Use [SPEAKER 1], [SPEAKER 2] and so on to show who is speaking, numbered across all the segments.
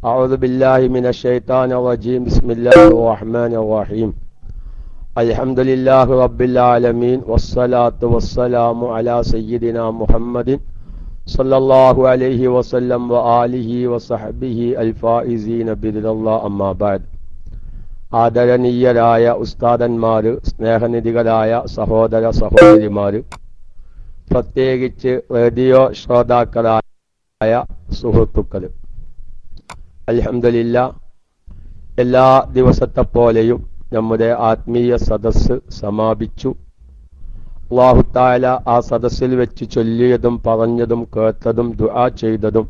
[SPEAKER 1] أعوذ بالله من الشيطان الرجيم. بسم الله الرحمن الرحيم. الحمد لله رب العالمين والصلاة والسلام على سيدنا محمد صلى الله عليه وسلم وآله وصحبه الفائزين برضا الله. أما بعد. ആദരണീയരായ ഉസ്താദന്മാര്, സ്നേഹനിധികളായ സഹോദര സഹോദരിമാര്, പ്രത്യേകിച്ച് റേഡിയോ ശ്രോതാക്കളായ സുഹൃത്തുക്കൾ, അൽഹംദുലില്ലാഹ് എല്ലാ ദിവസത്തെ പോലെയും നമ്മുടെ ആത്മീയ സദസ്സ് സമാപിച്ചു. അല്ലാഹു തആല ആ സദസ്സിൽ വെച്ച് ചൊല്ലിയതും പറഞ്ഞതും കേട്ടതും ദുആ ചെയ്തതും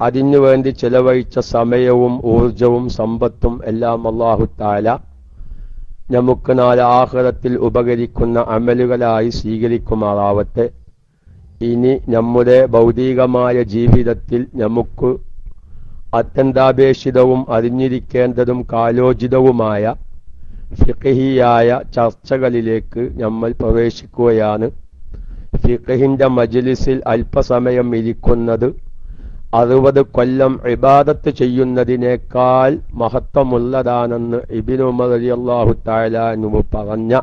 [SPEAKER 1] അതിനു വേണ്ടി ചെലവഴിച്ച സമയവും ഊർജവും സമ്പത്തും എല്ലാം അല്ലാഹു തആല നമുക്ക് നാളെ ആഖിറത്തിൽ ഉപകരിക്കുന്ന അമലുകളായി സ്വീകരിക്കുമാറാവട്ടെ. ഇനി നമ്മുടെ ഭൗതികമായ ജീവിതത്തിൽ നമുക്ക് അത്യന്താപേക്ഷിതവും അറിഞ്ഞിരിക്കേണ്ടതും കാലോചിതവുമായ ഫിഖ്ഹിയായ ചർച്ചകളിലേക്ക് നമ്മൾ പ്രവേശിക്കുകയാണ്. ഫിഖ്ഹിന്റെ മജ്ലിസിൽ അല്പസമയം ഇരിക്കുന്നത് 60 കൊല്ലം ഇബാദത്ത് ചെയ്യുന്നതിനേക്കാൾ മഹത്വമുള്ളതാണെന്ന് ഇബ്നു ഉമർ റളിയല്ലാഹു തആല അൻഹു പറഞ്ഞ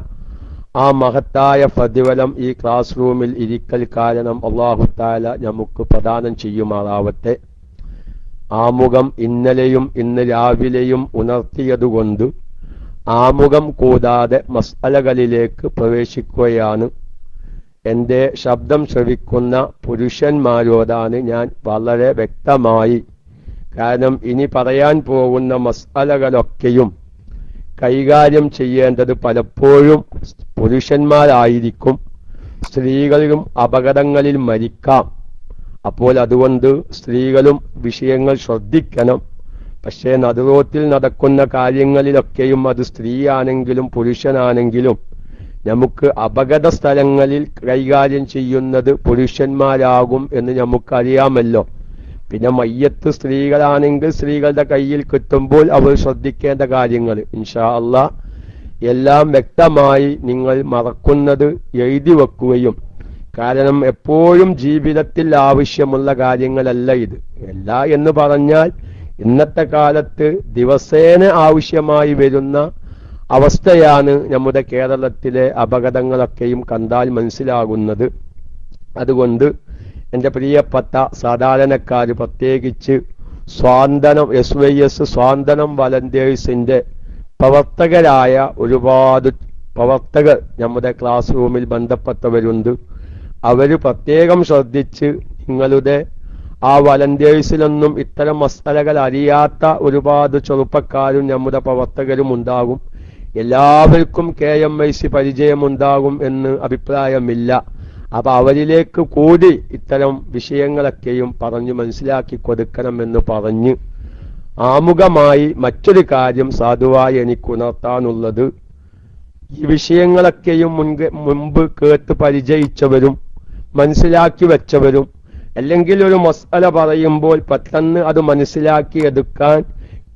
[SPEAKER 1] ആ മഹത്തായ പ്രതിഫലം ഈ ക്ലാസ് റൂമിൽ ഇരിക്കൽ കാരണം അല്ലാഹു തആല നമുക്ക് പ്രദാനം ചെയ്യുമാറാവട്ടെ. ആമുഖം ഇന്നലെയും ഇന്ന് രാവിലെയും ഉണർത്തിയതുകൊണ്ട് ആമുഖം കൂടാതെ മസ്അലകളിലേക്ക് പ്രവേശിക്കുകയാണ്. എൻ്റെ ശബ്ദം ശ്രവിക്കുന്ന പുരുഷന്മാരോടാണ് ഞാൻ വളരെ വ്യക്തമായി, കാരണം ഇനി പറയാൻ പോകുന്ന മസ്അലകളൊക്കെയും കൈകാര്യം ചെയ്യേണ്ടത് പലപ്പോഴും പുരുഷന്മാരായിരിക്കും. സ്ത്രീകളും അപകടങ്ങളിൽ മരിക്കാം. അപ്പോൾ അതുകൊണ്ട് സ്ത്രീകളും വിഷയങ്ങൾ ശ്രദ്ധിക്കണം. പക്ഷേ നടുറോട്ടിൽ നടക്കുന്ന കാര്യങ്ങളിലൊക്കെയും അത് സ്ത്രീയാണെങ്കിലും പുരുഷനാണെങ്കിലും നമുക്ക് അപകട സ്ഥലങ്ങളിൽ കൈകാര്യം ചെയ്യുന്നത് പുരുഷന്മാരാകും എന്ന് നമുക്കറിയാമല്ലോ. പിന്നെ മയ്യത്ത് സ്ത്രീകളാണെങ്കിൽ സ്ത്രീകളുടെ കയ്യിൽ കിട്ടുമ്പോൾ അവർ ശ്രദ്ധിക്കേണ്ട കാര്യങ്ങൾ ഇൻഷാ അല്ലാഹ് എല്ലാം വ്യക്തമായി നിങ്ങൾ മറക്കുന്നത് എഴുതി വെക്കുകയും, കാരണം എപ്പോഴും ജീവിതത്തിൽ ആവശ്യമുള്ള കാര്യങ്ങളല്ല ഇത്. എല്ലാ എന്ന് പറഞ്ഞാൽ ഇന്നത്തെ കാലത്ത് ദിവസേന ആവശ്യമായി വരുന്ന അവസ്ഥയാണ് നമ്മുടെ കേരളത്തിലെ അപകടങ്ങളൊക്കെയും കണ്ടാൽ മനസ്സിലാകുന്നത്. അതുകൊണ്ട് എൻ്റെ പ്രിയപ്പെട്ട സാധാരണക്കാർ, പ്രത്യേകിച്ച് സ്വാന്തനം SYS സ്വാന്തനം വളണ്ടിയേഴ്സിൻ്റെ പ്രവർത്തകരായ ഒരുപാട് പ്രവർത്തകർ നമ്മുടെ ക്ലാസ് റൂമിൽ ബന്ധപ്പെട്ടവരുണ്ട്. അവർ പ്രത്യേകം ശ്രദ്ധിച്ച് നിങ്ങളുടെ ആ വളണ്ടിയേഴ്സിലൊന്നും ഇത്തരം മസലകൾ അറിയാത്ത ഒരുപാട് ചെറുപ്പക്കാരും നമ്മുടെ പ്രവർത്തകരും ഉണ്ടാകും. എല്ലാവർക്കും KMIC പരിചയമുണ്ടാകും എന്ന് അഭിപ്രായമില്ല. അപ്പൊ അവരിലേക്ക് കൂടി ഇത്തരം വിഷയങ്ങളൊക്കെയും പറഞ്ഞു മനസ്സിലാക്കി കൊടുക്കണമെന്ന് പറഞ്ഞ് ആമുഖമായി മറ്റൊരു കാര്യം സാധുവായി എനിക്ക് ഉണർത്താനുള്ളത്, ഈ വിഷയങ്ങളൊക്കെയും മുമ്പ് കേട്ട് പരിചയിച്ചവരും മനസ്സിലാക്കി വെച്ചവരും, അല്ലെങ്കിൽ ഒരു മസ്അല പറയുമ്പോൾ പെട്ടെന്ന് അത് മനസ്സിലാക്കിയെടുക്കാൻ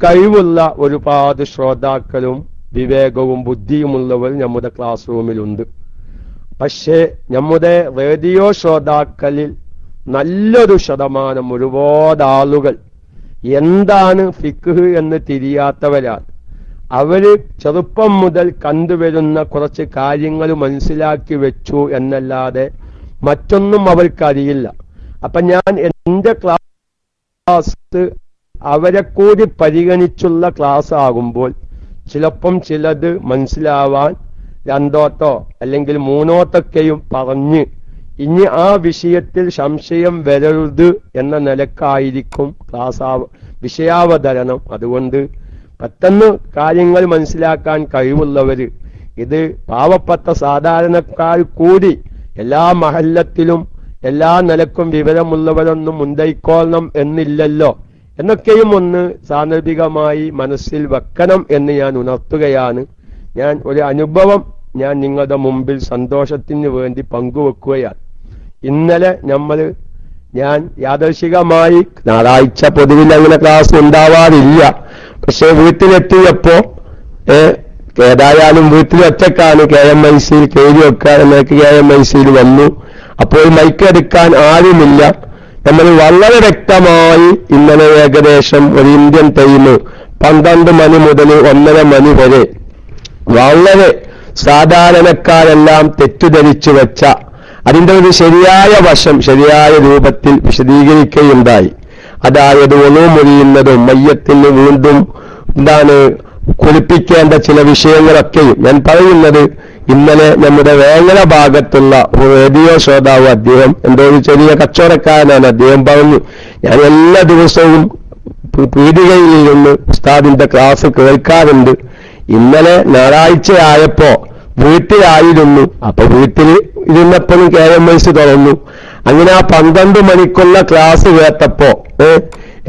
[SPEAKER 1] കഴിവുള്ള ഒരുപാട് ശ്രോതാക്കളും വിവേകവും ബുദ്ധിയുമുള്ളവർ നമ്മുടെ ക്ലാസ് റൂമിലുണ്ട്. പക്ഷേ നമ്മുടെ റേഡിയോ ശ്രോതാക്കളിൽ നല്ലൊരു ശതമാനം, ഒരുപാട് ആളുകൾ എന്താണ് ഫിഖ് എന്ന് തിരിയാത്തവരാണ്. അവര് ചെറുപ്പം മുതൽ കണ്ടുവരുന്ന കുറച്ച് കാര്യങ്ങൾ മനസ്സിലാക്കി വെച്ചു എന്നല്ലാതെ മറ്റൊന്നും അവർക്കറിയില്ല. അപ്പൊ ഞാൻ എൻ്റെ ക്ലാസ് അവരെ കൂടി പരിഗണിച്ചുള്ള ക്ലാസ് ആകുമ്പോൾ ചിലപ്പം ചിലത് മനസ്സിലാവാൻ രണ്ടോട്ടോ അല്ലെങ്കിൽ മൂന്നോട്ടൊക്കെയും പറഞ്ഞ് ഇനി ആ വിഷയത്തിൽ സംശയം വരരുത് എന്ന നിലക്കായിരിക്കും വിഷയാവതരണം. അതുകൊണ്ട് പെട്ടെന്ന് കാര്യങ്ങൾ മനസ്സിലാക്കാൻ കഴിവുള്ളവര്, ഇത് പാവപ്പെട്ട സാധാരണക്കാർ കൂടി എല്ലാ മഹല്ലത്തിലും എല്ലാ നിലക്കും വിവരമുള്ളവരൊന്നും മുന്തയിക്കോളണം എന്നില്ലല്ലോ എന്നൊക്കെയും ഒന്ന് സാന്ദർഭികമായി മനസ്സിൽ വെക്കണം എന്ന് ഞാൻ ഉണർത്തുകയാണ്. ഞാൻ ഒരു അനുഭവം ഞാൻ നിങ്ങളുടെ മുമ്പിൽ സന്തോഷത്തിന് വേണ്ടി പങ്കുവെക്കുകയാണ്. ഇന്നലെ ഞാൻ യാദർശികമായി, ഞായറാഴ്ച പൊതുവിൽ അങ്ങനെ ക്ലാസ് ഉണ്ടാവാറില്ല, പക്ഷെ വീട്ടിലെത്തിയപ്പോ ഏതായാലും വീട്ടിൽ ഒറ്റക്കാണ്, KMICയിൽ കയറി വെക്കാൻ എന്നൊക്കെ KMICയിൽ വന്നു. അപ്പോൾ മൈക്ക് എടുക്കാൻ ആരുമില്ല. നമ്മൾ വളരെ വ്യക്തമായി ഇന്നലെ ഏകദേശം ഒരു ഇന്ത്യൻ ടൈം 12 മണി മുതൽ 1:30 മണി വരെ വളരെ സാധാരണക്കാരെല്ലാം തെറ്റിദ്ധരിച്ചു വെച്ച അതിന്റെ ഒരു ശരിയായ വശം ശരിയായ രൂപത്തിൽ വിശദീകരിക്കുകയുണ്ടായി. അതായത് ഒളു മുറിയുന്നതും മയ്യത്തിന് വീണ്ടും കുളിപ്പിക്കേണ്ട ചില വിഷയങ്ങളൊക്കെയും ഞാൻ പറയുന്നത് ഇന്നലെ നമ്മുടെ വേങ്ങര ഭാഗത്തുള്ള റേഡിയോ ശ്രോതാവ് അദ്ദേഹം എന്തോ ഒരു ചെറിയ കച്ചവടക്കാരനാണ്. അദ്ദേഹം പറഞ്ഞു, ഞാൻ എല്ലാ ദിവസവും പീടികയിലിരുന്ന് ഉസ്താദിന്റെ ക്ലാസ് കേൾക്കാറുണ്ട്. ഇന്നലെ ഞായറാഴ്ചയായപ്പോ വീട്ടിലായിരുന്നു. അപ്പൊ വീട്ടിൽ ഇരുന്നപ്പോഴും KMS തുറന്നു. അങ്ങനെ ആ 12 മണിക്കുള്ള ക്ലാസ് കേട്ടപ്പോ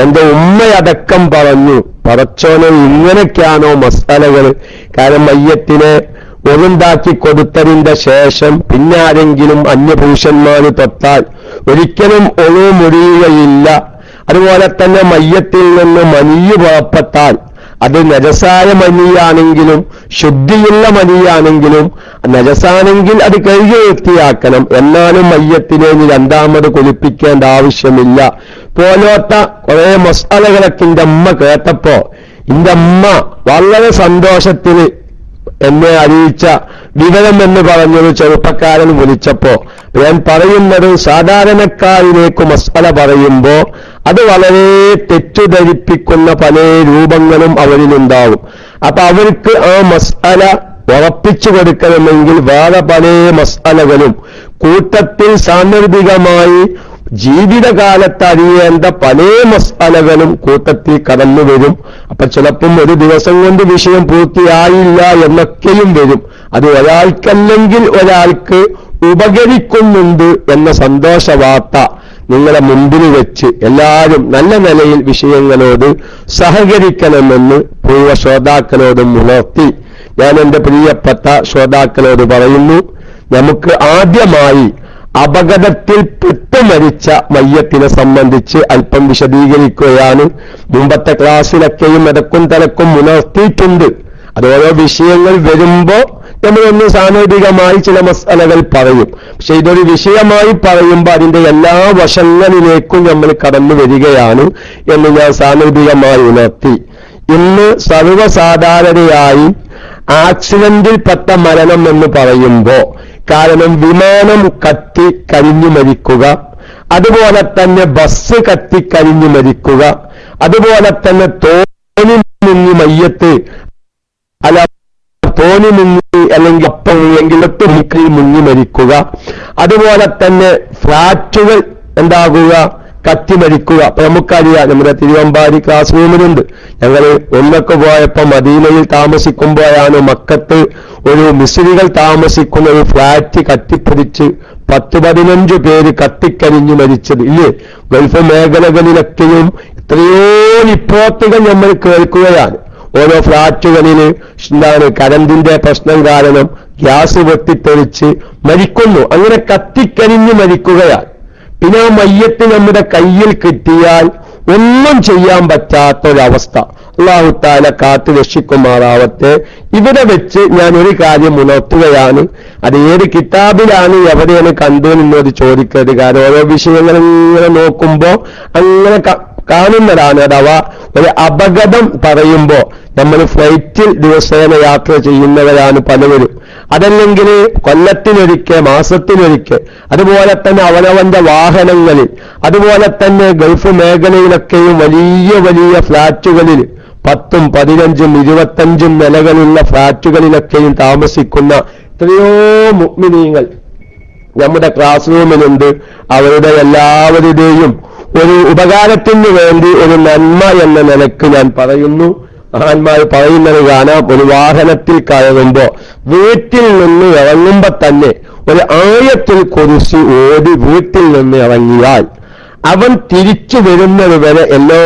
[SPEAKER 1] എന്റെ ഉമ്മയടക്കം പറഞ്ഞു, പറച്ചോനെ ഇങ്ങനെയൊക്കെയാണോ മസാലകൾ? കാരണം മയ്യത്തിനെ ഒതുണ്ടാക്കി കൊടുത്തതിന്റെ ശേഷം പിന്നെ ആരെങ്കിലും അന്യപുരുഷന്മാര് തൊട്ടാൽ ഒരിക്കലും ഒളു മുറിയുകയില്ല. അതുപോലെ തന്നെ മയ്യത്തിൽ നിന്ന് മനിയ് പുറപ്പെട്ടാൽ അത് നജസായ മനിയാണെങ്കിലും ശുദ്ധിയുള്ള മനിയാണെങ്കിലും നജസാണെങ്കിൽ അത് കഴുകി വൃത്തിയാക്കണം. എന്നാലും മയ്യത്തിനെ രണ്ടാമത് കുളിപ്പിക്കേണ്ട ആവശ്യമില്ല. പോലത്തെ കുറെ മസാലകളൊക്കെ എന്റെ അമ്മ കേട്ടപ്പോ എന്റെ അമ്മ വളരെ സന്തോഷത്തിൽ എന്നെ അറിയിച്ച വിവരം എന്ന് പറഞ്ഞൊരു ചെറുപ്പക്കാരൻ വിളിച്ചപ്പോ ഞാൻ പറയുന്നത്, സാധാരണക്കാരിലേക്ക് മസാല പറയുമ്പോ അത് വളരെ തെറ്റിദ്ധരിപ്പിക്കുന്ന പല രൂപങ്ങളും അവരിലുണ്ടാവും. അപ്പൊ അവർക്ക് ആ മസാല ഉറപ്പിച്ചു കൊടുക്കണമെങ്കിൽ വേറെ പല മസാലകളും കൂട്ടത്തിൽ സാന്ദർഭികമായി ജീവിതകാലത്ത് അറിയേണ്ട പല മസാലകളും കൂട്ടത്തിൽ കടന്നു വരും. അപ്പൊ ചിലപ്പം ഒരു ദിവസം കൊണ്ട് വിഷയം പൂർത്തിയായില്ല എന്നൊക്കെയും വരും. അത് ഒരാൾക്കല്ലെങ്കിൽ ഒരാൾക്ക് ഉപകരിക്കുന്നുണ്ട് എന്ന സന്തോഷ വാർത്ത നിങ്ങളെ മുമ്പിൽ വെച്ച് എല്ലാവരും നല്ല നിലയിൽ വിഷയങ്ങളോട് സഹകരിക്കണമെന്ന് പൂർവ്വ ശ്രോതാക്കളോടും ഉണർത്തി ഞാൻ എന്റെ പ്രിയപ്പെട്ട ശ്രോതാക്കളോട് പറയുന്നു, നമുക്ക് ആദ്യമായി അപകടത്തിൽ പെട്ടുമരിച്ച മയ്യത്തിനെ സംബന്ധിച്ച് അല്പം വിശദീകരിക്കുകയാണ്. മുമ്പത്തെ ക്ലാസ്സിലൊക്കെയും ഇടക്കും തലക്കും ഉണർത്തിയിട്ടുണ്ട്. അത് ഓരോ വിഷയങ്ങൾ വരുമ്പോ നമ്മളൊന്ന് സാന്ദർഭികമായി ചില മസാലകൾ പറയും. പക്ഷെ ഇതൊരു വിഷയമായി പറയുമ്പോൾ അതിന്റെ എല്ലാ വശങ്ങളിലേക്കും നമ്മൾ കടന്നു വരികയാണ് എന്ന് ഞാൻ സാന്ദർഭികമായി ഉണർത്തി. ഇന്ന് സർവ്വസാധാരണയായി ആക്സിഡന്റിൽപ്പെട്ട മരണം എന്ന് പറയുമ്പോ കാരണം വിമാനം കത്തി കരിഞ്ഞു മരിക്കുക, അതുപോലെ തന്നെ ബസ് കത്തി കരിഞ്ഞു മരിക്കുക, അതുപോലെ തന്നെ തോണി മുങ്ങി മയ്യത്ത് അല്ല തോണി മുങ്ങി അല്ലെങ്കിൽ അല്ലെങ്കിൽ ഒട്ടുമുക്കിൽ മുങ്ങി മരിക്കുക, അതുപോലെ തന്നെ ഫ്ലാറ്റുകൾ എന്താകുക കത്തിമരിക്കുക. അപ്പൊ നമുക്കറിയാം, നമ്മുടെ തിരുവമ്പാടി ക്ലാസ് റൂമിലുണ്ട്. ഞങ്ങൾ ഒന്നൊക്കെ പോയപ്പോ മദീനയിൽ താമസിക്കുമ്പോഴാണ് മക്കത്ത് ഒരു മിസ്രികൾ താമസിക്കുന്ന ഒരു ഫ്ലാറ്റ് കത്തിപ്പിടിച്ച് 10-15 പേര് കത്തിക്കരിഞ്ഞു മരിച്ചത് ഇല്ലേ? ഗൾഫ് മേഖലകളിലൊക്കെയും എത്രയോ റിപ്പോർട്ടുകൾ നമ്മൾ കേൾക്കുകയാണ്. ഓരോ ഫ്ലാറ്റുകളിൽ കരണ്ടിന്റെ പ്രശ്നം കാരണം ഗ്യാസ് പൊട്ടിത്തെറിച്ച് മരിക്കുന്നു. അങ്ങനെ കത്തിക്കരിഞ്ഞു മരിക്കുകയാണ്. പിന്നെ ആ മയ്യത്ത് നമ്മുടെ കയ്യിൽ കിട്ടിയാൽ ഒന്നും ചെയ്യാൻ പറ്റാത്തൊരവസ്ഥ. അല്ലാഹു തആല കാത്തു രക്ഷിക്കുമാറാവട്ടെ. ഇവിടെ വെച്ച് ഞാൻ ഒരു കാര്യം ഉണർത്തുകയാണ്. അത് ഏത് കിതാബിലാണ് എവിടെയാണ് കണ്ടു എന്നോട് ചോദിക്കരുത്. കാരണം ഓരോ വിഷയങ്ങൾ ഇങ്ങനെ നോക്കുമ്പോ അങ്ങനെ കാണുന്നതാണ്. അഥവാ ഒരു അപകടം പറയുമ്പോ നമ്മൾ ഫ്ലൈറ്റിൽ ദിവസേന യാത്ര ചെയ്യുന്നവരാണ് പലവരും. അതല്ലെങ്കിൽ കൊല്ലത്തിലൊരിക്കൽ, മാസത്തിലൊരിക്കൽ, അതുപോലെ തന്നെ അവനവന്റെ വാഹനങ്ങളിൽ, അതുപോലെ തന്നെ ഗൾഫ് മേഖലയിലൊക്കെയും വലിയ വലിയ ഫ്ലാറ്റുകളിൽ 10, 15, 25 നിലകളുള്ള ഫ്ലാറ്റുകളിലൊക്കെയും താമസിക്കുന്ന എത്രയോ മുഅ്മിനീങ്ങൾ നമ്മുടെ ക്ലാസ് റൂമിലുണ്ട്. അവരുടെ എല്ലാവരുടെയും ഒരു ഉപകാരത്തിന് വേണ്ടി ഒരു നന്മ എന്ന നിലക്ക് ഞാൻ പറയുന്നു. മഹാന്മാർ പറയുന്നത് കാണാം, ഒരു വാഹനത്തിൽ കയറുമ്പോ വീട്ടിൽ നിന്ന് ഇറങ്ങുമ്പോ തന്നെ ഒരു ആയത്തുൽ കുർസി ഓതി വീട്ടിൽ നിന്ന് ഇറങ്ങിയാൽ അവൻ തിരിച്ചു വരുന്നത് വരെ എല്ലാ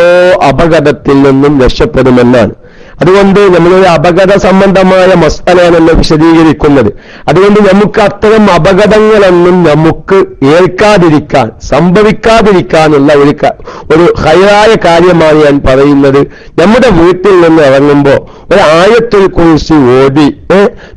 [SPEAKER 1] അപകടത്തിൽ നിന്നും രക്ഷപ്പെടുമെന്നാണ്. അതുകൊണ്ട് നമ്മളൊരു അപകട സംബന്ധമായ മസ്അലയാണല്ലോ വിശദീകരിക്കുന്നത്. അതുകൊണ്ട് നമുക്ക് അത്തരം അപകടങ്ങളൊന്നും നമുക്ക് ഏൽക്കാതിരിക്കാൻ, സംഭവിക്കാതിരിക്കാനുള്ള ഒരു ഹൈറായ കാര്യമാണ് ഞാൻ പറയുന്നത്. നമ്മുടെ വീട്ടിൽ നിന്ന് ഇറങ്ങുമ്പോ ഒരു ആയത്തുൽ കുർസി ഓതി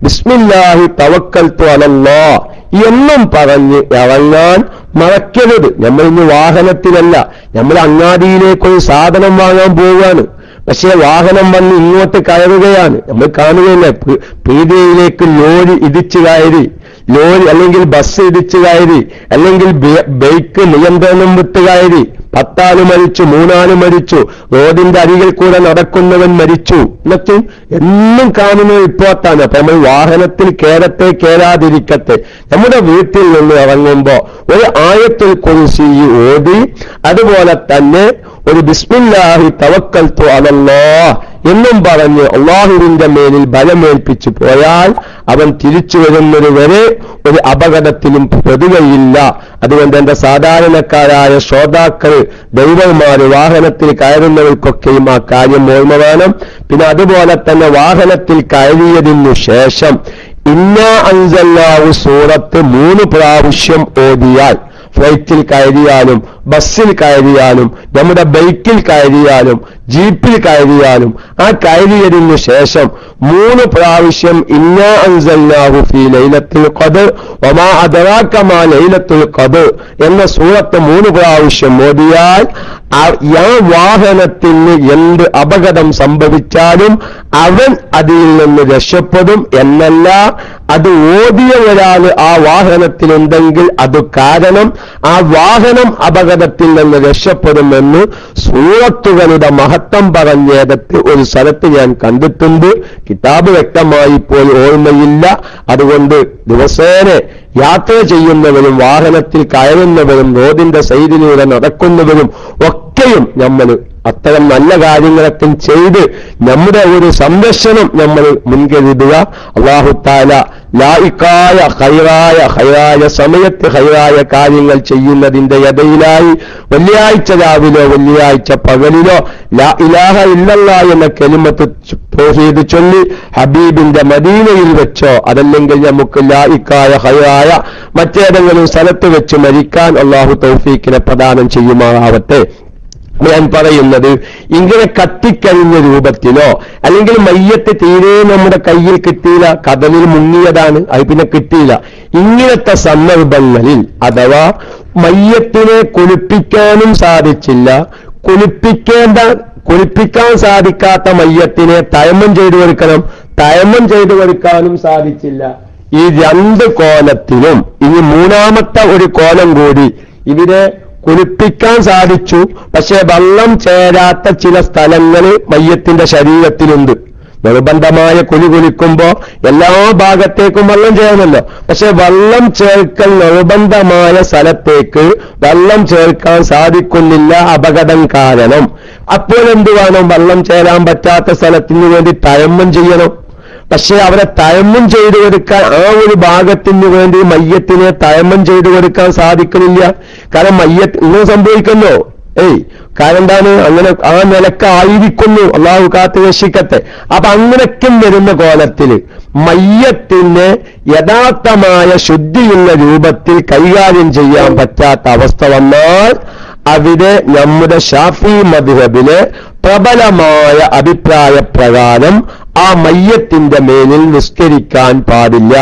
[SPEAKER 1] ബിസ്മില്ലാഹി തവക്കൽതു അലല്ലാഹ് എന്നും പറഞ്ഞ് ഇറങ്ങാൻ മറക്കരുത്. നമ്മൾ ഇന്ന് വാഹനത്തിലല്ല, നമ്മൾ അങ്ങാടിയിലേക്കൊരു സാധനം വാങ്ങാൻ പോവുകയാണ്. പക്ഷേ വാഹനം വന്ന് ഇങ്ങോട്ട് കയറുകയാണ്. നമ്മൾ കാണുകയല്ലേ, പീടികയിലേക്ക് ലോറി ഇടിച്ചു കയറി, ലോറി അല്ലെങ്കിൽ ബസ് ഇടിച്ചു കയറി, അല്ലെങ്കിൽ ബൈക്ക് നിയന്ത്രണം വിട്ട് കയറി, 10 ആള് മരിച്ചു, 3 ആള് മരിച്ചു, റോഡിന്റെ അരികിൽ കൂടെ നടക്കുന്നവൻ മരിച്ചു എന്നൊക്കെ എന്നും കാണുന്ന റിപ്പോർട്ടാണ്. അപ്പൊ നമ്മൾ വാഹനത്തിൽ കേറാതിരിക്കട്ടെ. നമ്മുടെ വീട്ടിൽ നിന്ന് ഇറങ്ങുമ്പോ ഒരു ആയത്തുൽ കുർസി ഓതി, അതുപോലെ തന്നെ ഒരു ബിസ്മില്ലാഹി തവക്കൽതു അലല്ലാഹ് എന്നും പറഞ്ഞ് അള്ളാഹുവിന്റെ മേലിൽ ബലമേൽപ്പിച്ചു പോയാൽ അവൻ തിരിച്ചു വരുന്നത് വരെ ഒരു അപകടത്തിലും പെടുകയില്ല. അതുകൊണ്ട് എന്റെ സാധാരണക്കാരായ ശ്രോതാക്കൾ, ദൈവന്മാര്, വാഹനത്തിൽ കയറുന്നവർക്കൊക്കെയും ആ കാര്യം ഓർമ്മ വേണം. പിന്നെ അതുപോലെ തന്നെ വാഹനത്തിൽ കയറിയതിനു ശേഷം ഇന്നാ അൻസൽനാഹു സൂറത്ത് 3 പ്രാവശ്യം ഓതിയാൽ, ഫ്ലൈറ്റിൽ കയറിയാലും ബസ്സിൽ കയറിയാലും നമ്മുടെ ബൈക്കിൽ കയറിയാലും ജീപ്പിൽ കയറിയാലും ആ കയറിയതിനു ശേഷം 3 പ്രാവശ്യം ഇന്നാ അൻസൽനാഹു ഫീ ലൈലത്തുൽ ഖദ്ർ വമാ അദ്റാക മാ ലൈലത്തുൽ ഖദ്ർ എന്ന സൂറത്ത് 3 പ്രാവശ്യം ഓതിയാൽ ആ വാഹനത്തിന് എന്ത് അപകടം സംഭവിച്ചാലും അവൻ അതിൽ നിന്ന് രക്ഷപ്പെടും എന്നല്ല, അത് ഓതിയ ഒരാൾ ആ വാഹനത്തിലുണ്ടെങ്കിൽ അത് കാരണം ആ വാഹനം അപകടത്തിൽ നിന്ന് രക്ഷപ്പെടുമെന്ന് സൂറത്തുകളുടെ മഹത്വം പറഞ്ഞേടത്ത് ഒരു സ്ഥലത്ത് ഞാൻ കണ്ടിട്ടുണ്ട്. കിതാബ് വ്യക്തമായി ഇപ്പോൾ ഓർമ്മയില്ല. അതുകൊണ്ട് ദിവസേന യാത്ര ചെയ്യുന്നവരും വാഹനത്തിൽ കയറുന്നവരും റോഡിന്റെ സൈഡിലൂടെ നടക്കുന്നവരും ഒക്കെയും നമ്മൾ അത്തരം നല്ല കാര്യങ്ങളൊക്കെ ചെയ്ത് നമ്മുടെ ഒരു സംരക്ഷണം നമ്മൾ മുൻകരുതുക. അല്ലാഹു തആല ലായിക്കായ ഹൈറായ സമയത്ത് ഹൈറായ കാര്യങ്ങൾ ചെയ്യുന്നതിന്റെ ഇടയിലായി വെള്ളിയാഴ്ച രാവിലോ വെള്ളിയാഴ്ച പകലിലോ ലാ ഇലാഹ ഇല്ലല്ലാഹ് എന്ന കലിമത്ത് തൗഹീദ് ചൊല്ലി ഹബീബിന്റെ മദീനയിൽ വെച്ചോ അതല്ലെങ്കിൽ നമുക്ക് ലായിക്കായ ഹൈറായ മറ്റേതെങ്കിലും സ്ഥലത്ത് വെച്ച് മരിക്കാൻ അല്ലാഹു തൗഫീഖിനെ പ്രദാനം ചെയ്യുമാറാവട്ടെ. ഞാൻ പറയുന്നത് ഇങ്ങനെ കത്തിക്കഴിഞ്ഞ രൂപത്തിലോ അല്ലെങ്കിൽ മയ്യത്ത് തീരെ നമ്മുടെ കയ്യിൽ കിട്ടിയില്ല, കടലിൽ മുങ്ങിയതാണ്, അത് പിന്നെ കിട്ടിയില്ല, ഇങ്ങനത്തെ സന്ദർഭങ്ങളിൽ അഥവാ മയ്യത്തിനെ കുളിപ്പിക്കാനും സാധിച്ചില്ല, കുളിപ്പിക്കാൻ സാധിക്കാത്ത മയ്യത്തിനെ തയമ്മം ചെയ്തു കൊടുക്കാനും സാധിച്ചില്ല. ഈ 2 കോലത്തിലും ഇനി 3ാമത്തെ ഒരു കോലം കൂടി ഇവരെ കുളിപ്പിക്കാൻ സാധിച്ചു. പക്ഷെ വെള്ളം ചേരാത്ത ചില സ്ഥലങ്ങൾ മയ്യത്തിന്റെ ശരീരത്തിലുണ്ട്. നിർബന്ധമായ കുളിക്കുമ്പോ എല്ലാ ഭാഗത്തേക്കും വെള്ളം ചേരണമല്ലോ. പക്ഷെ വെള്ളം ചേർക്കൽ നിർബന്ധമായ സ്ഥലത്തേക്ക് വെള്ളം ചേർക്കാൻ സാധിക്കുന്നില്ല, അപകടം കാരണം. അപ്പോൾ എന്ത് വേണം? വെള്ളം ചേരാൻ പറ്റാത്ത സ്ഥലത്തിന് വേണ്ടി തയമ്മം ചെയ്യണം. പക്ഷെ അവരെ തയമ്മം ചെയ്തു കൊടുക്കാൻ ആ ഒരു ഭാഗത്തിന് വേണ്ടി മയ്യത്തിനെ തയമ്മം ചെയ്തു കൊടുക്കാൻ സാധിക്കുന്നില്ല. കാരണം മയ്യത്ത് ഇങ്ങനെ സംഭവിക്കുന്നു. കാരണം എന്താണ്? അങ്ങനെ ആ നിലക്കായിരിക്കുന്നു. അള്ളാഹു കാത്ത് രക്ഷിക്കട്ടെ. അപ്പൊ അങ്ങനെയൊക്കെ വരുന്ന കോലത്തില് മയ്യത്തിന് യഥാർത്ഥമായ ശുദ്ധിയുള്ള രൂപത്തിൽ കൈകാര്യം ചെയ്യാൻ പറ്റാത്ത അവസ്ഥ വന്നാൽ അവിടെ നമ്മുടെ ശാഫി മദ്ഹബിലെ പ്രബലമായ അഭിപ്രായ പ്രകാരം ആ മയ്യത്തിന്റെ മേലിൽ നിസ്കരിക്കാൻ പാടില്ല.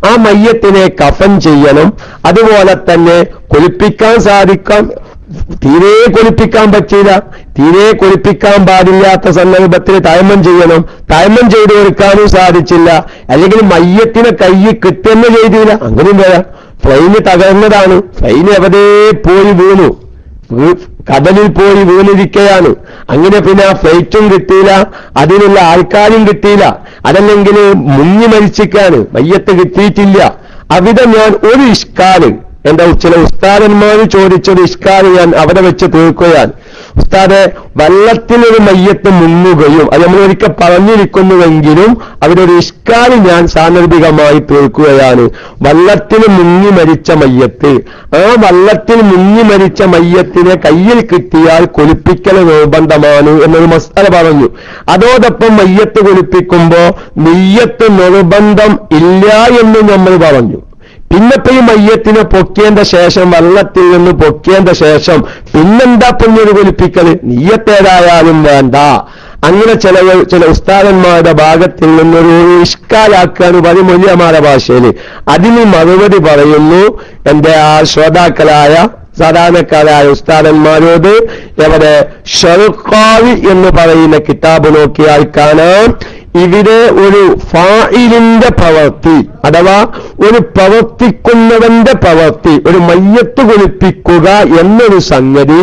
[SPEAKER 1] ആ മയ്യത്തിനെ കഫൻ ചെയ്യണം. അതുപോലെ തന്നെ തീരെ കുളിപ്പിക്കാൻ പറ്റില്ല, തീരെ കുളിപ്പിക്കാൻ പാടില്ലാത്ത സന്ദർഭത്തിൽ തയമ്മം ചെയ്യണം. തയമ്മം ചെയ്തു കൊടുക്കാനും സാധിച്ചില്ല, അല്ലെങ്കിൽ മയ്യത്തിനെ കൈ കിട്ടുന്ന ചെയ്തില്ല. അങ്ങനെയും വരാം. ഫ്ലൈന് തകർന്നതാണ്, ഫ്ലൈന് എവിടെ പോയി വീണു, കടലിൽ പോയി വീണിരിക്കുകയാണ്. അങ്ങനെ പിന്നെ ആ ഫ്ലൈറ്റും കിട്ടിയില്ല, അതിനുള്ള ആൾക്കാരും കിട്ടിയില്ല, അതല്ലെങ്കിൽ മുങ്ങി മരിച്ചിക്കാണ്, മയ്യത്ത് കിട്ടിയിട്ടില്ല. അവിടെ ഞാൻ ഒരു ഇഷ്കാല് എന്റെ ചില ഉസ്താദന്മാർ ചോദിച്ചൊരു ഇഷ്കാല് ഞാൻ അവിടെ വെച്ച് തീർക്കുകയാണ്. ഉസ്താദെ, വെള്ളത്തിലൊരു മയ്യത്ത് മുങ്ങുകയും അത് നമ്മൾ ഒരിക്കൽ പറഞ്ഞിരിക്കുന്നുവെങ്കിലും അവിടെ ഒരു ഇഷ്കാല് ഞാൻ സാന്ദർഭികമായി തീർക്കുകയാണ്. വെള്ളത്തിൽ മുങ്ങി മരിച്ച മയ്യത്ത്, ആ വെള്ളത്തിൽ മുങ്ങി മരിച്ച മയ്യത്തിനെ കയ്യിൽ കിട്ടിയാൽ കുളിപ്പിക്കൽ നിർബന്ധമാണ് എന്നൊരു മസ്അല പറഞ്ഞു. അതോടൊപ്പം മയ്യത്ത് കുളിപ്പിക്കുമ്പോ നിയ്യത്ത് നിർബന്ധം ഇല്ല എന്ന് നമ്മൾ പറഞ്ഞു. പിന്നത്തെ ഈ മയ്യത്തിനെ പൊക്കിയതിന്റെ ശേഷം, വെള്ളത്തിൽ നിന്ന് പൊക്കിയതിന്റെ ശേഷം പിന്നെന്താ പുണ്യൊരു കുളിപ്പിക്കൽ? നിയ്യത്തേതായാലും വേണ്ട. അങ്ങനെ ചില ഉസ്താദന്മാരുടെ ഭാഗത്തിൽ നിന്നൊരു ഇഷ്കാലാക്കാന്ന് പറയും മൊലിയമാരുടെ ഭാഷയിൽ. അതിന് മറുപടി പറയുന്നു എന്റെ ആ ശ്രോതാക്കളായ സാധാരണക്കാരായ ഉസ്താദന്മാരോട്. എവിടെ ഷർഖാവി എന്ന് പറയുന്ന കിതാബ് നോക്കിയാൽ കാണാം, ഇവിടെ ഒരു ഫായിലിന്റെ പ്രവൃത്തി അഥവാ ഒരു പ്രവർത്തിക്കുന്നവന്റെ പ്രവൃത്തി, ഒരു മയ്യത്ത് കുളിപ്പിക്കുക എന്നൊരു സംഗതി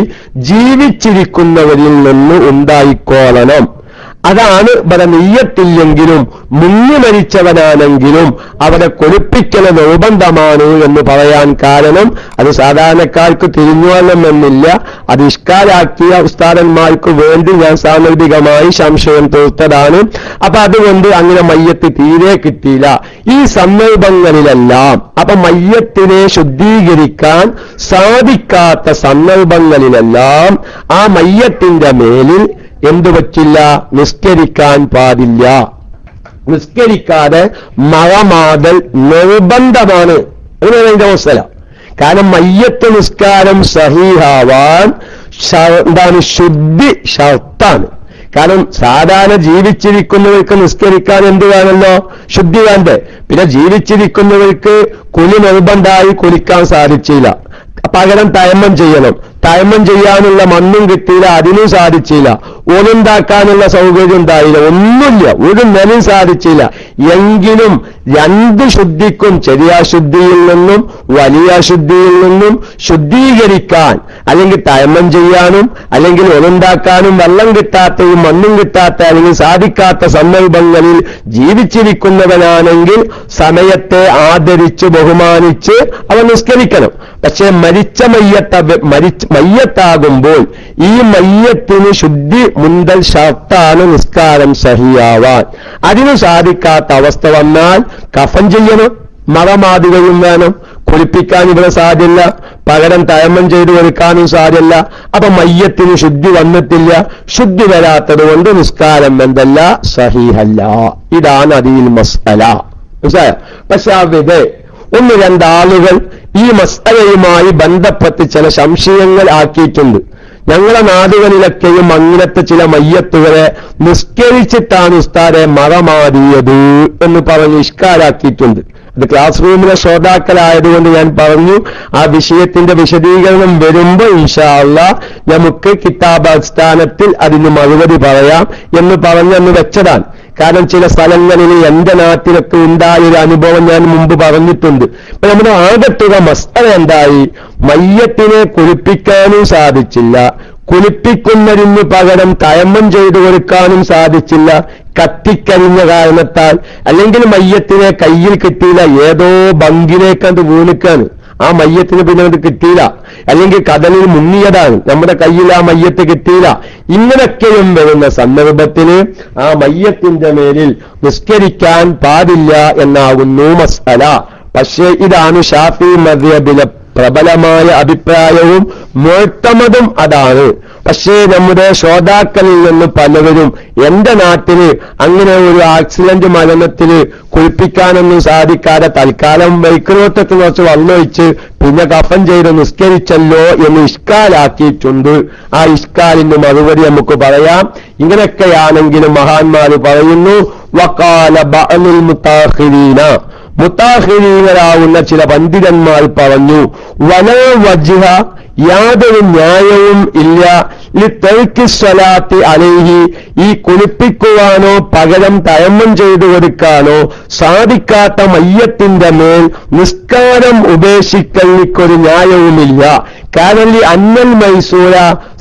[SPEAKER 1] ജീവിച്ചിരിക്കുന്നവരിൽ നിന്ന് ഉണ്ടായിക്കോളണം. അതാണ് ഇവിടെ നെയ്യത്തില്ലെങ്കിലും മുങ്ങി മരിച്ചവനാണെങ്കിലും അവരെ കുളിപ്പിക്കൽ നിർബന്ധമാണ് എന്ന് പറയാൻ കാരണം അത് സാധാരണക്കാർക്ക് തിരിഞ്ഞുവരണമെന്നില്ല. അത് ഇഷ്കാലാക്കിയ ഉസ്താദന്മാർക്ക് വേണ്ടി ഞാൻ സാന്ദർഭികമായി സംശയം തീർത്തതാണ്. അപ്പൊ അതുകൊണ്ട് അങ്ങനെ മയ്യത്ത് തീരെ കിട്ടിയില്ല. ഈ സന്ദർഭങ്ങളിലെല്ലാം അപ്പൊ മയ്യത്തിനെ ശുദ്ധീകരിക്കാൻ സാധിക്കാത്ത സന്ദർഭങ്ങളിലെല്ലാം ആ മയ്യത്തിന്റെ മേലിൽ എന്തു പറ്റില്ല? നിസ്കരിക്കാൻ പാടില്ല. നിസ്കരിക്കാതെ മറമാടൽ നിർബന്ധമാണ്. അങ്ങനെയാണ് അതിന്റെ അവസ്ഥ. കാരണം മയ്യത്ത് നിസ്കാരം സഹീഹാവാൻ എന്താണ്? ശുദ്ധി ഷർത്താണ്. കാരണം സാധാരണ ജീവിച്ചിരിക്കുന്നവർക്ക് നിസ്കരിക്കാൻ എന്ത് വേണമല്ലോ? ശുദ്ധി വേണ്ടേ? പിന്നെ ജീവിച്ചിരിക്കുന്നവർക്ക് കുലി നിർബന്ധമായി കുലിക്കാൻ സാധിച്ചില്ല, പകരം തയമ്മം ചെയ്യണം. തയമ്മം ചെയ്യാനുള്ള മണ്ണും കിട്ടിയില്ല, അതിനും സാധിച്ചില്ല. ഓനുണ്ടാക്കാനുള്ള സൗകര്യം ഉണ്ടായില്ല, ഒന്നുമില്ല, ഒരു നിലയും സാധിച്ചില്ല. എങ്കിലും രണ്ട് ശുദ്ധിക്കും, ചെറിയ ശുദ്ധിയിൽ നിന്നും വലിയ ശുദ്ധിയിൽ നിന്നും ശുദ്ധീകരിക്കാൻ, അല്ലെങ്കിൽ തയമ്മം ചെയ്യാനും അല്ലെങ്കിൽ ഒന്നുണ്ടാക്കാനും വെള്ളം കിട്ടാത്തയും മണ്ണും കിട്ടാത്ത അല്ലെങ്കിൽ സാധിക്കാത്ത സന്ദർഭങ്ങളിൽ ജീവിച്ചിരിക്കുന്നവനാണെങ്കിൽ സമയത്തെ ആദരിച്ച് ബഹുമാനിച്ച് അവൻ നിസ്കരിക്കണം. പക്ഷേ മരിച്ച മയ്യത്താകുമ്പോൾ ഈ മയ്യത്തിന് ശുദ്ധി മുന്തൽ ഷർത്താണ് നിസ്കാരം സഹിയാവാൻ. അതിനു സാധിക്കാത്ത അവസ്ഥ വന്നാൽ കഫൻ ചെയ്യണം, മറമാടുകയും വേണം. കുളിപ്പിക്കാൻ ഇവിടെ സാധ്യല്ല, പകരം തയമ്മം ചെയ്തു കൊടുക്കാനും സാധ്യല്ല. അപ്പൊ മയ്യത്തിന് ശുദ്ധി വന്നിട്ടില്ല. ശുദ്ധി വരാത്തത് കൊണ്ട് നിസ്കാരം എന്തല്ല? സഹീഹല്ല. ഇതാണ് അതിൽ മസ്അല. മനസ്സിലായോ? പക്ഷെ അവിടെ ഒന്ന് രണ്ടാളുകൾ ഈ മസ്അലയുമായി ബന്ധപ്പെട്ട് ചില സംശയങ്ങൾ ആക്കിയിട്ടുണ്ട്. ഞങ്ങളെ നാടുകളിലൊക്കെയും അങ്ങനത്തെ ചില മയ്യത്തുകളെ നിസ്കരിച്ചിട്ടാണ് ഉസ്താദെ മറമാടിയത് എന്ന് പറഞ്ഞ് ഇഷ്കാലാക്കിയിട്ടുണ്ട്. അത് ക്ലാസ് റൂമിലെ ശ്രോതാക്കളായതുകൊണ്ട് ഞാൻ പറഞ്ഞു, ആ വിഷയത്തിന്റെ വിശദീകരണം വരുമ്പോൾ ഇൻഷാ അല്ലാഹ് നമുക്ക് കിതാബാടിസ്ഥാനത്തിൽ അതിന് മറുപടി പറയാം എന്ന് പറഞ്ഞെന്ന് വെച്ചതാണ്. കാരണം ചില സ്ഥലങ്ങളിൽ എന്റെ നാട്ടിലൊക്കെ ഉണ്ടായൊരു അനുഭവം ഞാൻ മുമ്പ് പറഞ്ഞിട്ടുണ്ട്. ഇപ്പൊ നമ്മുടെ ആകത്തുക മസ്അല എന്തായി? മയ്യത്തിനെ കുളിപ്പിക്കാനും സാധിച്ചില്ല, കുളിപ്പിക്കുന്നതിന് പകരം തയമ്മം ചെയ്തു കൊടുക്കാനും സാധിച്ചില്ല, കത്തിക്കരിഞ്ഞ കാരണത്താൽ. അല്ലെങ്കിൽ മയ്യത്തിനെ കയ്യിൽ കിട്ടിയില്ല, ഏതോ ബങ്കിലേക്കത് വീണിക്കാണ്, ആ മയ്യത്തിന് പിന്നെ അത് കിട്ടിയില്ല. അല്ലെങ്കിൽ കടലിൽ മുങ്ങിയതാണ്, നമ്മുടെ കയ്യിൽ ആ മയ്യത്ത് കിട്ടിയില്ല. ഇങ്ങനൊക്കെയും വരുന്ന സന്ദർഭത്തിന് ആ മയ്യത്തിന്റെ മേലിൽ നിസ്കരിക്കാൻ പാടില്ല എന്നാകുന്നു മസ്അല. പക്ഷേ ഇതാണ് ശാഫി മദ്ഹബിലെ പ്രബലമായ അഭിപ്രായവും മുഅ്തമദും അതാണ്. പക്ഷേ നമ്മുടെ ശ്രോതാക്കളിൽ നിന്ന് പലവരും എന്റെ നാട്ടില് അങ്ങനെ ഒരു ആക്സിഡന്റ് മരണത്തില് കുളിപ്പിക്കാനൊന്നും സാധിക്കാതെ തൽക്കാലം വൈക്കലോട്ടത്തിൽ കുറച്ച് വെള്ളമൊഴിച്ച് പിന്നെ കഫൻ ചെയ്ത് നിസ്കരിച്ചല്ലോ എന്ന് ഇഷ്കാലാക്കിയിട്ടുണ്ട്. ആ ഇഷ്കാലിന് മറുപടി നമുക്ക് പറയാം. ഇങ്ങനെയൊക്കെയാണെങ്കിലും മഹാന്മാര് പറയുന്നു, വഖാല ബഅ്ലുൽ മുതാഖിരീന, മുതാഖിരീങ്ങളാവുന്ന ചില പണ്ഡിതന്മാർ പറഞ്ഞു, വലാ വജ്ഹ, യാതൊരു ന്യായവും ഇല്ല, ലിതർക്കി സ്വലാത്തി അലൈഹി, ഈ കുളിപ്പിക്കുവാനോ പകരം തയമ്മം ചെയ്തു കൊടുക്കാനോ സാധിക്കാത്ത മയ്യത്തിന്റെ മേൽ നിസ്കാരം ഉപേക്ഷിക്കലിക്കൊരു ന്യായവുമില്ല. കാരണം അന്നൽ മൈസൂര,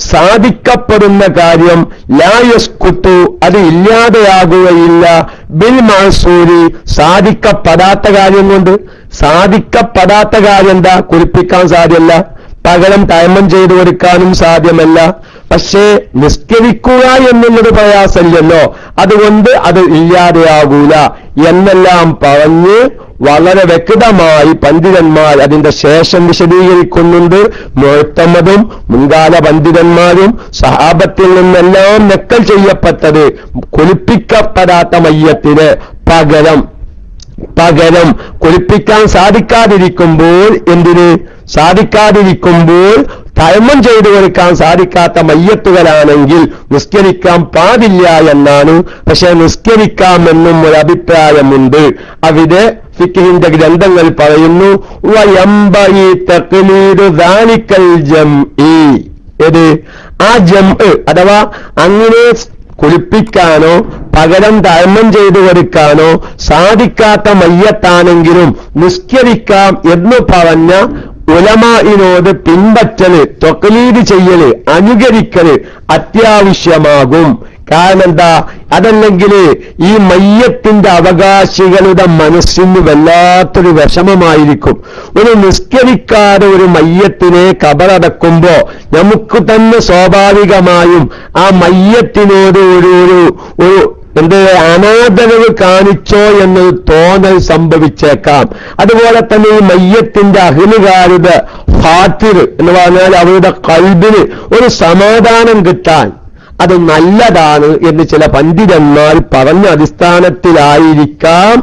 [SPEAKER 1] സാധിക്കപ്പെടുന്ന കാര്യം ലാ യസ്കുത്തു, അത് ഇല്ലാതെയാകുകയില്ല, ബിൽ മഅസൂരി, സാധിക്കപ്പെടാത്ത കാര്യം കൊണ്ട്. സാധിക്കപ്പെടാത്ത കാര്യം എന്താ? കുളിപ്പിക്കാൻ സാധ്യമല്ല, പകരം തയമ്മം ചെയ്തു കൊടുക്കാനും സാധ്യമല്ല. പക്ഷേ നിസ്കരിക്കുക എന്നുള്ളത് പ്രയാസമില്ലല്ലോ, അതുകൊണ്ട് അത് ഇല്ലാതെയാകൂല എന്നെല്ലാം പറഞ്ഞ് വളരെ വ്യക്തമായി പണ്ഡിതന്മാർ അതിന്റെ ശേഷം വിശദീകരിക്കുന്നുണ്ട്. മുഅ്തമദും മുൻകാല പണ്ഡിതന്മാരും സഹാബത്തിൽ നിന്നെല്ലാം നക്കൽ ചെയ്യപ്പെട്ടത് കുളിപ്പിക്കപ്പെടാത്ത മയ്യത്തിന് പകരം കുളിപ്പിക്കാൻ സാധിക്കാതിരിക്കുമ്പോൾ സാധിക്കാതിരിക്കുമ്പോൾ തയമ്മം ചെയ്തു കൊടുക്കാൻ സാധിക്കാത്ത മയ്യത്തുകളാണെങ്കിൽ നിസ്കരിക്കാൻ പാടില്ല എന്നാണ്. പക്ഷെ നിസ്കരിക്കാമെന്നും ഒരു അഭിപ്രായമുണ്ട്. അവിടെ ഫിഖ്ഹിന്റെ ഗ്രന്ഥങ്ങൾ പറയുന്നു വയംബഇ തഖ്ലീദു ദാലിക്കൽ ജംഇ, ഏത് ആ ജംഅ് അഥവാ അങ്ങനെ കുളിപ്പിക്കാനോ പകരം തയമ്മം ചെയ്തു കൊടുക്കാനോ സാധിക്കാത്ത മയ്യത്താണെങ്കിലും നിസ്കരിക്കാം എന്ന് പറഞ്ഞ ഉലമാഇനോട് പിൻപറ്റല്, തഖ്ലീദ് ചെയ്യല്, അനുകരിക്കല് അത്യാവശ്യമാകും. കാരണം എന്താ, അതല്ലെങ്കിൽ ഈ മയ്യത്തിന്റെ അവകാശികളുടെ മനസ്സിന് വല്ലാത്തൊരു വിഷമമായിരിക്കും. ഒരു നിസ്കരിക്കാതെ ഒരു മയ്യത്തിനെ ഖബറടക്കുമ്പോ നമുക്ക് തന്നെ സ്വാഭാവികമായും ആ മയ്യത്തിനോട് ഒരു എന്ത് അനാദരവ് കാണിച്ചോ എന്നൊരു തോന്നൽ സംഭവിച്ചേക്കാം. അതുപോലെ തന്നെ ഈ മയ്യത്തിന്റെ അഹ്ലുകാരുടെ ഖാതിർ എന്ന് പറഞ്ഞാൽ അവരുടെ ഖൽബിന് ഒരു സമാധാനം കിട്ടാൻ അത് നല്ലതാണ് എന്ന് ചില പണ്ഡിതന്മാർ പറഞ്ഞ അടിസ്ഥാനത്തിലായിരിക്കാം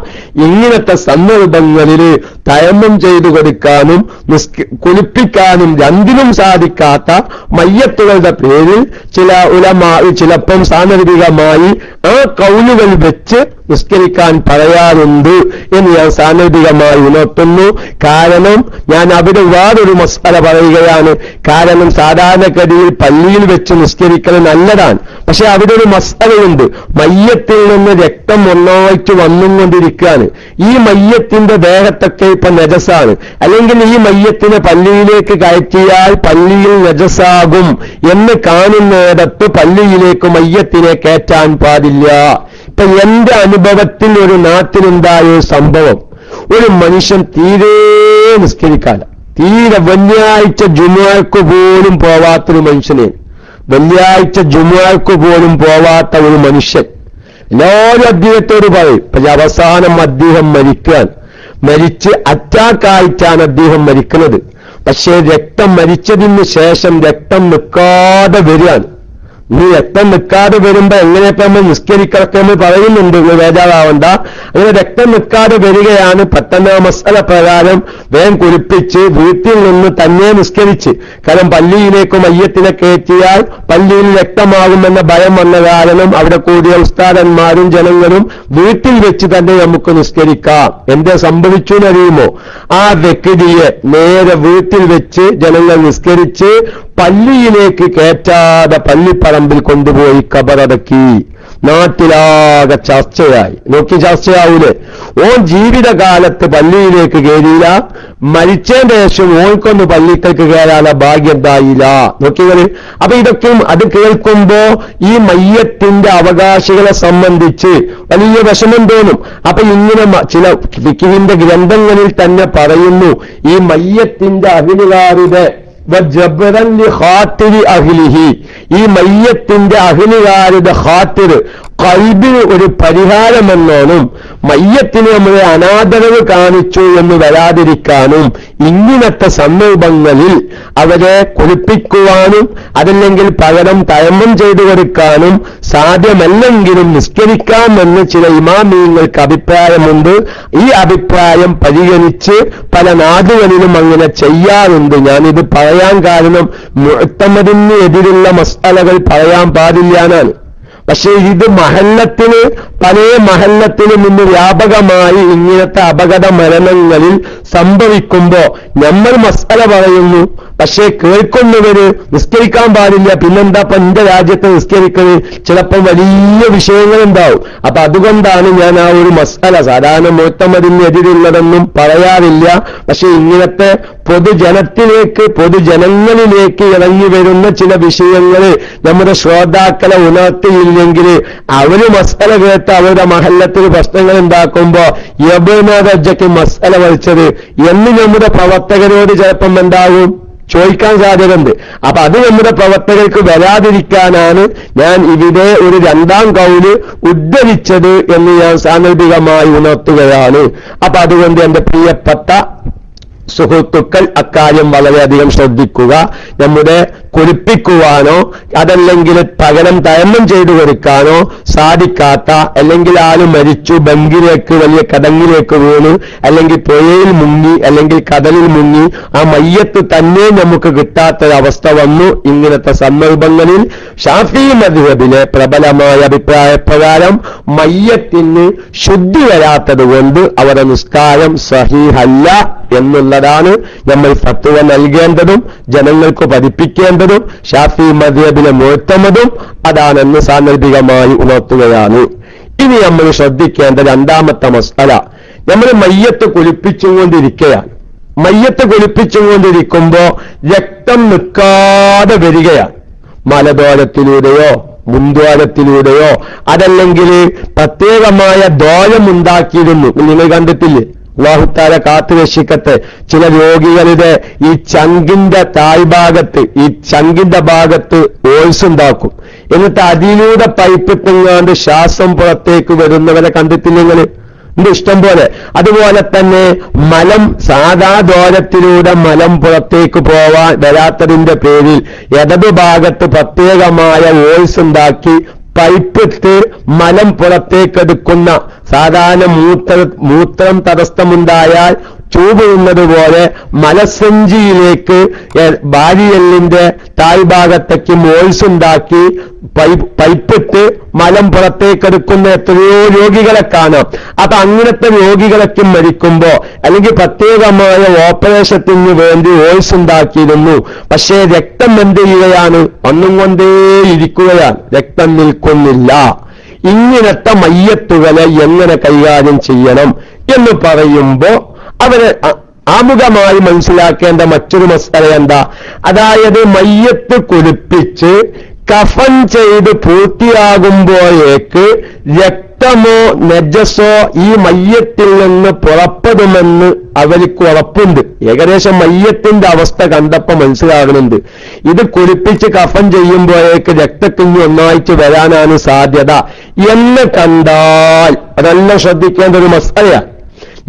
[SPEAKER 1] ഇങ്ങനത്തെ സന്ദർഭങ്ങളിൽ തയമ്മം ചെയ്തു കൊടുക്കാനും കുളിപ്പിക്കാനും രണ്ടിനും സാധിക്കാത്ത മയ്യത്തുകളുടെ പേരിൽ ചില ഉലമാ ചിലപ്പം സാന്ദർഭികമായി ആ കൗലുകൾ വെച്ച് നിസ്കരിക്കാൻ പറയാറുണ്ട് എന്ന് ഞാൻ സാന്ദർഭികമായി ഉണർത്തുന്നു. കാരണം ഞാൻ അവിടെ വേറൊരു മസ്അല പറയുകയാണ്. കാരണം സാധാരണഗതിയിൽ പള്ളിയിൽ വെച്ച് നിസ്കരിക്കൽ നല്ലതാണ്. പക്ഷെ അവിടെ ഒരു മസ്അലയുണ്ട്. മയ്യത്തിൽ നിന്ന് രക്തം ഒന്നായിട്ട് വന്നുകൊണ്ടിരിക്കുകയാണ്. ഈ മയ്യത്തിന്റെ ദേഹത്തൊക്കെ ഇപ്പൊ നജസാണ്, അല്ലെങ്കിൽ ഈ മയ്യത്തിനെ പള്ളിയിലേക്ക് കയറ്റിയാൽ പള്ളിയിൽ നജസാകും എന്ന് കാണുന്നിടത്ത് പള്ളിയിലേക്ക് മയ്യത്തിനെ കയറ്റാൻ പാടില്ല. ഇപ്പൊ എന്റെ അനുഭവത്തിൽ ഒരു നാട്ടിലുണ്ടായ സംഭവം, ഒരു മനുഷ്യൻ തീരെ നിസ്കരിക്കാല, തീരെ വെള്ളിയാഴ്ച ജുമുഅക്ക് പോലും പോവാത്തൊരു മനുഷ്യനെ, വെള്ളിയാഴ്ച ജുമുഅക്ക് പോലും പോവാത്ത ഒരു മനുഷ്യൻ എല്ലാവരും അദ്ദേഹത്തോട് പറയും. പക്ഷെ അവസാനം അദ്ദേഹം മരിച്ച് അറ്റാക്കായിട്ടാണ് അദ്ദേഹം മരിക്കുന്നത്. പക്ഷേ രക്തം മരിച്ചതിന് ശേഷം രക്തം നിൽക്കാതെ വരികയാണ്. നീ രക്തം നിൽക്കാതെ വരുമ്പോ എങ്ങനെയൊക്കെ നമ്മൾ നിസ്കരിക്കൊക്കെ നമ്മൾ പറയുന്നുണ്ട്, വേജാറാവണ്ട. അങ്ങനെ രക്തം നിൽക്കാതെ വരികയാണ്. പെട്ടെന്ന് മസ്അല പ്രകാരം വേഗം കുളിപ്പിച്ച് വീട്ടിൽ നിന്ന് തന്നെ നിസ്കരിച്ച്, കാരണം പള്ളിയിലേക്ക് മയ്യത്തിനെ കയറ്റിയാൽ പള്ളിയിൽ രക്തമാകുമെന്ന ഭയം വന്ന കാരണം അവിടെ കൂടിയ ഉസ്താദന്മാരും ജനങ്ങളും വീട്ടിൽ വെച്ച് തന്നെ നമുക്ക് നിസ്കരിക്കാം. എന്താ സംഭവിച്ചു എന്നറിയുമോ? ആ വ്യക്തിയെ നേരെ വീട്ടിൽ വെച്ച് ജനങ്ങൾ നിസ്കരിച്ച് പള്ളിയിലേക്ക് കയറ്റാതെ പള്ളിപ്പറമ്പിൽ കൊണ്ടുപോയി ഖബറടക്കി. നാട്ടിലാകെ ചർച്ചയായി. നോക്കി, ചർച്ചയാവൂലേ? ഓൻ ജീവിതകാലത്ത് പള്ളിയിലേക്ക് കയറിയില്ല, മരിച്ചതിന്റെ ശേഷം ഓൻക്കൊന്ന് പള്ളിക്കലേക്ക് കയറാനുള്ള ഭാഗ്യം ഉണ്ടായില്ല. നോക്കിയത്. അപ്പൊ ഇതൊക്കെയും അത് കേൾക്കുമ്പോ ഈ മയ്യത്തിന്റെ അവകാശികളെ സംബന്ധിച്ച് വലിയ വിഷമം തോന്നും. അപ്പൊ ഇങ്ങനെ ചില ഫിഖ്ഹിന്റെ ഗ്രന്ഥങ്ങളിൽ തന്നെ പറയുന്നു, ഈ മയ്യത്തിന്റെ അഹ്ലുകാരുടെ ഈ മയ്യത്തിന്റെ അഹ്ലുകാരുടെ ഖാതിർ ഖൽബിന് ഒരു പരിഹാരമെന്നോണം മയ്യത്തിന് നമ്മളെ അനാദരവ് കാണിച്ചു എന്ന് വരാതിരിക്കാനും ഇങ്ങനത്തെ സന്ദർഭങ്ങളിൽ അവരെ കുളിപ്പിക്കുവാനും അതല്ലെങ്കിൽ പകരം തയമ്മം ചെയ്തു കൊടുക്കാനും സാധ്യമല്ലെങ്കിലും നിസ്കരിക്കാമെന്ന് ചില ഇമാമിയങ്ങൾക്ക് അഭിപ്രായമുണ്ട്. ഈ അഭിപ്രായം പരിഗണിച്ച് പല നാടുകളിലും അങ്ങനെ ചെയ്യാറുണ്ട്. ഞാനിത് പറയാൻ കാരണം മുഅ്തമദിന് എതിരുള്ള മസ്അലകൾ പറയാൻ പാടില്ല എന്നാണ്. പക്ഷേ ഇത് പല മഹല്ലത്തിലും ഇന്ന് വ്യാപകമായി ഇങ്ങനത്തെ അപകട മരണങ്ങളിൽ സംഭവിക്കുമ്പോ നമ്മൾ മസ്അല പറയുന്നു, പക്ഷേ കേൾക്കുന്നവര് നിസ്കരിക്കാൻ പാടില്ല, പിന്നെന്താ എന്റെ രാജ്യത്ത് നിസ്കരിക്കുന്നത്, ചിലപ്പോൾ വലിയ വിഷയങ്ങളുണ്ടാവും. അപ്പൊ അതുകൊണ്ടാണ് ഞാൻ ആ ഒരു മസ്അല സാധാരണ മുഅ്തമദിന് എതിരുള്ളതെന്നും പറയാറില്ല. പക്ഷെ ഇങ്ങനത്തെ പൊതുജനങ്ങളിലേക്ക് ഇറങ്ങി വരുന്ന ചില വിഷയങ്ങൾ നമ്മുടെ ശ്രോതാക്കളെ ഉണർത്തിയില്ലെങ്കിൽ അവര് മസ്അല കേട്ട് അവരുടെ മഹല്ലത്തിൽ പ്രശ്നങ്ങൾ ഉണ്ടാക്കുമ്പോ യബുനജയ്ക്ക് മസ്അല വലിച്ചത് എന്ന് നമ്മുടെ പ്രവർത്തകരോട് ചിലപ്പം എന്താകും ചോദിക്കാൻ സാധ്യതയുണ്ട്. അപ്പൊ അത് നമ്മുടെ പ്രവർത്തകർക്ക് വരാതിരിക്കാനാണ് ഞാൻ ഇവിടെ ഒരു രണ്ടാം കൗല് ഉദ്ധരിച്ചത് എന്ന് ഞാൻ സാന്ദർഭികമായി ഉണർത്തുകയാണ്. അപ്പൊ അതുകൊണ്ട് എന്റെ പ്രിയപ്പെട്ട സുഹൃത്തുക്കൾ അക്കാര്യം വളരെയധികം ശ്രദ്ധിക്കുക. നമ്മുടെ കുളിപ്പിക്കുവാനോ അതല്ലെങ്കിൽ പകരം തയമ്മം ചെയ്തു കൊടുക്കാനോ സാധിക്കാത്ത, അല്ലെങ്കിൽ ആള് മരിച്ചു ബങ്കിലേക്ക് വലിയ കടങ്ങിലേക്ക് വീണു, അല്ലെങ്കിൽ പുഴയിൽ മുങ്ങി, അല്ലെങ്കിൽ കടലിൽ മുങ്ങി, ആ മയ്യത്ത് തന്നെ നമുക്ക് കിട്ടാത്തൊരവസ്ഥ വന്നു. ഇങ്ങനത്തെ സന്ദർഭങ്ങളിൽ ഷാഫി മദ്ഹബിലെ പ്രബലമായ അഭിപ്രായപ്രകാരം മയ്യത്തിന് ശുദ്ധി വരാത്തത് കൊണ്ട് അവരുടെ നിസ്കാരം സഹീഹല്ല എന്നുള്ളതാണ് നമ്മൾ ഫത്വ നൽകേണ്ടതും ജനങ്ങൾക്ക് പഠിപ്പിക്കേണ്ടതും ഷാഫി മദ്ഹബിലെ മുഅ്തമദും അതാണെന്ന് സാന്ദർഭികമായി ഉണർത്തുകയാണ്. ഇനി നമ്മൾ ശ്രദ്ധിക്കേണ്ട രണ്ടാമത്തെ മസ്അല, നമ്മൾ മയ്യത്ത് കുളിപ്പിച്ചുകൊണ്ടിരിക്കുകയാണ്. മയ്യത്ത് കുളിപ്പിച്ചുകൊണ്ടിരിക്കുമ്പോ രക്തം നിൽക്കാതെ വരികയാണ്. മലദ്വാരത്തിലൂടെയോ മുൻദ്വാരത്തിലൂടെയോ അതല്ലെങ്കിൽ പ്രത്യേകമായ ദ്വാരമുണ്ടാക്കിയിരുന്നു, നിങ്ങൾ കണ്ടിട്ടില്ലേ? അല്ലാഹു കാത്തു രക്ഷിക്കട്ടെ. ചില രോഗികളുടെ ഈ ചങ്കിന്റെ താഴ്ഭാഗത്ത്, ഈ ചങ്കിന്റെ ഭാഗത്ത് ഓൾസ് ഉണ്ടാക്കും. എന്നിട്ട് അതിലൂടെ പൈപ്പിട്ടെങ്ങാണ്ട് ശ്വാസം പുറത്തേക്ക് വരുന്നവരെ കണ്ടിട്ടില്ലെങ്കിൽ ഇഷ്ടം പോലെ. അതുപോലെ തന്നെ മലം സാധാ ദ്വാരത്തിലൂടെ മലം പുറത്തേക്ക് പോവാൻ വരാത്തതിന്റെ പേരിൽ ഇടതുഭാഗത്ത് പ്രത്യേകമായ ഓൾസ് ഉണ്ടാക്കി പൈപ്പിട്ട് മലം പുറത്തേക്കെടുക്കുന്ന, സാധാരണ മൂത്രം തടസ്സമുണ്ടായാൽ ചൂടുന്നത് പോലെ മലസഞ്ചിയിലേക്ക് ബാരിയല്ലിന്റെ താഴ്ഭാഗത്തേക്ക് മോൾസ് ഉണ്ടാക്കി പൈപ്പിട്ട് മലം പുറത്തേക്കെടുക്കുന്ന എത്രയോ രോഗികളെ കാണാം. അപ്പൊ അങ്ങനത്തെ രോഗികളൊക്കെ മരിക്കുമ്പോ അല്ലെങ്കിൽ പ്രത്യേകമായ ഓപ്പറേഷത്തിന് വേണ്ടി ഓൾസ് ഉണ്ടാക്കിയിരുന്നു. പക്ഷേ രക്തം എന്ത് ചെയ്യുകയാണ്? ഒന്നും കൊണ്ടേ ഇരിക്കുകയാണ്, രക്തം നിൽക്കുന്നില്ല. ഇങ്ങനത്തെ മയ്യത്തുകളെ എങ്ങനെ കൈകാര്യം ചെയ്യണം എന്ന് പറയുമ്പോ അവരെ ആമുഖമായി മനസ്സിലാക്കേണ്ട മറ്റൊരു മസ്അല എന്താ? അതായത് മയ്യത്ത് കുളിപ്പിച്ച് കഫൻ ചെയ്ത് പൂർത്തിയാകുമ്പോഴേക്ക് രക്തമോ നജസോ ഈ മയ്യത്തിൽ നിന്ന് പുറപ്പെടുമെന്ന് അവർക്ക് ഉറപ്പുണ്ട്. ഏകദേശം മയ്യത്തിന്റെ അവസ്ഥ കണ്ടപ്പോ മനസ്സിലാകുന്നുണ്ട്. ഇത് കുളിപ്പിച്ച് കഫൻ ചെയ്യുമ്പോഴേക്ക് രക്തക്കുഞ്ഞ് ഒന്നായിട്ട് വരാനാണ് സാധ്യത എന്ന് കണ്ടാൽ അതെല്ലാം ശ്രദ്ധിക്കേണ്ട ഒരു മസ്അലയാണ്.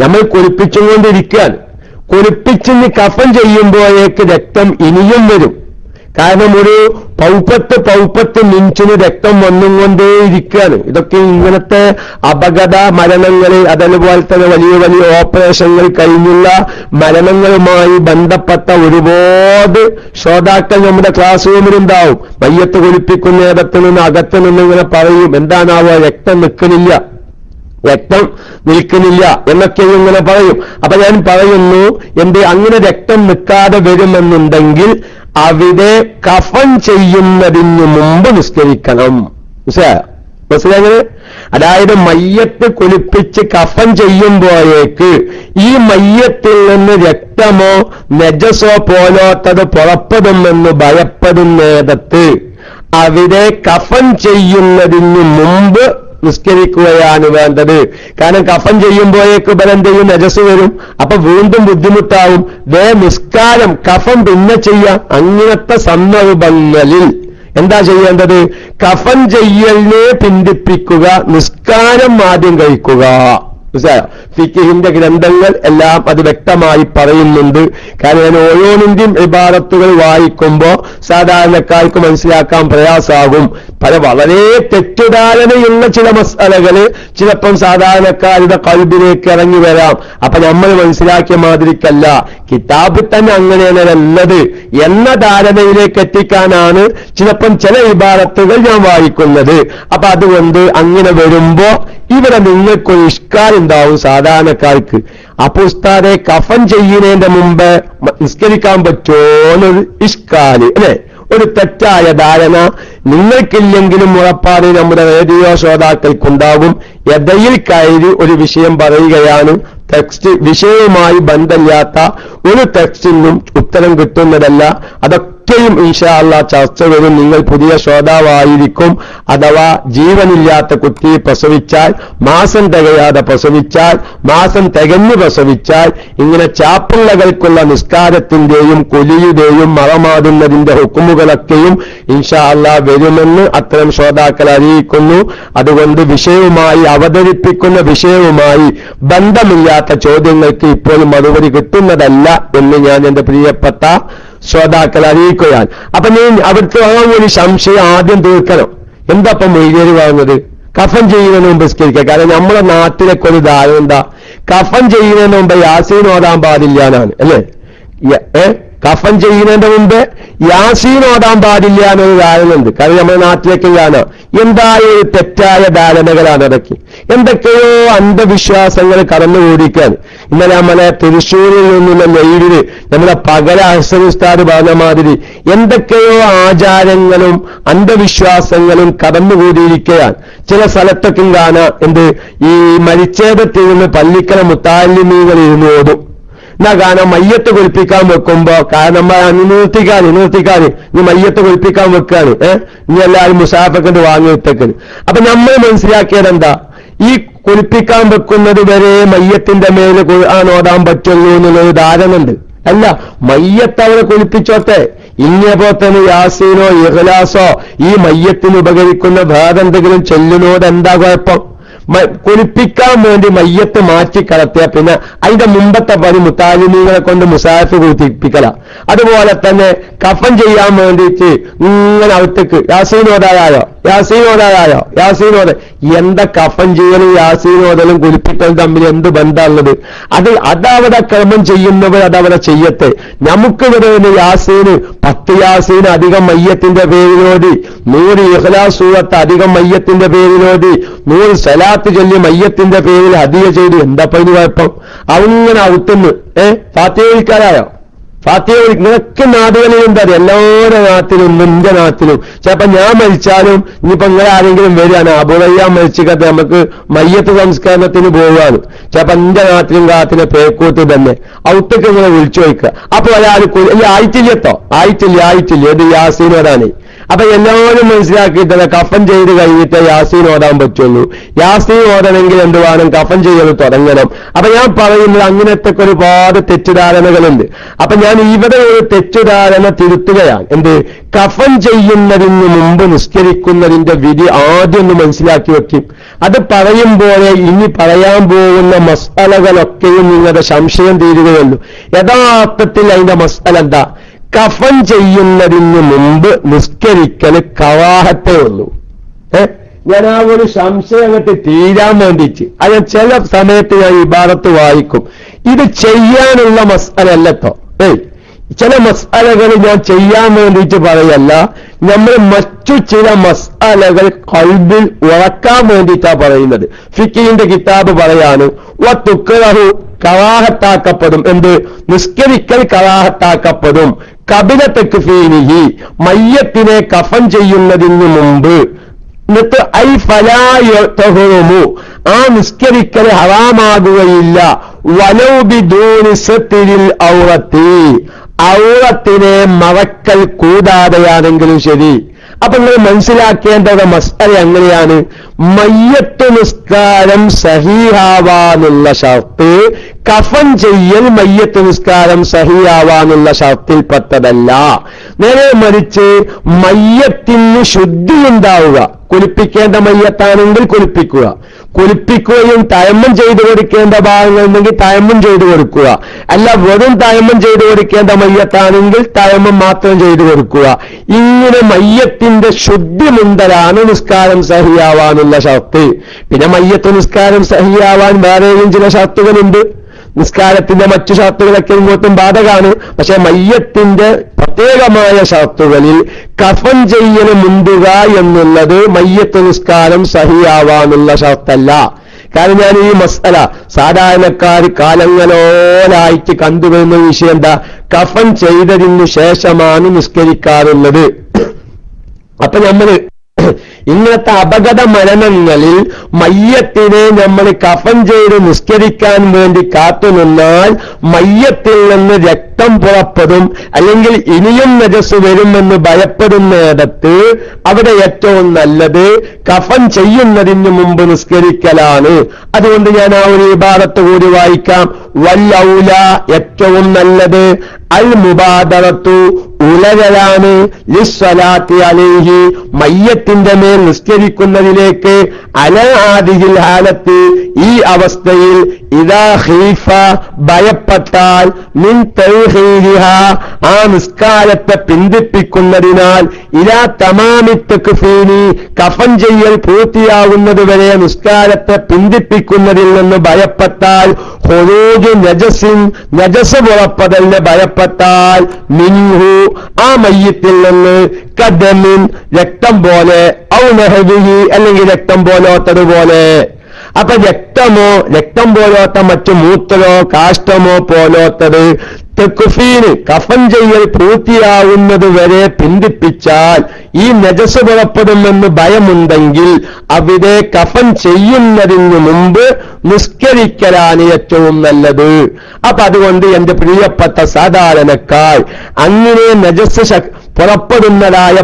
[SPEAKER 1] നമ്മൾ കുളിപ്പിച്ചുകൊണ്ടിരിക്കാൻ, കുളിപ്പിച്ചിന് കഫൻ ചെയ്യുമ്പോഴേക്ക് രക്തം ഇനിയും വരും. കാരണം ഒരു പൗപ്പത്ത് മിഞ്ചിന് രക്തം വന്നും കൊണ്ടേയിരിക്കുകയാണ്. ഇതൊക്കെ ഇങ്ങനത്തെ അപകട മരണങ്ങൾ, അതേപോലെ തന്നെ വലിയ വലിയ ഓപ്പറേഷനുകൾ കഴിഞ്ഞുള്ള മരണങ്ങളുമായി ബന്ധപ്പെട്ട ഒരുപാട് ശ്രോതാക്കൾ നമ്മുടെ ക്ലാസ് റൂമിലുണ്ടാവും. മയ്യത്ത് കുളിപ്പിക്കുന്നിടത്ത് നിന്ന് അകത്ത് നിന്ന് ഇങ്ങനെ പറയും, എന്താണാവോ രക്തം നിൽക്കുന്നില്ല എന്നൊക്കെ ഇങ്ങനെ പറയും. അപ്പൊ ഞാൻ പറയുന്നു, അങ്ങനെ രക്തം നിൽക്കാതെ വരുമെന്നുണ്ടെങ്കിൽ അവിടെ കഫൻ ചെയ്യുന്നതിന് മുമ്പ് നിസ്കരിക്കണം. മനസ്സിലായത്? അതായത് മയ്യത്ത് കുളിപ്പിച്ച് കഫൻ ചെയ്യുമ്പോഴേക്ക് ഈ മയ്യത്തിൽ നിന്ന് രക്തമോ നജസോ പോലോത്തത് പുറപ്പെടുമെന്ന് ഭയപ്പെടുന്നിടത്ത് അവിടെ കഫൻ ചെയ്യുന്നതിന് മുമ്പ് നിസ്കരിക്കുകയാണ് വേണ്ടത്. കാരണം കഫൻ ചെയ്യുമ്പോഴേക്ക് ബലം ചെയ്യും, നജസ് വരും. അപ്പൊ വീണ്ടും ബുദ്ധിമുട്ടാവും. നിസ്കാരം കഫൻ പിന്നെ ചെയ്യാം. അങ്ങനത്തെ സന്ദർഭങ്ങളിൽ എന്താ ചെയ്യേണ്ടത്? കഫൻ ചെയ്യലിനെ പിന്തിപ്പിക്കുക, നിസ്കാരം ആദ്യം കഴിക്കുക. ഫിഖിന്റെ ഗ്രന്ഥങ്ങൾ എല്ലാം അത് വ്യക്തമായി പറയുന്നുണ്ട്. കാരണം ഓരോന്നിന്റെയും ഇബാറത്തുകൾ വായിക്കുമ്പോൾ സാധാരണക്കാർക്ക് മനസ്സിലാക്കാൻ പ്രയാസമാകും. വളരെ തെറ്റിദ്ധാരണയുള്ള ചില മസ്അലകള് ചിലപ്പം സാധാരണക്കാരുടെ ഖൽബിലേക്ക് ഇറങ്ങി വരാം. അപ്പൊ നമ്മൾ മനസ്സിലാക്കിയ മാതിരിക്കല്ല, കിതാബിൽ തന്നെ അങ്ങനെയാണ് നല്ലത് എന്ന ധാരണയിലേക്ക് എത്തിക്കാനാണ് ചിലപ്പം ചില ഇബാറത്തുകൾ ഞാൻ വായിക്കുന്നത്. അപ്പൊ അതുകൊണ്ട് അങ്ങനെ വരുമ്പോ ഇവിടെ നിങ്ങൾക്കൊരു ഇഷ്കാൽ ഉണ്ടാവും സാധാരണക്കാർക്ക്. അപ്പൊ ഉസ്താദെ കഫൻ ചെയ്യുന്നതിന്റെ മുമ്പ് നിസ്കരിക്കാൻ പറ്റുമോന്നൊരു ഇഷ്കാല്, അല്ലെ? ഒരു തെറ്റായ ധാരണ നിങ്ങൾക്കില്ലെങ്കിലും ഉറപ്പാണ് നമ്മുടെ റേഡിയോ ശ്രോതാക്കൾക്കുണ്ടാകും. ഇടയിൽ കയറി ഒരു വിഷയം പറയുകയാണ്, വിഷയവുമായി ബന്ധമില്ലാത്ത ഒരു ടെക്സ്റ്റിനും ഉത്തരം കിട്ടുന്നതല്ല. അതൊക്കെ അതിലൊക്കെയും ഇൻഷാ അല്ലാഹ് ചർച്ച വരും. നിങ്ങൾ പുതിയ ശ്രോതാവായിരിക്കും. അഥവാ ജീവനില്ലാത്ത കുട്ടി പ്രസവിച്ചാൽ, മാസം തികയാതെ പ്രസവിച്ചാൽ, മാസം തികഞ്ഞു പ്രസവിച്ചാൽ, ഇങ്ങനെ ചാപ്പുള്ളകൾക്കുള്ള നിസ്കാരത്തിന്റെയും കുലിയുടെയും മറമാടുന്നതിന്റെ ഹുക്കുമുകളൊക്കെയും ഇൻഷാ അല്ലാഹ് വരുമെന്ന് അത്തരം ശ്രോതാക്കൾ അറിയിക്കുന്നു. അതുകൊണ്ട് വിഷയവുമായി അവതരിപ്പിക്കുന്ന വിഷയവുമായി ബന്ധമില്ലാത്ത ചോദ്യങ്ങൾക്ക് ഇപ്പോൾ മറുപടി കിട്ടുന്നതല്ല എന്ന് ഞാൻ എന്റെ പ്രിയപ്പെട്ട ശ്രോതാക്കൾ അറിയിക്കുകയാണ്. അപ്പൊ ഞാൻ അവർക്ക് ഒരു സംശയം ആദ്യം തീർക്കണം. എന്താ ഇപ്പൊ മൊയ്തേരി പറയുന്നത്? കഫൻ ചെയ്യുന്നതിന് മുമ്പ് നിസ്കരിക്കുക. കാരണം നമ്മുടെ നാട്ടിലൊക്കെ ഒരു ധാരണ എന്താ, കഫൻ ചെയ്യുന്നതിന് മുമ്പ് യാസീൻ ഓതാൻ പാടില്ല എന്നാണ് അല്ലേ? കഫൻ ചെയ്യുന്നതിന്റെ മുമ്പ് യാസീൻ ഓതാൻ പാടില്ല എന്നൊരു ധാരണയുണ്ട്. കാരണം നമ്മുടെ നാട്ടിലേക്ക് കാണാം എന്തായ തെറ്റായ ധാരണകളാണ് അതൊക്കെ. എന്തൊക്കെയോ അന്ധവിശ്വാസങ്ങൾ കടന്നുകൂടിക്കാൻ. ഇന്നലെ നമ്മളെ തൃശ്ശൂരിൽ നിന്നുള്ള ലൈവില് നമ്മുടെ പകല അഹ്സൻ ഉസ്താദ് പറഞ്ഞ മാതിരി എന്തൊക്കെയോ ആചാരങ്ങളും അന്ധവിശ്വാസങ്ങളും കടന്നുകൂടിയിരിക്കുകയാണ്. ചില സ്ഥലത്തൊക്കെ കാണാം എന്ത്, ഈ മരിച്ചേതത്തിൽ നിന്ന് പള്ളിക്കല മുത്താലിമീങ്ങൾ ഇരുന്ന് ഓതും. എന്നാ കാരണം മയ്യത്ത് കുളിപ്പിക്കാൻ വെക്കുമ്പോ, കാരണം നമ്മൾ നിർത്തിക്കാന് നീ മയ്യത്ത് കുളിപ്പിക്കാൻ വെക്കാണ്, ഇനി എല്ലാവരും മുസാഫക്കണ്ട് വാങ്ങി വെത്തേക്കണ്. അപ്പൊ നമ്മൾ മനസ്സിലാക്കിയത് എന്താ, ഈ കുളിപ്പിക്കാൻ വെക്കുന്നത് വരെ മയ്യത്തിന്റെ മേല് ഖുർആൻ ഓതാൻ പറ്റുള്ളൂ എന്നുള്ളൊരു ധാരണ ഉണ്ട്. അല്ല, മയ്യത്ത് അവരെ കുളിപ്പിച്ചോട്ടെ. ഇങ്ങേപോലെ തന്നെ യാസീനോ ഇഖ്ലാസോ ഈ മയ്യത്തിന് ഉപകരിക്കുന്ന വേറെന്തെങ്കിലും ചെല്ലിനോട് എന്താ കുഴപ്പം? കുളിപ്പിക്കാൻ വേണ്ടി മയ്യത്ത് മാറ്റിക്കളത്തിയ പിന്നെ അതിന്റെ മുമ്പത്തെ പണി മുത്താലിമീങ്ങളെ കൊണ്ട് മുസാഫ് കുളിപ്പിക്കല. അതുപോലെ തന്നെ കഫൻ ചെയ്യാൻ വേണ്ടിയിട്ട് ഇങ്ങനെ അവിടത്തേക്ക് യാസീനോദായോ എന്താ കഫൻ ചെയ്യലും യാസീനോദലും കുളിപ്പിക്കലും തമ്മിൽ എന്ത് ബന്ധമുള്ളത്? അതവിടെ ക്രമം ചെയ്യുന്നവർ അതവിടെ ചെയ്യട്ടെ. നമുക്ക് വരുന്ന യാസീന് 10 യാസീന് അധികം മയ്യത്തിന്റെ പേരിലോടി, 100 ഇഖ്ലാസ് സൂറത്ത് അധികം മയ്യത്തിന്റെ പേരിലോടി, 100 സലാത്ത് ചൊല്ലി മയ്യത്തിന്റെ പേരിൽ ഹദിയ ചെയ്തു. എന്താ ഇതിന് കുഴപ്പം? അങ്ങനെ ഔത്തുന്നു ഫാത്തിഹ വിളിക്കാനായോ? ഫാത്തിഹ നിനക്ക് നാടുകളിൽ എന്താ അറിയാം, എല്ലാവരുടെ നാട്ടിലും നിന്റെ നാട്ടിലും ചിലപ്പോ ഞാൻ മരിച്ചാലും ഇനിയിപ്പോ ഇങ്ങനെ ആരെങ്കിലും വരികയാണ്, അബുറയ്യാൻ മരിച്ചിട്ട് നമുക്ക് മയ്യത്ത് സംസ്കരണത്തിന് പോവുകയാണ്, ചിലപ്പോ എന്റെ നാട്ടിലും കാത്തിലെ പേക്കൂത്ത് തന്നെ ഔത്തൊക്കെ ഇങ്ങനെ വിളിച്ചു വയ്ക്കുക. അപ്പൊ ഒരാൾ ആയിട്ടില്ല ഇത് യാസീനോടാണ്. അപ്പൊ എല്ലാവരും മനസ്സിലാക്കിയിട്ടല്ല കഫൻ ചെയ്ത് കഴിഞ്ഞിട്ട് യാസീൻ ഓടാൻ പറ്റുള്ളൂ. യാസീൻ ഓടണമെങ്കിൽ എന്ത് വേണം? കഫൻ ചെയ്യൽ തുടങ്ങണം. അപ്പൊ ഞാൻ പറയുന്നത് അങ്ങനത്തെ ഒരുപാട് തെറ്റിദ്ധാരണകളുണ്ട്. അപ്പൊ ഞാൻ ഇവിടെ ഒരു തെറ്റിദ്ധാരണ തിരുത്തുകയാണ്. എന്ത്? കഫൻ ചെയ്യുന്നതിന് മുമ്പ് നിസ്കരിക്കുന്നതിന്റെ വിധി ആദ്യം ഒന്ന് മനസ്സിലാക്കി വെക്കും. അത് പറയുമ്പോഴേ ഇനി പറയാൻ പോകുന്ന മസ്അലകളൊക്കെയും നിങ്ങളുടെ സംശയം തീരുകയുള്ളൂ. യഥാർത്ഥത്തിൽ അതിന്റെ മസ്അല എന്താ? കഫൻ ചെയ്യുന്നതിന് മുമ്പ് നിസ്കരിക്കൽ കറാഹത്തേ ഉള്ളൂ. ഞാൻ ആ ഒരു സംശയം അങ്ങോട്ട് തീരാൻ വേണ്ടിയിട്ട് അത് ചില സമയത്ത് ഞാൻ ഇബാറത്ത് വായിക്കും. ഇത് ചെയ്യാനുള്ള മസ്അലല്ലോ. ചില മസ്അലകൾ ഞാൻ ചെയ്യാൻ വേണ്ടിയിട്ട് പറയല്ല, നമ്മൾ മറ്റു ചില മസ്അലകൾ ഖൽബിൽ ഉറക്കാൻ വേണ്ടിയിട്ടാ പറയുന്നത്. ഫിഖിന്റെ കിതാബ് പറയാണ് വതുക്റഹു കറാഹത്താക്കപ്പെടും. എന്ത്? നിസ്കരിക്കൽ കറാഹത്താക്കപ്പെടും. ഖബല തക്ഫീനിഹി മയ്യത്തിനെ കഫൻ ചെയ്യുന്നതിന് മുമ്പ്. എന്നിട്ട് ഐ ഫലാ യതഹുറു ആ നിസ്കരിക്കൽ ഹറാമാകുകയില്ല. വലൗ ബിദൂനി സത്രിൽ ഔറത്തി ഔറത്തിനെ മറക്കൽ കൂടാതെയാണെങ്കിലും ശരി. അപ്പൊ നിങ്ങൾ മനസ്സിലാക്കേണ്ട മസ്അല എങ്ങനെയാണ്? മയ്യത്ത് നിസ്കാരം സഹീഹാവാനുള്ള ഷർത്ത് കഫൻ ചെയ്യൽ മയ്യത്ത് നിസ്കാരം സഹീഹാവാനുള്ള ഷർത്തിൽപ്പെട്ടതല്ല. നേരെ മറിച്ച് മയ്യത്തിന് ശുദ്ധി ഉണ്ടാവുക. കുളിപ്പിക്കേണ്ട മയ്യത്താണെങ്കിൽ കുളിപ്പിക്കുകയും തയമ്മം ചെയ്തു കൊടുക്കേണ്ട ഭാഗങ്ങളുണ്ടെങ്കിൽ തയമ്മം ചെയ്തു കൊടുക്കുക. അല്ല വെറും തയമ്മം ചെയ്തു കൊടുക്കേണ്ട മയ്യത്താണെങ്കിൽ തയമ്മം മാത്രം ചെയ്തു കൊടുക്കുക. ഇങ്ങനെ മയ്യത്തിന്റെ ശുദ്ധി മുണ്ടലാണ് നിസ്കാരം സഹിയാവാനുള്ള ഷർത്ത്. പിന്നെ മയ്യത്ത് നിസ്കാരം സഹിയാവാൻ വേറെയും ചില ഷർത്തുകളുണ്ട്. നിസ്കാരത്തിന്റെ മറ്റു ഷർത്തുകളൊക്കെ ഇങ്ങോട്ടും ബാധകമാണ്. പക്ഷെ മയ്യത്തിന്റെ പ്രത്യേകമായ ഷർത്തുകളിൽ കഫൻ ചെയ്യൽ മുണ്ടുക എന്നുള്ളത് മയ്യത്ത് നിസ്കാരം സഹിയാവാനുള്ള ഷർത്തല്ല. കാരണം ഞാൻ ഈ മസ്അല സാധാരണക്കാർ കാലങ്ങളോലായിട്ട് കണ്ടുവരുന്ന വിഷയം എന്താ? കഫൻ ചെയ്തതിനു ശേഷമാണ് നിസ്കരിക്കാറുള്ളത്. അപ്പൊ നമ്മള് ഇങ്ങനത്തെ അപകട മരണങ്ങളിൽ മയ്യത്തിനെ നമ്മൾ കഫൻ ചെയ്ത് നിസ്കരിക്കാൻ വേണ്ടി കാത്തുനിന്നാൽ മയ്യത്തിൽ നിന്ന് രക്തം പുറപ്പെടും, അല്ലെങ്കിൽ ഇനിയും നജസ് വരുമെന്ന് ഭയപ്പെടുന്നിടത്ത് അവിടെ ഏറ്റവും നല്ലത് കഫൻ ചെയ്യുന്നതിന് മുമ്പ് നിസ്കരിക്കലാണ്. അതുകൊണ്ട് ഞാൻ ആ ഒരു ഇബാറത്ത് കൂടി വായിക്കാം. വല്ലൗല, ഏറ്റവും നല്ലത്, അൽ മുബാദറത്തു, ഉലകലാണ്, ലിസ്സലാത്തി അലൈഹി, മയ്യത്തിന്റെ മേൽ നിസ്കരിക്കുന്നതിലേക്ക്, അല ആദിഹിൽ ഹാലത്ത്, ഈ അവസ്ഥയിൽ, ഇദാ ഖീഫ, ഭയപ്പെട്ടാൽ, മിൻ തൗഹീദിഹ, ആ നിസ്കാരത്തെ പിന്തിപ്പിക്കുന്നതിനാൽ, ഇലാ തമാമി തക്ഫീനി, കഫൻ ചെയ്യൽ പൂർത്തിയാകുന്നത് വരെ നിസ്കാരത്തെ പിന്തിപ്പിക്കുന്നതിൽ നിന്ന് ഭയപ്പെട്ടാൽ, ഖുറൂജ് നജസിൻ, നജസ് പുറപ്പെടലിന് ഭയപ്പെട്ടാൽ, മിൻഹു, ആ മയ്യത്തിൽ നിന്ന്, കദമിൻ, രക്തം പോലെ, ഔ നഹ്വിഹി, അല്ലെങ്കിൽ രക്തം പോലോത്തതുപോലെ. അപ്പൊ രക്തമോ, രക്തം പോലോത്ത മറ്റു മൂത്രമോ കാഷ്ടമോ പോലോത്തത് തെക്കുഫീന്, കഫൻ ചെയ്യൽ പൂർത്തിയാവുന്നത് വരെ പിന്തിപ്പിച്ചാൽ ഈ നജസ് പുറപ്പെടുമെന്ന് ഭയമുണ്ടെങ്കിൽ അവിടെ കഫൻ ചെയ്യുന്നതിന് മുമ്പ് നിസ്കരിക്കലാണ് ഏറ്റവും നല്ലത്. അപ്പൊ അതുകൊണ്ട് എന്റെ പ്രിയപ്പെട്ട സാധാരണക്കാർ, അങ്ങനെ നജസ്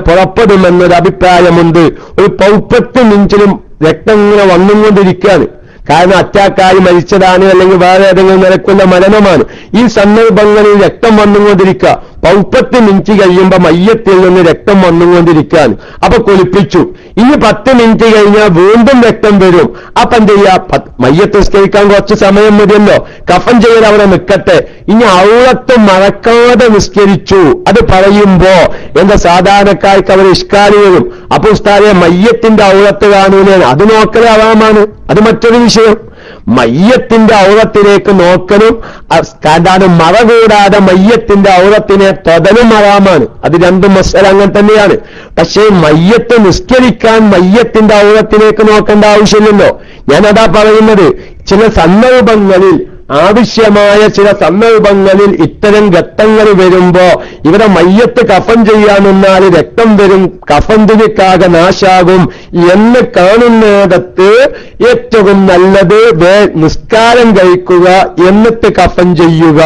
[SPEAKER 1] പുറപ്പെടുമെന്നൊരു അഭിപ്രായമുണ്ട്. ഒരു 10 മിനിറ്റിലും രക്തം ഇങ്ങനെ വന്നുകൊണ്ടിരിക്കുകയാണ്. കാരണം അറ്റാക്കായി മരിച്ചതാണ്, അല്ലെങ്കിൽ വേറെ ഏതെങ്കിലും നിരക്കുന്ന മരണമാണ്. ഈ സന്ദർഭങ്ങളിൽ രക്തം വന്നുകൊണ്ടിരിക്കുക. 30 മിനിറ്റ് കഴിയുമ്പോൾ മയ്യത്തിൽ നിന്ന് രക്തം വന്നുകൊണ്ടിരിക്കുകയാണ്. അപ്പൊ കുളിപ്പിച്ചു. ഇനി 10 മിനിറ്റ് കഴിഞ്ഞാൽ വീണ്ടും രക്തം വരും. അപ്പൊ എന്ത് ചെയ്യാ? മയ്യത്ത് നിസ്കരിക്കാൻ കുറച്ച് സമയം മതിയല്ലോ, കഫൻ ചെയ്യൽ അവിടെ നിൽക്കട്ടെ. ഇനി ഔറത്ത് മറക്കാതെ നിസ്കരിച്ചു. അത് പറയുമ്പോ എന്താ സാധാരണക്കാർക്ക് അവർ ഇഷ്കാലി വരും. അപ്പൊ ഉസ്താദെ മയ്യത്തിന്റെ ഔറത്ത് കാണൂലേ, അത് നോക്കൽ ഹറാമാണ്. അത് മറ്റൊരു വിഷയം. മയ്യത്തിന്റെ ഔറത്തിലേക്ക് നോക്കലും, എന്താണ്, മറ കൂടാതെ മയ്യത്തിന്റെ ഔറത്തിനെ തൊടലും ഹറാമാണ്. അത് രണ്ടും മസ്അല അങ്ങനെ തന്നെയാണ്. പക്ഷേ മയ്യത്ത് നിസ്കരിക്കാൻ മയ്യത്തിന്റെ ഔറത്തിലേക്ക് നോക്കേണ്ട ആവശ്യമില്ലല്ലോ. ഞാനതാ പറയുന്നത്, ചില സന്ദർഭങ്ങളിൽ, ആവശ്യമായ ചില സന്ദർഭങ്ങളിൽ ഇത്തരം ഘട്ടങ്ങൾ വരുമ്പോ ഇവിടെ മയ്യത്ത് കഫൻ ചെയ്യാൻ നിന്നാൽ രക്തം വരും, കഫന്തിനിക്കാകെ നാശാകും എന്ന് കാണുന്നിടത്ത് ഏറ്റവും നല്ലത് നിസ്കാരം കഴിക്കുക, എന്നിട്ട് കഫൻ ചെയ്യുക.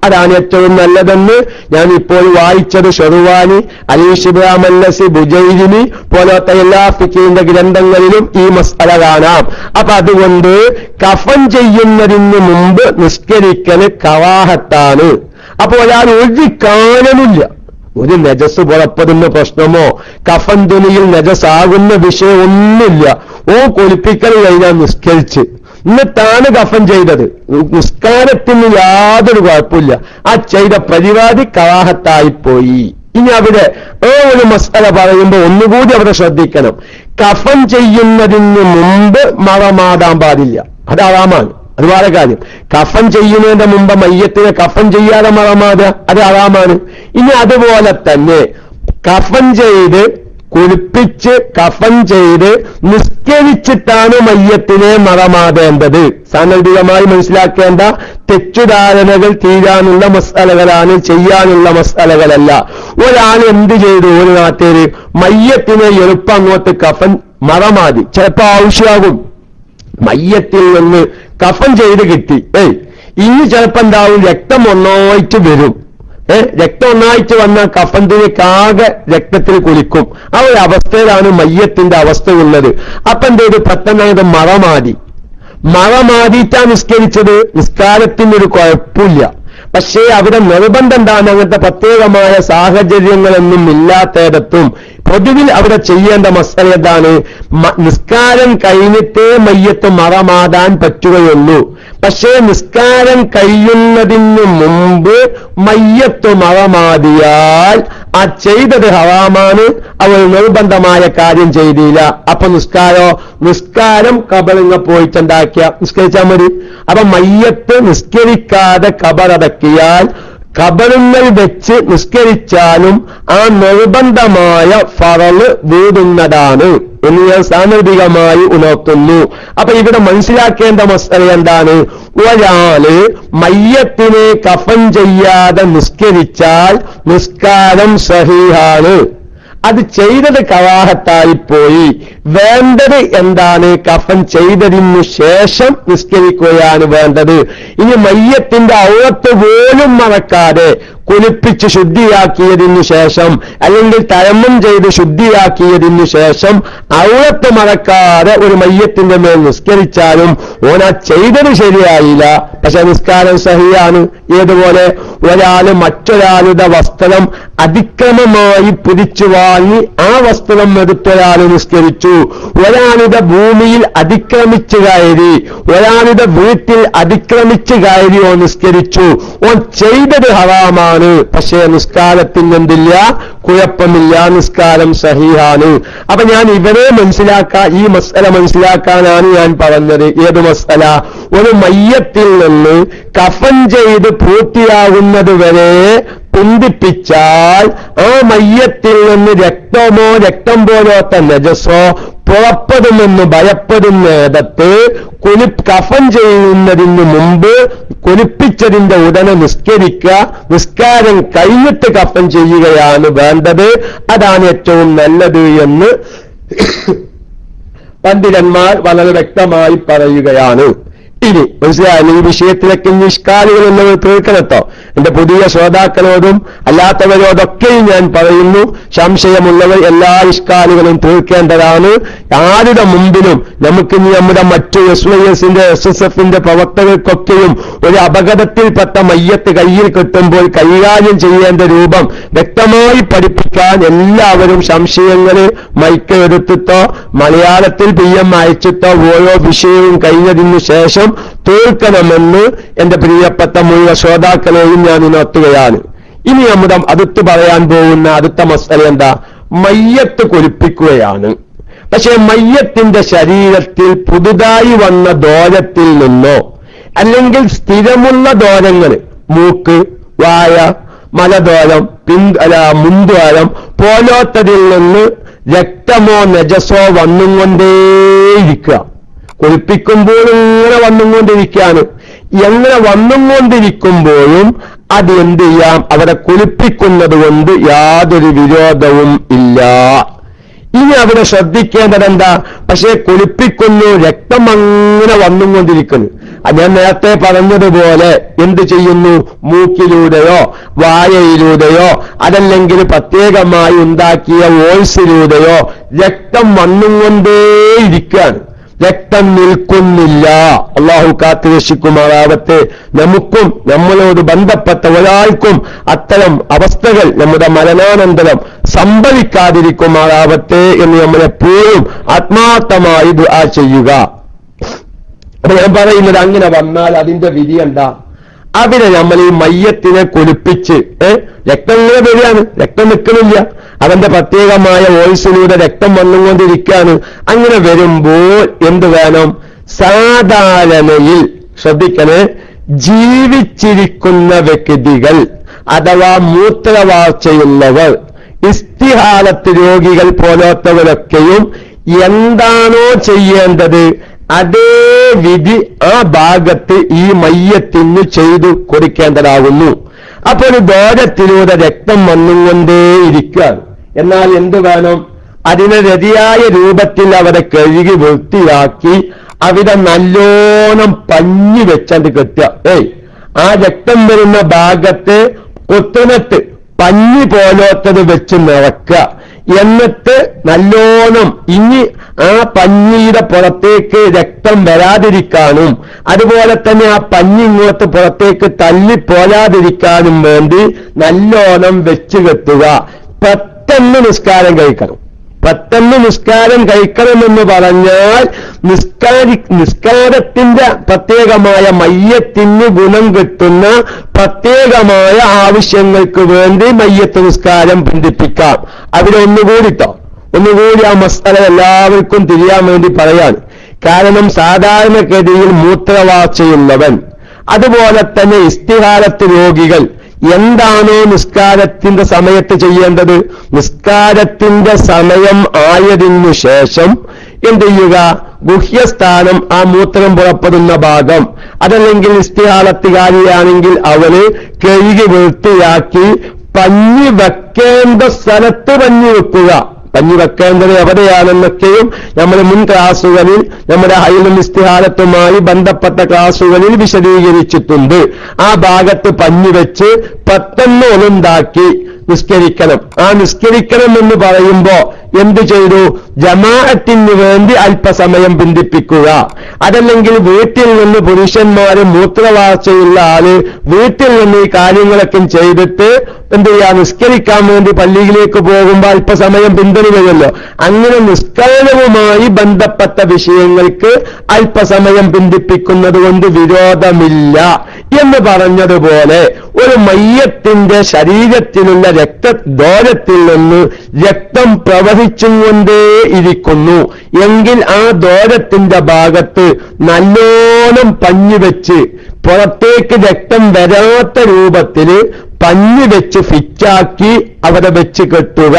[SPEAKER 1] അതാണ് ഏറ്റവും നല്ലതെന്ന് ഞാൻ ഇപ്പോൾ വായിച്ചത് ഷെറുവാനി, അലീഷിബ്രാം അല്ലസി, ബുജൈരിനി പോലത്തെ എല്ലാ ഫിഖിന്റെ ഗ്രന്ഥങ്ങളിലും ഈ മസ്അല കാണാം. അപ്പൊ അതുകൊണ്ട് കഫൻ ചെയ്യുന്നതിന് മുമ്പ് നിസ്കരിക്കൽ കറാഹത്താണ്. അപ്പോൾ ഒരാൾ ഒരു കാരണമില്ല, ഒരു നജസ് പുറപ്പെടുന്ന പ്രശ്നമോ കഫൻ തുണിയിൽ നജസാകുന്ന വിഷയം ഒന്നുമില്ല, കുളിപ്പിക്കൽ കഴിഞ്ഞാൽ നിസ്കരിച്ച് എന്നിട്ടാണ് കഫൻ ചെയ്തത്, നിസ്കാരത്തിന് യാതൊരു കുഴപ്പമില്ല. ആ ചെയ്ത പരിപാടി കറാഹത്തായിപ്പോയി. ഇനി അവിടെ ഒരു മസ്അല പറയുമ്പോൾ ഒന്നുകൂടി അവിടെ ശ്രദ്ധിക്കണം. കഫൻ ചെയ്യുന്നതിന് മുമ്പ് മറമാടാൻ പാടില്ല, അത് ഹറാമാണ്. അത് വേറെ കാര്യം. കഫൻ ചെയ്യുന്നതിന്റെ മുമ്പ് മയ്യത്തിനെ കഫൻ ചെയ്യാതെ മറമാടുക, അത് ഹറാമാണ്. ഇനി അതുപോലെ തന്നെ കഫൻ ചെയ്ത് കുളിപ്പിച്ച് കഫൻ ചെയ്ത് നിസ്കരിച്ചിട്ടാണ് മയ്യത്തിനെ മറമാടേണ്ടത്. സാങ്കേതികമായി മനസ്സിലാക്കേണ്ട തെറ്റുധാരണകൾ തീരാനുള്ള മസ്അലകളാണ്, ചെയ്യാനുള്ള മസ്അലകളല്ല. ഒരാൾ എന്ത് ചെയ്തു? ഒരു നാട്ടുകാര് മയ്യത്തിനെ എളുപ്പം അങ്ങോട്ട് കഫൻ മറമാടി, ചിലപ്പോ ആവശ്യമാകും. മയ്യത്തിൽ നിന്ന് കഫൻ ചെയ്ത് കിട്ടി, ഇനി ചിലപ്പോ എന്താവും, രക്തം ഒന്നായിട്ട് വരും. രക്തം ഒന്നായിട്ട് വന്നാൽ കഫന്തിനേക്കാകെ രക്തത്തിൽ കുളിക്കും. ആ ഒരു അവസ്ഥയിലാണ് മയ്യത്തിന്റെ അവസ്ഥയുള്ളത്. അപ്പൊ എന്തേത്? പെട്ടെന്ന് മറമാടിയിട്ടാ നിസ്കരിച്ചത്, നിസ്കാരത്തിനൊരു കുഴപ്പമില്ല. പക്ഷേ അവിടെ നിർബന്ധം എന്താണ്? അങ്ങനത്തെ പ്രത്യേകമായ സാഹചര്യങ്ങളൊന്നും ഇല്ലാത്തയിടത്തും പൊതുവിൽ അവിടെ ചെയ്യേണ്ട മസ്അല എന്താണ്? നിസ്കാരം കഴിഞ്ഞിട്ടേ മയ്യത്ത് മറമാടാൻ പറ്റുകയുള്ളൂ. പക്ഷേ നിസ്കാരം കഴിയുന്നതിന് മുമ്പ് മയ്യത്ത് മറമാടിയാൽ ആ ചെയ്തത് ഹറാമാണ്, അവൾ നിർബന്ധമായ കാര്യം ചെയ്തില്ല. അപ്പൊ നിസ്കാരം കബറിങ്ങ പോയിട്ടുണ്ടാക്കിയ നിസ്കരിച്ചാൽ മതി. അപ്പൊ മയ്യത്ത് നിസ്കരിക്കാതെ കബറടക്കിയാൽ കബറുങ്ങൾ വെച്ച് നിസ്കരിച്ചാലും ആ നിർബന്ധമായ ഫറള് വീടുന്നതാണ് എന്ന് ഞാൻ സാന്ദർഭികമായി ഉണർത്തുന്നു. അപ്പൊ ഇവിടെ മനസ്സിലാക്കേണ്ട മസ്അല എന്താണ്? ഒരാള് മയ്യത്തിനെ കഫൻ ചെയ്യാതെ നിസ്കരിച്ചാൽ നിസ്കാരം സഹീഹാണ്. അത് ചെയ്തത് കറാഹത്തായി പോയി. വേണ്ടത് എന്താണ്? കഫൻ ചെയ്തതിനു ശേഷം നിസ്കരിക്കുകയാണ് വേണ്ടത്. ഇനി മയ്യത്തിന്റെ ഔറത്ത് പോലും മറക്കാതെ കുളിപ്പിച്ച് ശുദ്ധിയാക്കിയതിനു ശേഷം, അല്ലെങ്കിൽ തയമ്മം ചെയ്ത് ശുദ്ധിയാക്കിയതിനു ശേഷം ഔറത്ത് മറക്കാതെ ഒരു മയ്യത്തിന്റെ മേൽ നിസ്കരിച്ചാലും ഓനാ ചെയ്തത് ശരിയായില്ല, പക്ഷെ നിസ്കാരം സഹിയാണ്. ഏതുപോലെ ഒരാള് മറ്റൊരാളുടെ വസ്ത്രം അതിക്രമമായി പിടിച്ചു വാങ്ങി ആ വസ്ത്രം എടുത്തൊരാൾ നിസ്കരിച്ചു, ഒരാളുടെ ഭൂമിയിൽ അതിക്രമിച്ചു കയറി, ഒരാളുടെ വീട്ടിൽ അതിക്രമിച്ചു കയറിയോ നിസ്കരിച്ചു, ഓൻ ചെയ്തത് ഹറാമാണ്, പക്ഷേ നിസ്കാരത്തിന് എന്തില്ല, കുഴപ്പമില്ല, നിസ്കാരം സഹിഹാണ്. അപ്പൊ ഞാൻ ഇവരെ ഈ മസ്അല മനസ്സിലാക്കാനാണ് ഞാൻ പറഞ്ഞത്. ഏത് മസ്അല? ഒരു മയ്യത്തിൽ നിന്ന് കഫൻ ചെയ്ത് പൂർത്തിയാകുന്നത് വരെ പിന്തിപ്പിച്ചാൽ ആ മയ്യത്തിൽ നിന്ന് രക്തമോ രക്തം പോലത്തെ നജസോ പുറപ്പെടുമെന്ന് ഭയപ്പെടുന്നിടത്ത് കഫൻ ചെയ്യുന്നതിന് മുമ്പ് കുളിപ്പിച്ചതിന്റെ ഉടനെ നിസ്കരിക്കുക, നിസ്കാരം കഴിഞ്ഞിട്ട് കഫൻ ചെയ്യുകയാണ് വേണ്ടത്. അതാണ് ഏറ്റവും നല്ലത് എന്ന് പണ്ഡിതന്മാർ വളരെ വ്യക്തമായി പറയുകയാണ്. ഇനി മനസ്സിലായാലും ഈ വിഷയത്തിലൊക്കെ നിഷ്കാലികൾ എന്നത് തീർക്കണട്ടോ. എന്റെ പുതിയ ശ്രോതാക്കളോടും അല്ലാത്തവരോടൊക്കെയും ഞാൻ പറയുന്നു, സംശയമുള്ളവർ എല്ലാ ഇഷ്കാലുകളും തീർക്കേണ്ടതാണ്. ആരുടെ മുമ്പിലും നമുക്കിനി നമ്മുടെ മറ്റു SYSന്റെ SSFന്റെ പ്രവർത്തകർക്കൊക്കെയും ഒരു അപകടത്തിൽപ്പെട്ട മയ്യത്ത് കയ്യിൽ കിട്ടുമ്പോൾ കൈകാര്യം ചെയ്യേണ്ട രൂപം വ്യക്തമായി പഠിപ്പിക്കാൻ എല്ലാവരും സംശയങ്ങൾ മൈക്ക് എടുത്തിട്ടോ മലയാളത്തിൽ PM അയച്ചിട്ടോ ഓരോ വിഷയവും കഴിഞ്ഞതിനു ശേഷം തീർക്കണമെന്ന് എന്റെ പ്രിയപ്പെട്ട മുഴുവൻ ശ്രോതാക്കളെയും ഞാൻ ഉണർത്തുകയാണ്. ഇനി നമ്മുടെ അടുത്ത് പറയാൻ പോകുന്ന അടുത്ത മസ്അല എന്താ? മയ്യത്ത് കുളിപ്പിക്കുകയാണ്. പക്ഷേ മയ്യത്തിന്റെ ശരീരത്തിൽ പുതുതായി വന്ന ദോരത്തിൽ നിന്നോ അല്ലെങ്കിൽ സ്ഥിരമുള്ള ദോരങ്ങൾ, മൂക്ക്, വായ, മലദ്വാരം, മുൻദ്വാരം പോലോത്തതിൽ നിന്ന് രക്തമോ നജസോ വന്നുകൊണ്ടേയിരിക്കുക. കുളിപ്പിക്കുമ്പോൾ ഇങ്ങനെ വന്നുകൊണ്ടിരിക്കുകയാണ്. എങ്ങനെ വന്നുകൊണ്ടിരിക്കുമ്പോഴും അത് എന്ത് ചെയ്യാം? അവിടെ കുളിപ്പിക്കുന്നത് കൊണ്ട് യാതൊരു വിരോധവും ഇല്ല. ഇനി അവിടെ ശ്രദ്ധിക്കേണ്ടത് എന്താ? പക്ഷേ കുളിപ്പിക്കുന്നു, രക്തം അങ്ങനെ വന്നുകൊണ്ടിരിക്കുന്നു. ഞാൻ നേരത്തെ പറഞ്ഞതുപോലെ എന്ത് ചെയ്യുന്നു? മൂക്കിലൂടെയോ വായയിലൂടെയോ അതല്ലെങ്കിൽ പ്രത്യേകമായി ഉണ്ടാക്കിയ വോയിസിലൂടെയോ രക്തം വന്നുകൊണ്ടേയിരിക്കുകയാണ്, രക്തം നിൽക്കുന്നില്ല. അള്ളാഹു കാത്തുരക്ഷിക്കുമാറാവട്ടെ. നമുക്കും നമ്മളോട് ബന്ധപ്പെട്ട ഒരാൾക്കും അത്തരം അവസ്ഥകൾ നമ്മുടെ മരണാനന്തരം സംഭവിക്കാതിരിക്കുമാറാവട്ടെ എന്ന് നമ്മളെപ്പോഴും ആത്മാർത്ഥമായി ദുആ ചെയ്യുക. അപ്പൊ ഞാൻ പറയുന്നത്, അങ്ങനെ വന്നാൽ അതിന്റെ വിധി എന്താ? അവിടെ നമ്മൾ ഈ മയ്യത്തിനെ കുളിപ്പിച്ച് രക്തം ഇങ്ങനെ വരികയാണ്, രക്തം നിൽക്കുന്നില്ല, അവന്റെ പ്രത്യേകമായ വോയിസിലൂടെ രക്തം വന്നുകൊണ്ടിരിക്കുകയാണ്. അങ്ങനെ വരുമ്പോൾ എന്ത് വേണം? സാധാരണയിൽ ശ്രദ്ധിക്കണേ, ജീവിച്ചിരിക്കുന്ന വ്യക്തികൾ അഥവാ മൂത്രവാർച്ചയുള്ളവർ, ഇസ്തിഹാലത്ത് രോഗികൾ പോലത്തവരൊക്കെയും എന്താണോ ചെയ്യേണ്ടത് അതേ വിധി ആ ഭാഗത്ത് ഈ മയ്യത്തിന് ചെയ്തു കൊടുക്കേണ്ടതാകുന്നു. അപ്പൊ ഒരു ദോരത്തിലൂടെ രക്തം വന്നുകൊണ്ടേയിരിക്കുകയാണ്. എന്നാൽ എന്ത് വേണം? അതിനെ രതിയായ രൂപത്തിൽ അവിടെ കഴുകി വൃത്തിയാക്കി അവിടെ നല്ലോണം പഞ്ഞി വെച്ചത് കെട്ടുക. ആ രക്തം വരുന്ന ഭാഗത്ത് കൊത്തുനത്ത് പഞ്ഞി പോലത്തത് വെച്ച് നിറക്കുക. എന്നിട്ട് നല്ലോണം ഇനി ആ പഞ്ഞിയുടെ പുറത്തേക്ക് രക്തം വരാതിരിക്കാനും അതുപോലെ തന്നെ ആ പഞ്ഞി ഇങ്ങോട്ട് പുറത്തേക്ക് തള്ളിപ്പോരാതിരിക്കാനും വേണ്ടി നല്ലോണം വെച്ച് കെട്ടുക. പെട്ടെന്ന് നിസ്കാരം കഴിക്കണം. പെട്ടെന്ന് നിസ്കാരം കഴിക്കണമെന്ന് പറഞ്ഞാൽ നിസ്കാരത്തിന്റെ പ്രത്യേകമായ മയ്യത്തിന് ഗുണം കിട്ടുന്ന പ്രത്യേകമായ ആവശ്യങ്ങൾക്ക് വേണ്ടി മയ്യത്ത് നിസ്കാരം ബന്ധിപ്പിക്കാം. അവിടെ ഒന്നുകൂടി ആ മസ്അല എല്ലാവർക്കും തിരിയാൻ വേണ്ടി പറയാണ്. കാരണം സാധാരണഗതിയിൽ മൂത്രവാർച്ചയുള്ളവൻ അതുപോലെ തന്നെ ഇസ്തിഹാലത്ത് രോഗികൾ എന്താണോ നിസ്കാരത്തിന്റെ സമയത്ത് ചെയ്യേണ്ടത്, നിസ്കാരത്തിന്റെ സമയം ആയതിനു ശേഷം എന്ത് ചെയ്യുക? ഗുഹ്യസ്ഥാനം, ആ മൂത്രം പുറപ്പെടുന്ന ഭാഗം, അതല്ലെങ്കിൽ ഇസ്തിഹാലത്തുകാരിയാണെങ്കിൽ അവന് കഴുകി വൃത്തിയാക്കി പഞ്ഞി വെക്കേണ്ട സ്ഥലത്ത് പഞ്ഞി വെക്കുക. പഞ്ഞി വെക്കേണ്ടത് എവിടെയാണെന്നൊക്കെയും നമ്മൾ മുൻ ക്ലാസുകളിൽ നമ്മുടെ ഹൈലും ഇസ്തിഹാലത്തുമായി ബന്ധപ്പെട്ട ക്ലാസുകളിൽ വിശദീകരിച്ചിട്ടുണ്ട്. ആ ഭാഗത്ത് പഞ്ഞി വെച്ച് പെട്ടെന്ന് ഒന്നുണ്ടാക്കി നിസ്കരിക്കണം. ആ നിസ്കരിക്കണം എന്ന് പറയുമ്പോ എന്തു ചെയ്തു? ജമാഅത്തിന് വേണ്ടി അല്പസമയം ബന്ധിപ്പിക്കുക. അതല്ലെങ്കിൽ വീട്ടിൽ നിന്ന് പുരുഷന്മാര് മൂത്രവാർച്ചയുള്ള ആള് വീട്ടിൽ നിന്ന് ഈ കാര്യങ്ങളൊക്കെ ചെയ്തിട്ട് എന്ത് ചെയ്യാ? നിസ്കരിക്കാൻ വേണ്ടി പള്ളിയിലേക്ക് പോകുമ്പോൾ അല്പസമയം പിന്തുടരുമല്ലോ. അങ്ങനെ നിസ്കാരവുമായി ബന്ധപ്പെട്ട വിഷയങ്ങൾക്ക് അല്പസമയം ബന്ധിപ്പിക്കുന്നത് കൊണ്ട് വിരോധമില്ല എന്ന് പറഞ്ഞതുപോലെ ഒരു മയ്യത്തിന്റെ ശരീരത്തിലുള്ള രക്തദ്വാരത്തിൽ നിന്ന് രക്തം പ്രവഹിച്ചും കൊണ്ടേ ഇരിക്കുന്നു എങ്കിൽ ആ ദ്വാരത്തിന്റെ ഭാഗത്ത് നല്ലോണം പഞ്ഞി വെച്ച് പുറത്തേക്ക് രക്തം വരാത്ത രൂപത്തിൽ പഞ്ഞി വെച്ച് ഫിറ്റാക്കി അവിടെ വെച്ച് കെട്ടുക.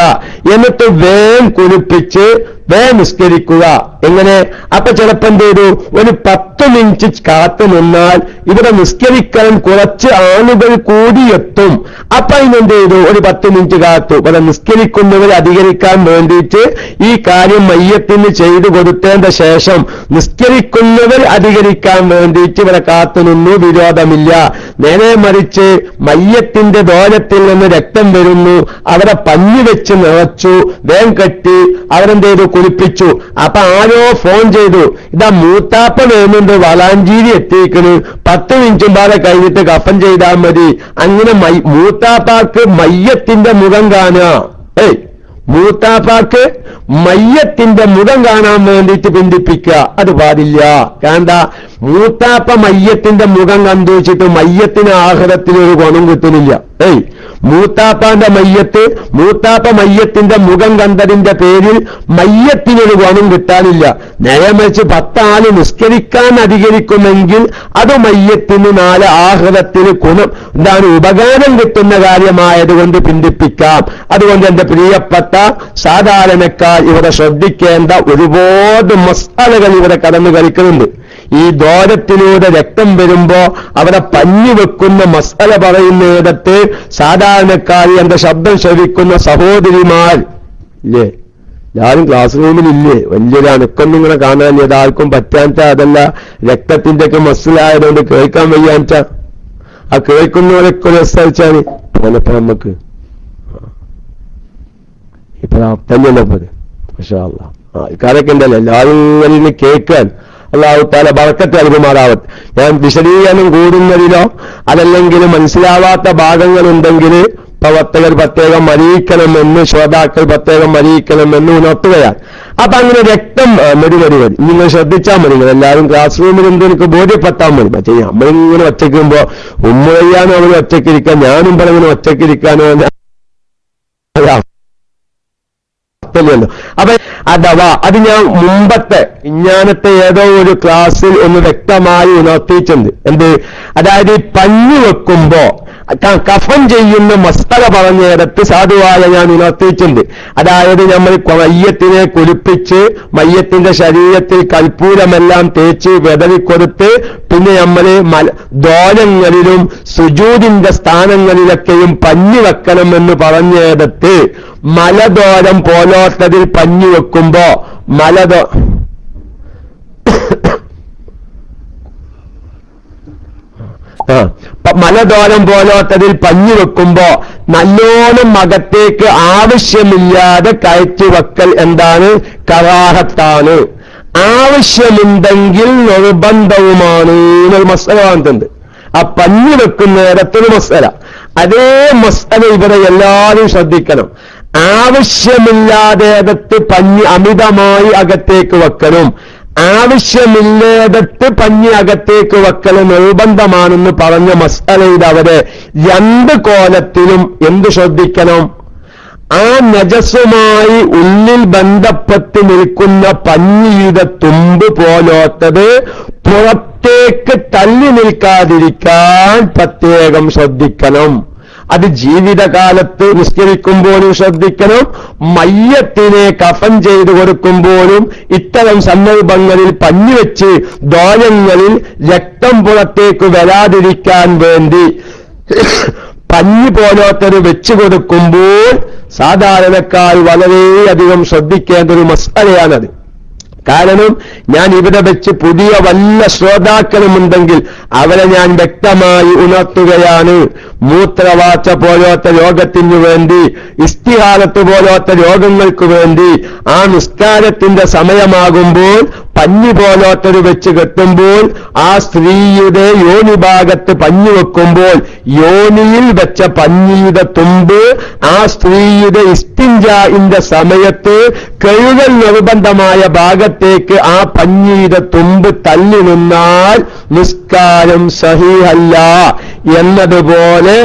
[SPEAKER 1] എന്നിട്ട് വേഗം കുളിപ്പിച്ച് വേഗം നിസ്കരിക്കുക. എങ്ങനെ? അപ്പൊ ചിലപ്പോൾ എന്ത് ചെയ്തു? ഒരു 10 മിനിറ്റ് കാത്തു നിന്നാൽ ഇവിടെ നിസ്കരിക്കാൻ കുറച്ച് ആളുകൾ കൂടിയെത്തും. അപ്പൊ അതിനെന്ത് ചെയ്തു? ഒരു 10 മിനിറ്റ് കാത്തു. ഇവിടെ നിസ്കരിക്കുന്നവർ അധികരിക്കാൻ വേണ്ടിയിട്ട് ഈ കാര്യം മയ്യത്തിന് ചെയ്തു കൊടുത്തേണ്ട ശേഷം നിസ്കരിക്കുന്നവർ അധികരിക്കാൻ വേണ്ടിയിട്ട് ഇവിടെ കാത്തു നിന്നു, വിരോധമില്ല. നേരെ മറിച്ച് മയ്യത്തിന്റെ ദ്വാരത്തിൽ നിന്ന് രക്തം വരുന്നു, അവിടെ പഞ്ഞി വെച്ച് നിറച്ചു, വേഗം കെട്ടി അവരെന്ത് ചെയ്തു? കുളിപ്പിച്ചു. അപ്പൊ ആരോ ഫോൺ ചെയ്തു, ഇതാ മൂത്താപ്പ വേണമെന്ന് വളാഞ്ചേരി എത്തിക്കണ്, 10 മിനിറ്റും പാടെ കഴിഞ്ഞിട്ട് കഫൻ ചെയ്താൽ മതി. അങ്ങനെ മൂത്താപ്പാക്ക് മയ്യത്തിന്റെ മുഖം കാണുക. മൂത്താപ്പാക്ക് മയ്യത്തിന്റെ മുഖം കാണാൻ വേണ്ടിയിട്ട് ബന്ധിപ്പിക്കുക, അത് പാടില്ല. കാരണം മൂത്താപ്പ മയ്യത്തിന്റെ മുഖം കണ്ടു വെച്ചിട്ട് മയ്യത്തിന് ആഖിറത്തിൽ ഒരു ഗുണം കിട്ടുന്നില്ല. മൂത്താപ്പാന്റെ മൂത്താപ്പ മയ്യത്തിന്റെ മുഖം കണ്ടതിന്റെ പേരിൽ മയ്യത്തിനൊരു ഗുണം കിട്ടാനില്ല. നേരെ മറിച്ച് 10 ആള് നിസ്കരിക്കാൻ അധികരിക്കുമെങ്കിൽ അത് മയ്യത്തിന് 4 ആഖിറത്തിന് ഉപകാരം കിട്ടുന്ന കാര്യമായതുകൊണ്ട് ബന്ധിപ്പിക്കാം. അതുകൊണ്ട് എന്റെ പ്രിയപ്പെട്ട സാധാരണക്കാർ ഇവിടെ ശ്രദ്ധിക്കേണ്ട ഒരുപാട് മസാലകൾ ഇവിടെ കടന്നു കളിക്കുന്നുണ്ട്. ഈ ദ്വാരത്തിലൂടെ രക്തം വരുമ്പോ അവിടെ പഞ്ഞി വെക്കുന്ന മസാല പറയുന്നിടത്ത് സാധാരണക്കാരി എന്റെ ശബ്ദം ശ്രവിക്കുന്ന സഹോദരിമാർ ഇല്ലേ, എല്ലാവരും ക്ലാസ് റൂമിലില്ലേ, വലിയൊരു അണുക്കൊന്നും ഇങ്ങനെ കാണാൻ ഏതാർക്കും പറ്റാത്ത, അതല്ല രക്തത്തിന്റെ ഒക്കെ മസിലായതുകൊണ്ട് കേൾക്കാൻ വയ്യാച്ച. ആ കേൾക്കുന്നവരൊക്കെ രസിച്ചാല് പോലപ്പോ നമുക്ക് ഇപ്പൊ തന്നെയല്ലോ പോലെ മാഷാ അല്ലാഹ് ഇക്കാരൊക്കെ ഉണ്ടല്ലോ എല്ലാവരും ഇങ്ങനെ കേൾക്കാൻ അല്ലാഹു തആല ബറക്കത്ത് നൽകുമാറാവട്ടെ. ഞാൻ വിശദീകരണം കൂടുന്നതിലോ അതല്ലെങ്കിൽ മനസ്സിലാവാത്ത ഭാഗങ്ങളുണ്ടെങ്കിൽ പ്രവർത്തകർ പ്രത്യേകം അറിയിക്കണമെന്ന്, ശ്രോതാക്കൾ പ്രത്യേകം അറിയിക്കണമെന്ന് ഉണർത്തുകയാണ്. അപ്പൊ അങ്ങനെ രക്തം മതി നിങ്ങൾ ശ്രദ്ധിച്ചാൽ മതി. എല്ലാവരും ക്ലാസ് റൂമിൽ എന്ത് എനിക്ക് ബോധ്യപ്പെട്ടാൽ മതി. പക്ഷേ നമ്മളിങ്ങനെ ഒറ്റയ്ക്കുമ്പോ ഉമ്മയാനോ അവർ ഒറ്റയ്ക്കിരിക്കാൻ, ഞാനും പറഞ്ഞിങ്ങനെ ഒറ്റയ്ക്കിരിക്കാനോ ല്ലോ. അപ്പൊ അഥവാ അത് ഞാൻ മുമ്പത്തെ ഇഞ്ഞാനത്തെ ഏതോ ഒരു ക്ലാസ്സിൽ ഒന്ന് വ്യക്തമായി ഉണർത്തിയിട്ടുണ്ട്. എന്ത്? അതായത് പഞ്ഞു വെക്കുമ്പോ കഫൻ ചെയ്യുന്ന മസ്തല പറഞ്ഞിടത്ത് സാധുവായ ഞാൻ ഉണർത്തിയിട്ടുണ്ട്. അതായത് നമ്മൾ മയ്യത്തിനെ കുളിപ്പിച്ച് മയ്യത്തിന്റെ ശരീരത്തിൽ കൽപ്പൂരമെല്ലാം തേച്ച് വെതറിക്കൊടുത്ത് പിന്നെ നമ്മള് ദ്വാരങ്ങളിലും സുജൂദിന്റെ സ്ഥാനങ്ങളിലൊക്കെയും പഞ്ഞു വെക്കണമെന്ന് പറഞ്ഞിടത്ത് മലദ്വാരം പോലോത്തതിൽ പഞ്ഞു വെക്കുമ്പോ മലദ്വാരം പോലോത്തതിൽ പഞ്ഞു വെക്കുമ്പോ നല്ലോണം അകത്തേക്ക് ആവശ്യമില്ലാതെ കയറ്റി വെക്കൽ എന്താണ്? കറാഹത്താണ്. ആവശ്യമുണ്ടെങ്കിൽ നിർബന്ധവുമാണ് എന്നൊരു മസല വന്നിട്ടുണ്ട്. ആ പഞ്ഞു വെക്കുന്നിടത്തൊരു മസല, അതേ മസല ഇവിടെ എല്ലാവരും ശ്രദ്ധിക്കണം. ആവശ്യമില്ലാതെ പഞ്ഞി അമിതമായി അകത്തേക്ക് വെക്കലും ആവശ്യമില്ലാതെ പഞ്ഞി അകത്തേക്ക് വെക്കലും നിർബന്ധമാണെന്ന് പറഞ്ഞ മസ്അലയിൽ അവരെ 2 കോലത്തിലും എന്ത് ശ്രദ്ധിക്കണം? ആ നജസുമായി ഉള്ളിൽ ബന്ധപ്പെട്ട് നിൽക്കുന്ന പഞ്ഞിയുടെ തുമ്പ് പോലോത്തത് പുറത്തേക്ക് തള്ളി നിൽക്കാതിരിക്കാൻ പ്രത്യേകം ശ്രദ്ധിക്കണം. അത് ജീവിതകാലത്ത് നിസ്കരിക്കുമ്പോഴും ശ്രദ്ധിക്കണം, മയ്യത്തിനെ കഫൻ ചെയ്തു കൊടുക്കുമ്പോഴും ഇത്തരം സന്ദർഭങ്ങളിൽ പഞ്ഞുവെച്ച് ദ്വാരങ്ങളിൽ രക്തം പുറത്തേക്ക് വരാതിരിക്കാൻ വേണ്ടി പഞ്ഞി പോലത്തൊരു വെച്ചു കൊടുക്കുമ്പോൾ സാധാരണക്കാർ വളരെയധികം ശ്രദ്ധിക്കേണ്ട ഒരു മസ്അലയാണത്. കാരണം ഞാൻ ഇവിടെ വെച്ച് പുതിയ വല്ല ശ്രോതാക്കളുമുണ്ടെങ്കിൽ അവരെ ഞാൻ വ്യക്തമായി ഉണർത്തുകയാണ്. മൂത്രവാർച്ച പോലത്തെ രോഗത്തിനു വേണ്ടി, ഇസ്തിഹാലത്ത് പോലത്തെ രോഗങ്ങൾക്ക് വേണ്ടി ആ നിസ്കാരത്തിന്റെ സമയമാകുമ്പോൾ പഞ്ഞി പോലത്തൊരു വെച്ച് കെട്ടുമ്പോൾ ആ സ്ത്രീയുടെ യോനി ഭാഗത്ത് പഞ്ഞി യോനിയിൽ വെച്ച പഞ്ഞിയുടെ തുമ്പ് ആ സ്ത്രീയുടെ ഇസ്തിൻജാഇന്റെ സമയത്ത് കഴുകൽ നിർബന്ധമായ ഭാഗത്തേക്ക് ആ പഞ്ഞിയുടെ തുമ്പ് തള്ളി നിന്നാൽ നിസ്കാരം സഹീഹല്ല. എന്നതുപോലെ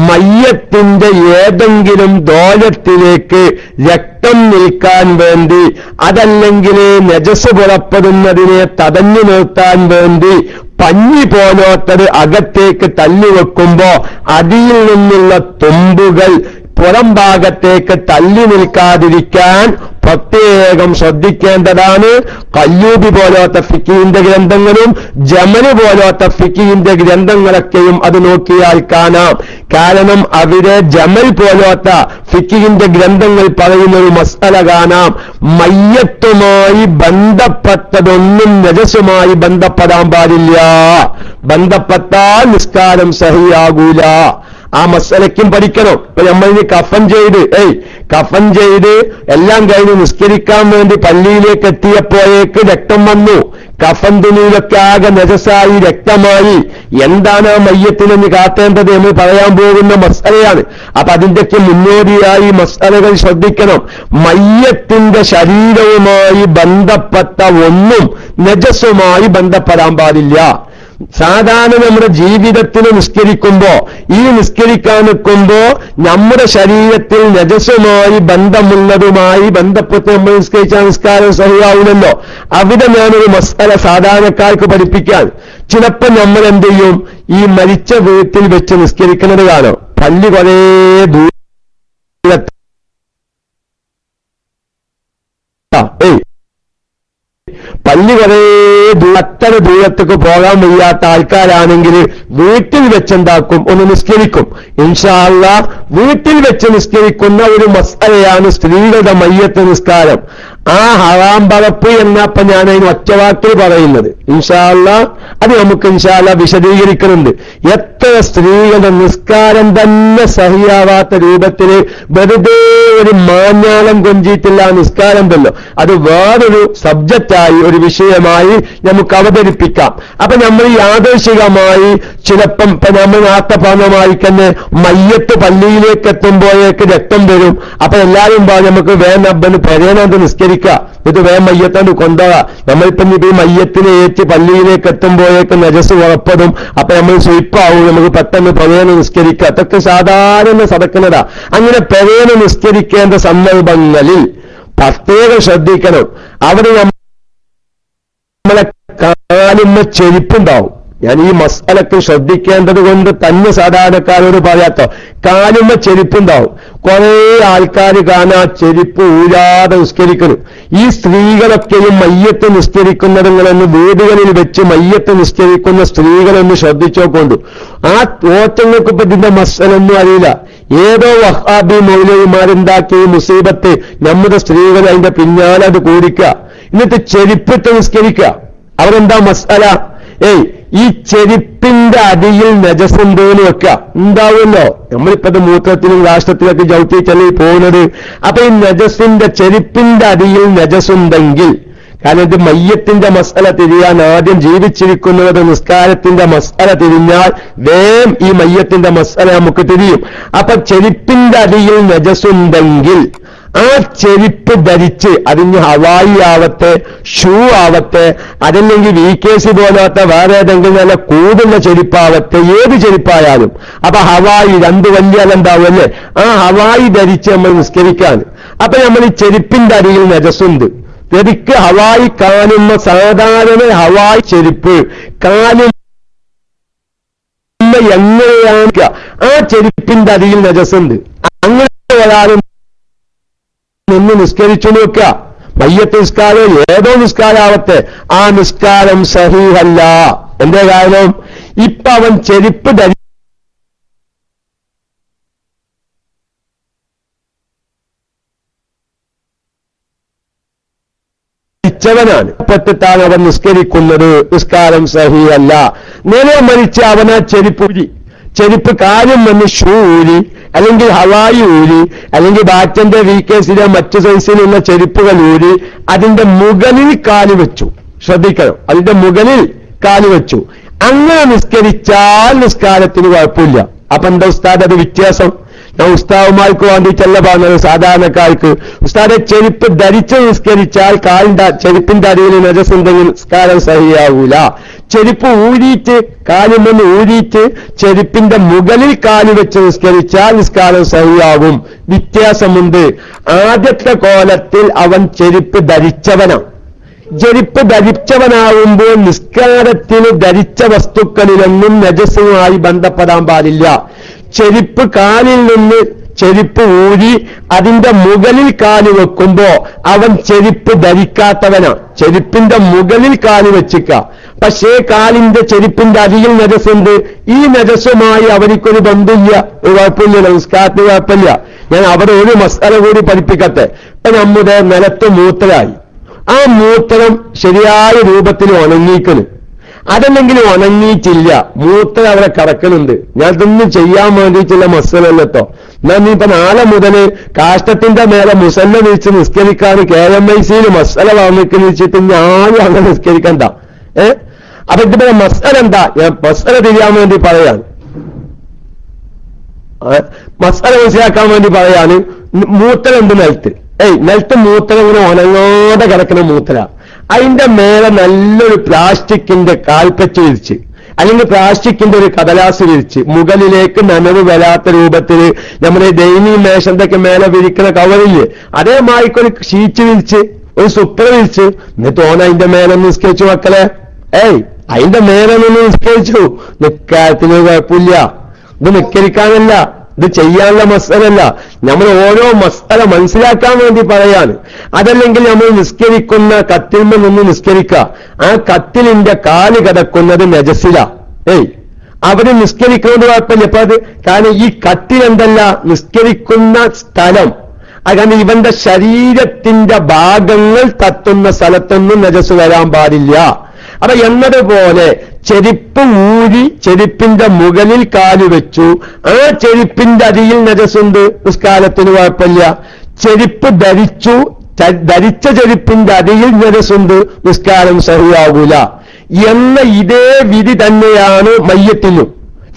[SPEAKER 1] മയ്യത്തിന്റെ ഏതെങ്കിലും ദോലത്തിലേക്ക് രക്തം നിൽക്കാൻ വേണ്ടി, അതല്ലെങ്കിൽ നജസ് പുറപ്പെടുന്നതിനെ തടഞ്ഞു നിർത്താൻ വേണ്ടി പഞ്ഞി പോലത്തത് അകത്തേക്ക് തള്ളിവെക്കുമ്പോ അതിൽ നിന്നുള്ള തുമ്പുകൾ പുറം ഭാഗത്തേക്ക് തള്ളി നിൽക്കാതിരിക്കാൻ പ്രത്യേകം ശ്രദ്ധിക്കേണ്ടതാണ്. കല്ലൂബി പോലത്തെ ഫിഖിന്റെ ഗ്രന്ഥങ്ങളും ജമല് പോലത്തെ ഫിഖിന്റെ ഗ്രന്ഥങ്ങളൊക്കെയും അത് നോക്കിയാൽ കാണാം. കാരണം അവിടെ ജമൽ പോലത്തെ ഫിഖിന്റെ ഗ്രന്ഥങ്ങൾ പറയുന്ന ഒരു മസ്അല കാണാം. മയ്യത്തുമായി ബന്ധപ്പെട്ടതൊന്നും നജസുമായി ബന്ധപ്പെടാൻ പാടില്ല. ബന്ധപ്പെട്ടാൽ നിസ്കാരം സഹിയാകൂല. ആ മസ്അലയ്ക്കും പഠിക്കണം. ഇപ്പൊ നമ്മളിനി കഫൻ ചെയ്ത് എല്ലാം കഴിഞ്ഞ് നിസ്കരിക്കാൻ വേണ്ടി പള്ളിയിലേക്ക് എത്തിയപ്പോഴേക്ക് രക്തം വന്നു. കഫൻ തുണിയിലൊക്കെ ആകെ നജസായി രക്തമായി. എന്താണ് ആ മയ്യത്തിനെന്ന് കാത്തേണ്ടത് എന്ന് പറയാൻ പോകുന്ന മസ്അലയാണ്. അപ്പൊ അതിന്റെയൊക്കെ മുന്നോടിയായി മസ്അലകൾ ശ്രദ്ധിക്കണം. മയ്യത്തിന്റെ ശരീരവുമായി ബന്ധപ്പെട്ട ഒന്നും നജസുമായി ബന്ധപ്പെടാൻ പാടില്ല. സാധാരണ നമ്മുടെ ജീവിതത്തിൽ നിസ്കരിക്കുമ്പോ, ഈ നിസ്കരിക്കാൻ നിൽക്കുമ്പോ നമ്മുടെ ശരീരത്തിൽ നജസുമായി ബന്ധമുള്ളതുമായി ബന്ധപ്പെട്ട് നമ്മൾ നിസ്കരിച്ചാൽ നിസ്കാരം സഹിയാവില്ലല്ലോ. അവിടെ ഞാനൊരു മസ്അല സാധാരണക്കാർക്ക് പഠിപ്പിക്കാൻ. ചിലപ്പോൾ നമ്മൾ എന്ത് ചെയ്യും, ഈ മരിച്ച വീട്ടിൽ വെച്ച് നിസ്കരിക്കുന്നത് കാണാം. പള്ളി കുറേ പള്ളി കുറേ അത്ര ദൂരത്തേക്ക് പോകാൻ വയ്യാത്ത ആൾക്കാരാണെങ്കിൽ വീട്ടിൽ വെച്ചുണ്ടാക്കും, ഒന്ന് നിസ്കരിക്കും. ഇൻഷാ അല്ലാഹ് വീട്ടിൽ വെച്ച് നിസ്കരിക്കുന്ന ഒരു മസ്അലയാണ് സ്ത്രീകളുടെ മയ്യത്ത് നിസ്കാരം. ആ ഹറാം പറപ്പ് എന്നപ്പോ ഞാൻ അതിന് ഒറ്റവാക്കിൽ പറയുന്നത്. ഇൻഷാ അല്ലാഹ് അത് നമുക്ക് ഇൻഷാ അല്ലാഹ് വിശദീകരിക്കുന്നുണ്ട്. എത്ര സ്ത്രീകളുടെ നിസ്കാരം തന്നെ സഹിയാവാത്ത രൂപത്തിൽ വെറുതെ ഒരു മാഞ്ഞാളം കൊഞ്ചിയിട്ടുള്ള നിസ്കാരം ഉണ്ടല്ലോ, അത് വേറൊരു സബ്ജക്റ്റായി, ഒരു വിഷയമായി നമുക്ക് അവതരിപ്പിക്കാം. അപ്പൊ നമ്മൾ യാദൃശികമായി ചിലപ്പം ഇപ്പൊ നമ്മൾ നേരത്തെ പറഞ്ഞമായി തന്നെ മയ്യത്ത് പള്ളിയിലേക്ക് എത്തുമ്പോഴേക്ക് രക്തം വരും. അപ്പൊ എല്ലാവരും നമുക്ക് വേനബ്ബന് പരേനാന്ത് നിസ്കരിക്കുക, ഇത് വേം മയ്യത്താണ്ട് കൊണ്ടുപോകാം. നമ്മളിപ്പം ഈ മയ്യത്തിനെ ഏറ്റ് പള്ളിയിലേക്ക് എത്തുമ്പോഴേക്ക് നജസ് ഉറപ്പതും. അപ്പൊ നമ്മൾ സ്വയിപ്പാവും, നമുക്ക് പെട്ടെന്ന് പരേന നിസ്കരിക്കുക. അതൊക്കെ സാധാരണ സടക്കുന്നതാ. അങ്ങനെ പരേന നിസ്കരിക്കേണ്ട സന്ദർഭങ്ങളിൽ പ്രത്യേകം ശ്രദ്ധിക്കണം. അവിടെ നമ്മളെ കാലിന്മ ചെരുപ്പുണ്ടാവും. ഞാൻ ഈ മസ്അലക്ക് ശ്രദ്ധിക്കേണ്ടത് കൊണ്ട് തന്നെ സാധാരണക്കാരോട് പറയാത്തോ, കാലുമ്മ ചെരുപ്പുണ്ടാവും. കുറെ ആൾക്കാർ കാണാ ചെരുപ്പ് ഊരാതെ നിസ്കരിക്കുന്നു. ഈ സ്ത്രീകളൊക്കെയും മയ്യത്ത് നിസ്കരിക്കുന്നതുങ്ങളെന്ന് വീടുകളിൽ വെച്ച് മയ്യത്ത് നിസ്കരിക്കുന്ന സ്ത്രീകളൊന്ന് ശ്രദ്ധിച്ചോക്കൊണ്ടു. ആ ഓറ്റങ്ങൾക്ക് ഇപ്പൊ ഇതിന്റെ മസ്അലൊന്നും അറിയില്ല. ഏതോ വഹാബി മൗലവിമാരുണ്ടാക്കിയ മുസീബത്ത് നമ്മുടെ സ്ത്രീകൾ അതിന്റെ പിന്നാലെ അത് കൂടിക്കുക, എന്നിട്ട് ചെരുപ്പിട്ട് നിസ്കരിക്കുക. അവരെന്താ മസ്അല? ഈ ചെരുപ്പിന്റെ അടിയിൽ നജസുണ്ടെന്ന് വെക്കുക, ഉണ്ടാവുമല്ലോ. നമ്മളിപ്പത് മൂത്രത്തിലും രാഷ്ട്രത്തിലൊക്കെ ചവിട്ടി ചെല്ലി പോകുന്നത്. അപ്പൊ ഈ നജസിന്റെ ചെരുപ്പിന്റെ അടിയിൽ നജസുണ്ടെങ്കിൽ, കാരണം ഇത് മയ്യത്തിന്റെ മസ്അല തിരിയാൻ ആദ്യം ജീവിച്ചിരിക്കുന്നത് നിസ്കാരത്തിന്റെ മസ്അല തിരിഞ്ഞാൽ വേം ഈ മയ്യത്തിന്റെ മസ്അല നമുക്ക് തിരിയും. അപ്പൊ ചെരുപ്പിന്റെ അടിയിൽ നജസുണ്ടെങ്കിൽ ആ ചെരുപ്പ് ധരിച്ച്, അതിന് ഹവായി ആവട്ടെ ഷൂ ആവട്ടെ, അതല്ലെങ്കിൽ VKC പോലത്തെ വേറെ ഏതെങ്കിലും നല്ല കൂടുന്ന ചെരുപ്പാവട്ടെ, ഏത് ചെരുപ്പായാലും. അപ്പൊ ഹവായി രണ്ട് വലിയ ഉണ്ടാവുമല്ലേ, ആ ഹവായി ധരിച്ച് നമ്മൾ നിസ്കരിക്കാൻ. അപ്പൊ നമ്മൾ ഈ ചെരുപ്പിന്റെ അടിയിൽ നജസുണ്ട്. ശരിക്ക് ഹവായി കാണുന്ന സാധാരണ ഹവായി ചെരുപ്പ് കാലും എങ്ങനെയാണ് ആ ചെരുപ്പിന്റെ അടിയിൽ നജസുണ്ട്. അങ്ങനെ ഒരാളും നിന്ന് നിസ്കരിച്ചു നോക്കുക. മയ്യത്ത് നിസ്കാരം ഏതോ നിസ്കാരാവട്ടെ, ആ നിസ്കാരം സഹീഹല്ല. എന്തേ കാരണം? ഇപ്പൊ അവൻ ചെരുപ്പ് ധരിച്ചവനാണ്. പെട്ടിട്ടാണ് അവൻ നിസ്കരിക്കുന്നത്, നിസ്കാരം സഹിയല്ല. നേരെ മറിച്ച് അവനാ ചെരുപ്പ് കാര്യം വന്ന് ഷൂ ഊരി, അല്ലെങ്കിൽ ഹവായി ഊരി, അല്ലെങ്കിൽ ബാറ്റന്റെ VKസിലെ മറ്റു സൈസിലുള്ള ചെരുപ്പുകൾ ഊരി അതിന്റെ മുകളിൽ കാല് വെച്ചു. ശ്രദ്ധിക്കണം, അതിന്റെ മുകളിൽ കാല് വെച്ചു. അങ്ങനെ നിസ്കരിച്ചാൽ നിസ്കാരത്തിന് കുഴപ്പമില്ല. അപ്പൊ എന്താ ഉസ്താദ് അത് വ്യത്യാസം? ഞാൻ ഉസ്താദുമാർക്ക് വേണ്ടിയിട്ടല്ല പറഞ്ഞത്, സാധാരണക്കാർക്ക്. ഉസ്താദെ ചെരുപ്പ് ധരിച്ച് നിസ്കരിച്ചാൽ ചെരുപ്പിന്റെ അടിയിൽ നജസുണ്ടെങ്കിൽ നിസ്കാരം സഹിയാവൂല. ചെരുപ്പ് ഊരിയിട്ട് കാലുമെന്ന് ഊരിയിട്ട് ചെരുപ്പിന്റെ മുകളിൽ കാല് വെച്ച് നിസ്കരിച്ചാൽ നിസ്കാരം സഹിയാകും. വ്യത്യാസമുണ്ട്. ആദ്യത്തെ കോലത്തിൽ അവൻ ചെരുപ്പ് ധരിച്ചവനാണ്. ചെരുപ്പ് ധരിച്ചവനാവുമ്പോൾ നിസ്കാരത്തിന് ധരിച്ച വസ്തുക്കളിലൊന്നും നജസുമായി ബന്ധപ്പെടാൻ പാടില്ല. ചെരുപ്പ് കാലിൽ നിന്ന് ചെരുപ്പ് ഊരി അതിന്റെ മുകളിൽ കാല് വെക്കുമ്പോ അവൻ ചെരുപ്പ് ധരിക്കാത്തവനാണ്. ചെരുപ്പിന്റെ മുകളിൽ കാല് വെച്ചിക്ക, പക്ഷേ കാലിന്റെ ചെരുപ്പിന്റെ അടിയിൽ നജസുണ്ട്. ഈ നജസുമായി അവനിക്കൊരു ബന്ധമില്ല, ഒരു കുഴപ്പമില്ല, നിസ്കാരത്തിന് കുഴപ്പമില്ല. ഞാൻ അവിടെ ഒരു മസാല കൂടി പഠിപ്പിക്കട്ടെ. ഇപ്പൊ നമ്മുടെ നിലത്ത് മൂത്രമായി, ആ മൂത്രം ശരിയായ രൂപത്തിൽ ഉണങ്ങിക്കുന്നു, അതല്ലെങ്കിൽ ഉണങ്ങിയിട്ടില്ല, മൂത്രം അവിടെ കിടക്കുന്നുണ്ട്. ഞാൻ ഇതൊന്നും ചെയ്യാൻ വേണ്ടിയിട്ടുള്ള മസലല്ലോ. ഞാൻ ഇപ്പൊ നാളെ മുതല് കാഷ്ടത്തിന്റെ മേലെ മുസല്ല വിരിച്ച് നിസ്കരിക്കാൻ KMICയിൽ മസല വന്നിക്കുന്ന വെച്ചിട്ട് ഞാനും അങ്ങനെ നിസ്കരിക്കണ്ട. അപ്പൊ ഇതിന്റെ മസല എന്താ? ഞാൻ മസല തിരിയാൻ വേണ്ടി പറയാണ്, മസല മനസ്സിലാക്കാൻ വേണ്ടി പറയാണ്. മൂത്രം ഉണ്ട് നിലത്ത്, നിലത്ത് മൂത്രം ഇങ്ങനെ ഉണങ്ങാതെ കിടക്കുന്ന മൂത്ര, അതിന്റെ മേലെ നല്ലൊരു പ്ലാസ്റ്റിക്കിന്റെ കാൽപ്പറ്റ് വിരിച്ച്, അല്ലെങ്കിൽ പ്ലാസ്റ്റിക്കിന്റെ ഒരു കടലാസ് വിരിച്ച്, മുകളിലേക്ക് നനവ് വരാത്ത രൂപത്തിൽ നമ്മുടെ ഡൈനിങ് മേശന്റെയൊക്കെ മേലെ വിരിക്കുന്ന കവറില്ലേ, അതേമായിക്കൊരു ഷീറ്റ് വിരിച്ച്, ഒരു സുപ്ര വിരിച്ച്, എന്നിട്ട് ഓന അതിന്റെ മേലെ നിസ്കരിച്ചു മക്കളെ. അതിന്റെ മേലെ നിന്ന് നിസ്കരിച്ചു, നിസ്കാരത്തിന് കുഴപ്പമില്ല. ഇത് നിസ്കരിക്കാനല്ല, ഇത് ചെയ്യാനുള്ള മസലല്ല. നമ്മൾ ഓരോ മസല മനസ്സിലാക്കാൻ വേണ്ടി പറയാണ്. അതല്ലെങ്കിൽ നമ്മൾ നിസ്കരിക്കുന്ന കത്തിൽമ നിന്ന് നിസ്കരിക്കുക, ആ കത്തിലിന്റെ കാല് കിടക്കുന്നത് നജസില. അവര് നിസ്കരിക്കുന്നത് കുഴപ്പമില്ല. അപ്പൊ അത് കാരണം ഈ കത്തിലെന്തല്ല നിസ്കരിക്കുന്ന സ്ഥലം, അങ്ങനെ ഇവന്റെ ശരീരത്തിന്റെ ഭാഗങ്ങൾ തട്ടുന്ന സ്ഥലത്തൊന്നും നജസ് വരാൻ പാടില്ല. അപ്പൊ എന്നതുപോലെ ചെരുപ്പ് ഊരി ചെരുപ്പിന്റെ മുകളിൽ കാല് വെച്ചു, ആ ചെരുപ്പിന്റെ അടിയിൽ നജസുണ്ട്, നിസ്കാരത്തിന് കുഴപ്പമില്ല. ചെരുപ്പ് ധരിച്ച ചെരുപ്പിന്റെ അടിയിൽ നജസുണ്ട്, നിസ്കാരം സഹിയാകൂല എന്ന ഇതേ വിധി തന്നെയാണ് മയ്യത്തിനും.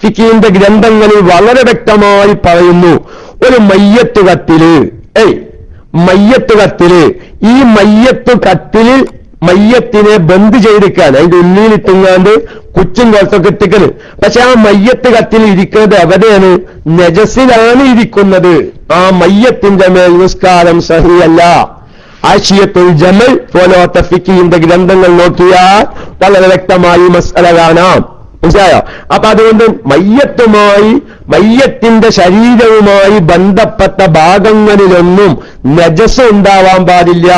[SPEAKER 1] ഫിഖിന്റെ ഗ്രന്ഥങ്ങളിൽ വളരെ വ്യക്തമായി പറയുന്നു. ഒരു മയ്യത്ത് കത്തില് ഈ മയ്യത്ത് കത്തില് മയ്യത്തിനെ ബന്ദ് ചെയ്തിരിക്കാൻ, അതിന്റെ ഉള്ളിലിട്ടുങ്ങാണ്ട് കുച്ചും കുറച്ചൊക്കെ ഇട്ടിക്കണ്. പക്ഷെ ആ മയ്യത്ത് കത്തിൽ ഇരിക്കുന്നത് എവിടെയാണ്? നജസിലാണ് ഇരിക്കുന്നത്. ആ മയ്യത്തിന്റെ മേൽ നിസ്കാരം സഹിയല്ല. ആശിയത്തുൽ ജമൽ പോലത്തെ ഫിഖിന്റെ ഗ്രന്ഥങ്ങൾ നോക്കിയാൽ വളരെ വ്യക്തമായി മസ്അല കാണാം. മനസ്സിലായോ? അപ്പൊ അതുകൊണ്ട് മയ്യത്തിന്റെ ശരീരവുമായി ബന്ധപ്പെട്ട ഭാഗങ്ങളിലൊന്നും നജസ് ഉണ്ടാവാൻ പാടില്ല.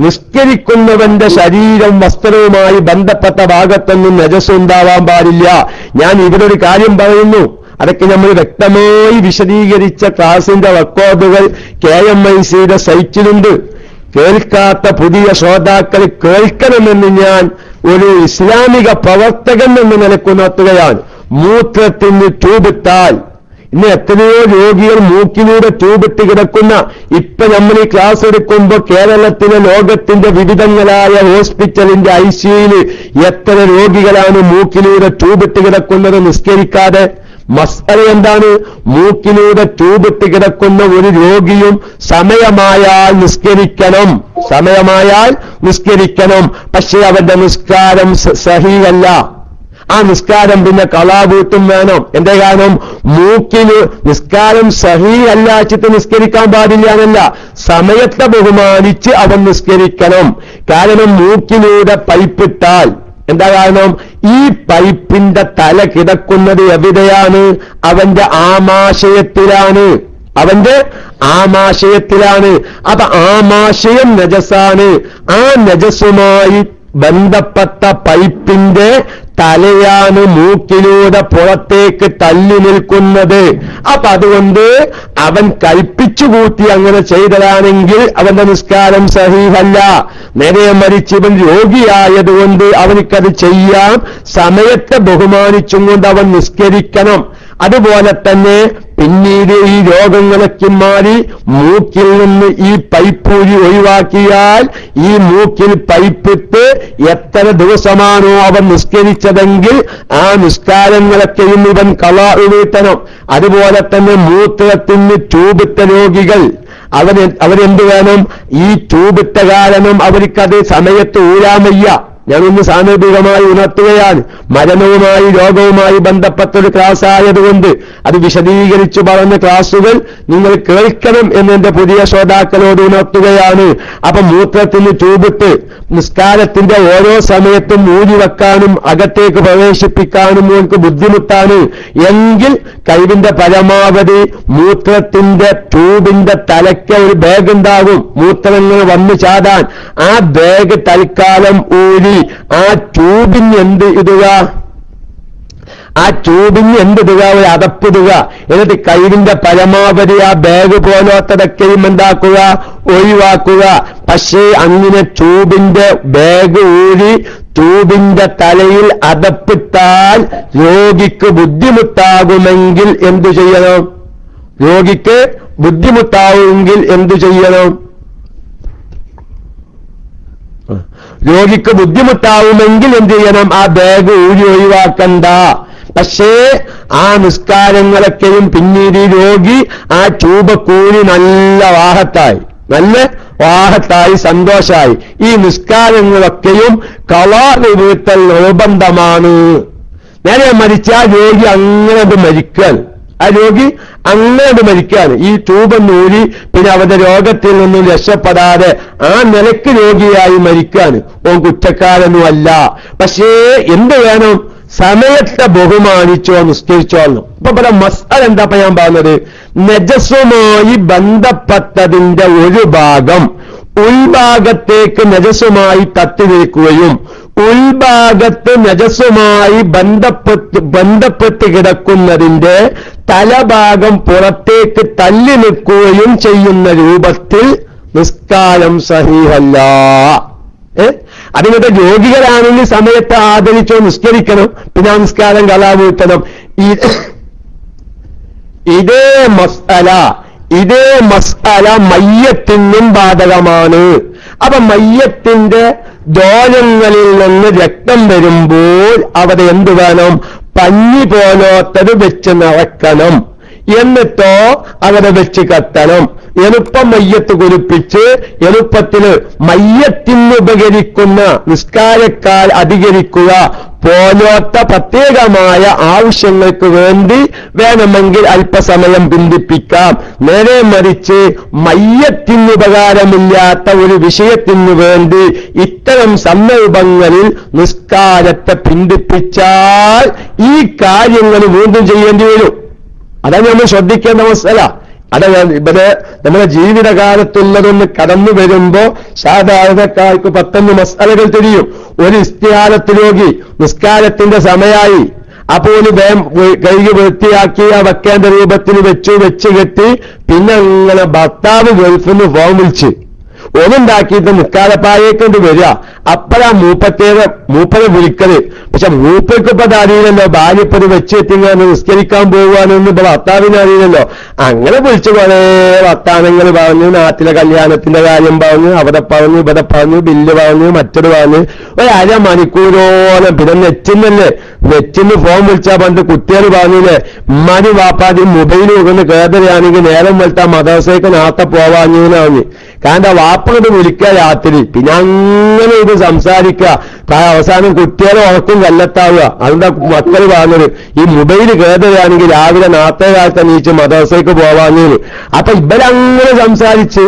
[SPEAKER 1] നിസ്കരിക്കുന്നവന്റെ ശരീരം വസ്ത്രവുമായി ബന്ധപ്പെട്ട ഭാഗത്തൊന്നും നജസ് ഉണ്ടാവാൻ പാടില്ല. ഞാൻ ഇവിടെ ഒരു കാര്യം പറയുന്നു, അതൊക്കെ നമ്മൾ വ്യക്തമായി വിശദീകരിച്ച ക്ലാസിന്റെ റെക്കോർഡുകൾ KMICയുടെ സൈറ്റിലുണ്ട്. കേൾക്കാത്ത പുതിയ ശ്രോതാക്കൾ കേൾക്കണമെന്ന് ഞാൻ ഒരു ഇസ്ലാമിക പ്രവർത്തകൻ എന്ന് നിലക്കുണർത്തുകയാണ്. മൂത്രത്തിന് ട്യൂബിട്ടാൽ ഇന്ന് എത്രയോ രോഗികൾ മൂക്കിലൂടെ ട്യൂബിട്ട് കിടക്കുന്ന, ഇപ്പൊ നമ്മൾ ഈ ക്ലാസ് എടുക്കുമ്പോൾ കേരളത്തിലെ ലോകത്തിന്റെ വിവിധങ്ങളായ ഹോസ്പിറ്റലിന്റെ ICUയിൽ എത്ര രോഗികളാണ് മൂക്കിലൂടെ ട്യൂബിട്ട് കിടക്കുന്നത് നിസ്കരിക്കാതെ. മസ്അല എന്താണ്? മൂക്കിലൂടെ ട്യൂബിട്ട് കിടക്കുന്ന ഒരു രോഗിയും സമയമായാൽ നിസ്കരിക്കണം. പക്ഷേ അവന്റെ നിസ്കാരം സഹീഹല്ല. ആ നിസ്കാരം പിന്നെ കളാ വീട്ടും വേണം. എന്റെ കാരണം മൂക്കിന് നിസ്കാരം സഹീഹല്ലാച്ചിട്ട് നിസ്കരിക്കാൻ പാടില്ല എന്നല്ല, സമയത്തെ ബഹുമാനിച്ച് അവൻ നിസ്കരിക്കണം. കാരണം മൂക്കിലൂടെ പൈപ്പിട്ടാൽ എന്താ കാരണം? ഈ പൈപ്പിന്റെ തല കിടക്കുന്നത് എവിടെയാണ്? അവന്റെ ആമാശയത്തിലാണ്. അപ്പൊ ആമാശയം നജസാണ്. ആ നജസുമായി ബന്ധപ്പെട്ട പൈപ്പിന്റെ തലയാണ് മൂക്കിലൂടെ പുറത്തേക്ക് തള്ളി നിൽക്കുന്നത്. അപ്പൊ അതുകൊണ്ട് അവൻ കൽപ്പിച്ചു കൂട്ടി അങ്ങനെ ചെയ്തതാണെങ്കിൽ അവന്റെ നിസ്കാരം സഹീഹല്ല. നേരെ മറിച്ച് ഇവൻ രോഗിയായതുകൊണ്ട് അവനിക്കത് ചെയ്യാം. സമയത്തെ ബഹുമാനിച്ചും കൊണ്ട് അവൻ നിസ്കരിക്കണം. അതുപോലെ തന്നെ പിന്നീട് ഈ രോഗങ്ങളൊക്കെ മാറി മൂക്കിൽ നിന്ന് ഈ പൈപ്പൂരി ഒഴിവാക്കിയാൽ ഈ മൂക്കിൽ പൈപ്പിട്ട് എത്ര ദിവസമാണോ അവൻ നിസ്കരിച്ചതെങ്കിൽ ആ നിസ്കാരങ്ങളൊക്കെയും ഇവൻ ഖളാ വീട്ടണം. അതുപോലെ തന്നെ മൂത്രത്തിന് ട്യൂബിട്ട രോഗികൾ അവരെന്ത് വേണം? ഈ ട്യൂബിട്ട കാരണം അവർക്കത് സമയത്ത് ഊരാമയ്യ. ഞാനൊന്ന് സാന്ദർഭികമായി ഉണർത്തുകയാണ്. മരണവുമായി രോഗവുമായി ബന്ധപ്പെട്ടൊരു ക്ലാസ് ആയതുകൊണ്ട് അത് വിശദീകരിച്ചു പറഞ്ഞ ക്ലാസുകൾ നിങ്ങൾ കേൾക്കണം എന്നെന്റെ പുതിയ ശ്രോതാക്കളോട് ഉണർത്തുകയാണ്. അപ്പൊ മൂത്രത്തിന് ട്യൂബിട്ട് നിസ്കാരത്തിന്റെ ഓരോ സമയത്തും ഊരി വെക്കാനും അകത്തേക്ക് പ്രവേശിപ്പിക്കാനും നിങ്ങൾക്ക് ബുദ്ധിമുട്ടാണ് എങ്കിൽ കഴിവിന്റെ പരമാവധി മൂത്രത്തിന്റെ ട്യൂബിന്റെ തലയ്ക്ക് ഒരു ബാഗ് ഉണ്ടാകും മൂത്രങ്ങൾ വന്നു ചാടാൻ. ആ ബാഗ് തൽക്കാലം ഊരി ആ ട്യൂബിന് എന്ത് ഇടുക? ഒരു അതപ്പിടുക. എന്നിട്ട് കൈവിന്റെ പരമാവധി ആ ബാഗ് പോലത്തതൊക്കെയും എന്താക്കുക? ഒഴിവാക്കുക. പക്ഷേ അങ്ങനെ ട്യൂബിന്റെ ബാഗ് ഊരി ട്യൂബിന്റെ തലയിൽ അതപ്പിട്ടാൽ രോഗിക്ക് ബുദ്ധിമുട്ടാകുമെങ്കിൽ എന്തു ചെയ്യണം? രോഗിക്ക് ബുദ്ധിമുട്ടാവുമെങ്കിൽ എന്തു ചെയ്യണം? രോഗിക്ക് ബുദ്ധിമുട്ടാവുമെങ്കിൽ എന്ത് ചെയ്യണം? ആ ബാഗ് ഊരി ഒഴിവാക്കണ്ട. പക്ഷേ ആ നിസ്കാരങ്ങളൊക്കെയും പിന്നീട് രോഗി ആ ട്യൂബ് കൂടി നല്ല വാഹത്തായി സന്തോഷായി. ഈ നിസ്കാരങ്ങളൊക്കെയും ഖളാ വീട്ടൽ നിർബന്ധമാണ്. നേരെ മരിച്ച ആ രോഗി അങ്ങനെ മരിക്കാൻ ഈ ട്യൂബ് നൂരി പിന്നെ അവരുടെ രോഗത്തിൽ നിന്നും രക്ഷപ്പെടാതെ ആ നിലക്ക് രോഗിയായി മരിക്കാൻ ഓൻ കുറ്റക്കാരനുമല്ല. പക്ഷേ എന്ത് വേണം? സമയത്തെ ബഹുമാനിച്ചോ നിസ്കരിച്ചോളണം. ഇപ്പൊ ഇവിടെ മസ്അല എന്താ ഞാൻ പറഞ്ഞത്? നജസുമായി ബന്ധപ്പെട്ടതിന്റെ ഒരു ഭാഗം ഉൾഭാഗത്തേക്ക് നജസുമായി തട്ടി നിൽക്കുകയും ഉൾഭാഗത്ത് നജസുമായി ബന്ധപ്പെട്ട് കിടക്കുന്നതിന്റെ തലഭാഗം പുറത്തേക്ക് തള്ളി നിൽക്കുകയും ചെയ്യുന്ന രൂപത്തിൽ നിസ്കാരം സഹീഹല്ല. അതിനകത്ത് രോഗികളാണെങ്കിൽ സമയത്ത് ആദരിച്ചോ നിസ്കരിക്കണം. പിന്നെ ആ നിസ്കാരം ഖളാ വീട്ടണം. ഇതേ മസ്അല മയ്യത്തിനും ബാധകമാണ്. അപ്പൊ മയ്യത്തിന്റെ ദ്വാരങ്ങളിൽ നിന്ന് രക്തം വരുമ്പോൾ അവിടെ എന്തു വേണം? പഞ്ഞി പോലോത്തത് വെച്ച് നിറക്കണം. എന്നിട്ടോ അവിടെ വെച്ച് കത്തണം. എളുപ്പം മയ്യത്ത് കുളിപ്പിച്ച് എളുപ്പത്തിന് മയ്യത്തിന് ഉപകരിക്കുന്ന നിസ്കാരക്കാൽ അധികരിക്കുക പോലോത്ത പ്രത്യേകമായ ആവശ്യങ്ങൾക്ക് വേണ്ടി വേണമെങ്കിൽ അല്പസമയം ബന്ധിപ്പിക്കാം. നേരെ മറിച്ച് മയ്യത്തിന് ഉപകാരമില്ലാത്ത ഒരു വിഷയത്തിനു വേണ്ടി ഇത്തരം സന്ദർഭങ്ങളിൽ നിസ്കാരത്തെ ബന്ധിപ്പിച്ചാൽ ഈ കാര്യങ്ങൾ വീണ്ടും ചെയ്യേണ്ടി വരും. അതാണ് നമ്മൾ ശ്രദ്ധിക്കേണ്ട മസല. ഇവിടെ നമ്മുടെ ജീവിതകാലത്തുള്ളതൊന്ന് കടന്നു വരുമ്പോ സാധാരണക്കാർക്ക് പെട്ടെന്ന് മസലകൾ തിരിയും. ഒരു ഇസ്തിഹാലത്ത് രോഗി നിസ്കാരത്തിന്റെ സമയമായി അപ്പോൾ കഴുകി വൃത്തിയാക്കിയ വെക്കേണ്ട രൂപത്തിൽ വെച്ച് കെട്ടി പിന്നെ അങ്ങനെ ഭർത്താവ് ഗൾഫിൽ നിന്ന് ഫോൺ വിളിച്ച് ഒന്നുണ്ടാക്കിയിട്ട് നിസ്കാരപ്പായേക്കൊണ്ട് വരിക. അപ്പഴാ മൂപ്പരെ വിളിക്കല്. പക്ഷെ മൂപ്പർക്കിപ്പോ അറിയില്ലല്ലോ ഭാര്യപ്പത് വെച്ചെത്തിങ്ങാന്ന് നിസ്കരിക്കാൻ പോകുവാനൊന്നും ഇപ്പൊ ഭർത്താവിന് അറിയില്ലല്ലോ. അങ്ങനെ വിളിച്ചു കുറേ വർത്താനങ്ങൾ പറഞ്ഞു, നാട്ടിലെ കല്യാണത്തിന്റെ കാര്യം പറഞ്ഞു, അവിടെ പറഞ്ഞു, ഇവിടെ പറഞ്ഞു, ബില്ല് പറഞ്ഞു, മറ്റൊരു പറഞ്ഞു. ഒരു അരമണിക്കൂരോളം. പിന്നെ നെറ്റിന്ന് ഫോൺ വിളിച്ചാ പണ്ട് കുട്ടികൾ പറഞ്ഞില്ലേ, ഉമ്മാനും വാപ്പാനും മൊബൈൽ വെക്കുന്ന കേതരയാണെങ്കിൽ നേരം വെളുത്താ മദ്രസയ്ക്ക് നാട്ടെ പോവാഞ്ഞു പറഞ്ഞു. കാരണം വാപ്പനോട് വിളിക്കുക രാത്രി, പിന്നെ അങ്ങനെ ഇത് സംസാരിക്കുക. അവസാനം കുട്ടികളെ ഉറക്കും കല്ലെത്താവുക. അതുകൊണ്ടാ മക്കൾ പറഞ്ഞത് ഈ മൊബൈൽ കേതരയാണെങ്കിൽ രാവിലെ നാട്ടേ കാലത്ത് നീച്ച് മദ്രസയ്ക്ക് പോവാഞ്ഞു. അപ്പൊ ഇവരങ്ങനെ സംസാരിച്ച്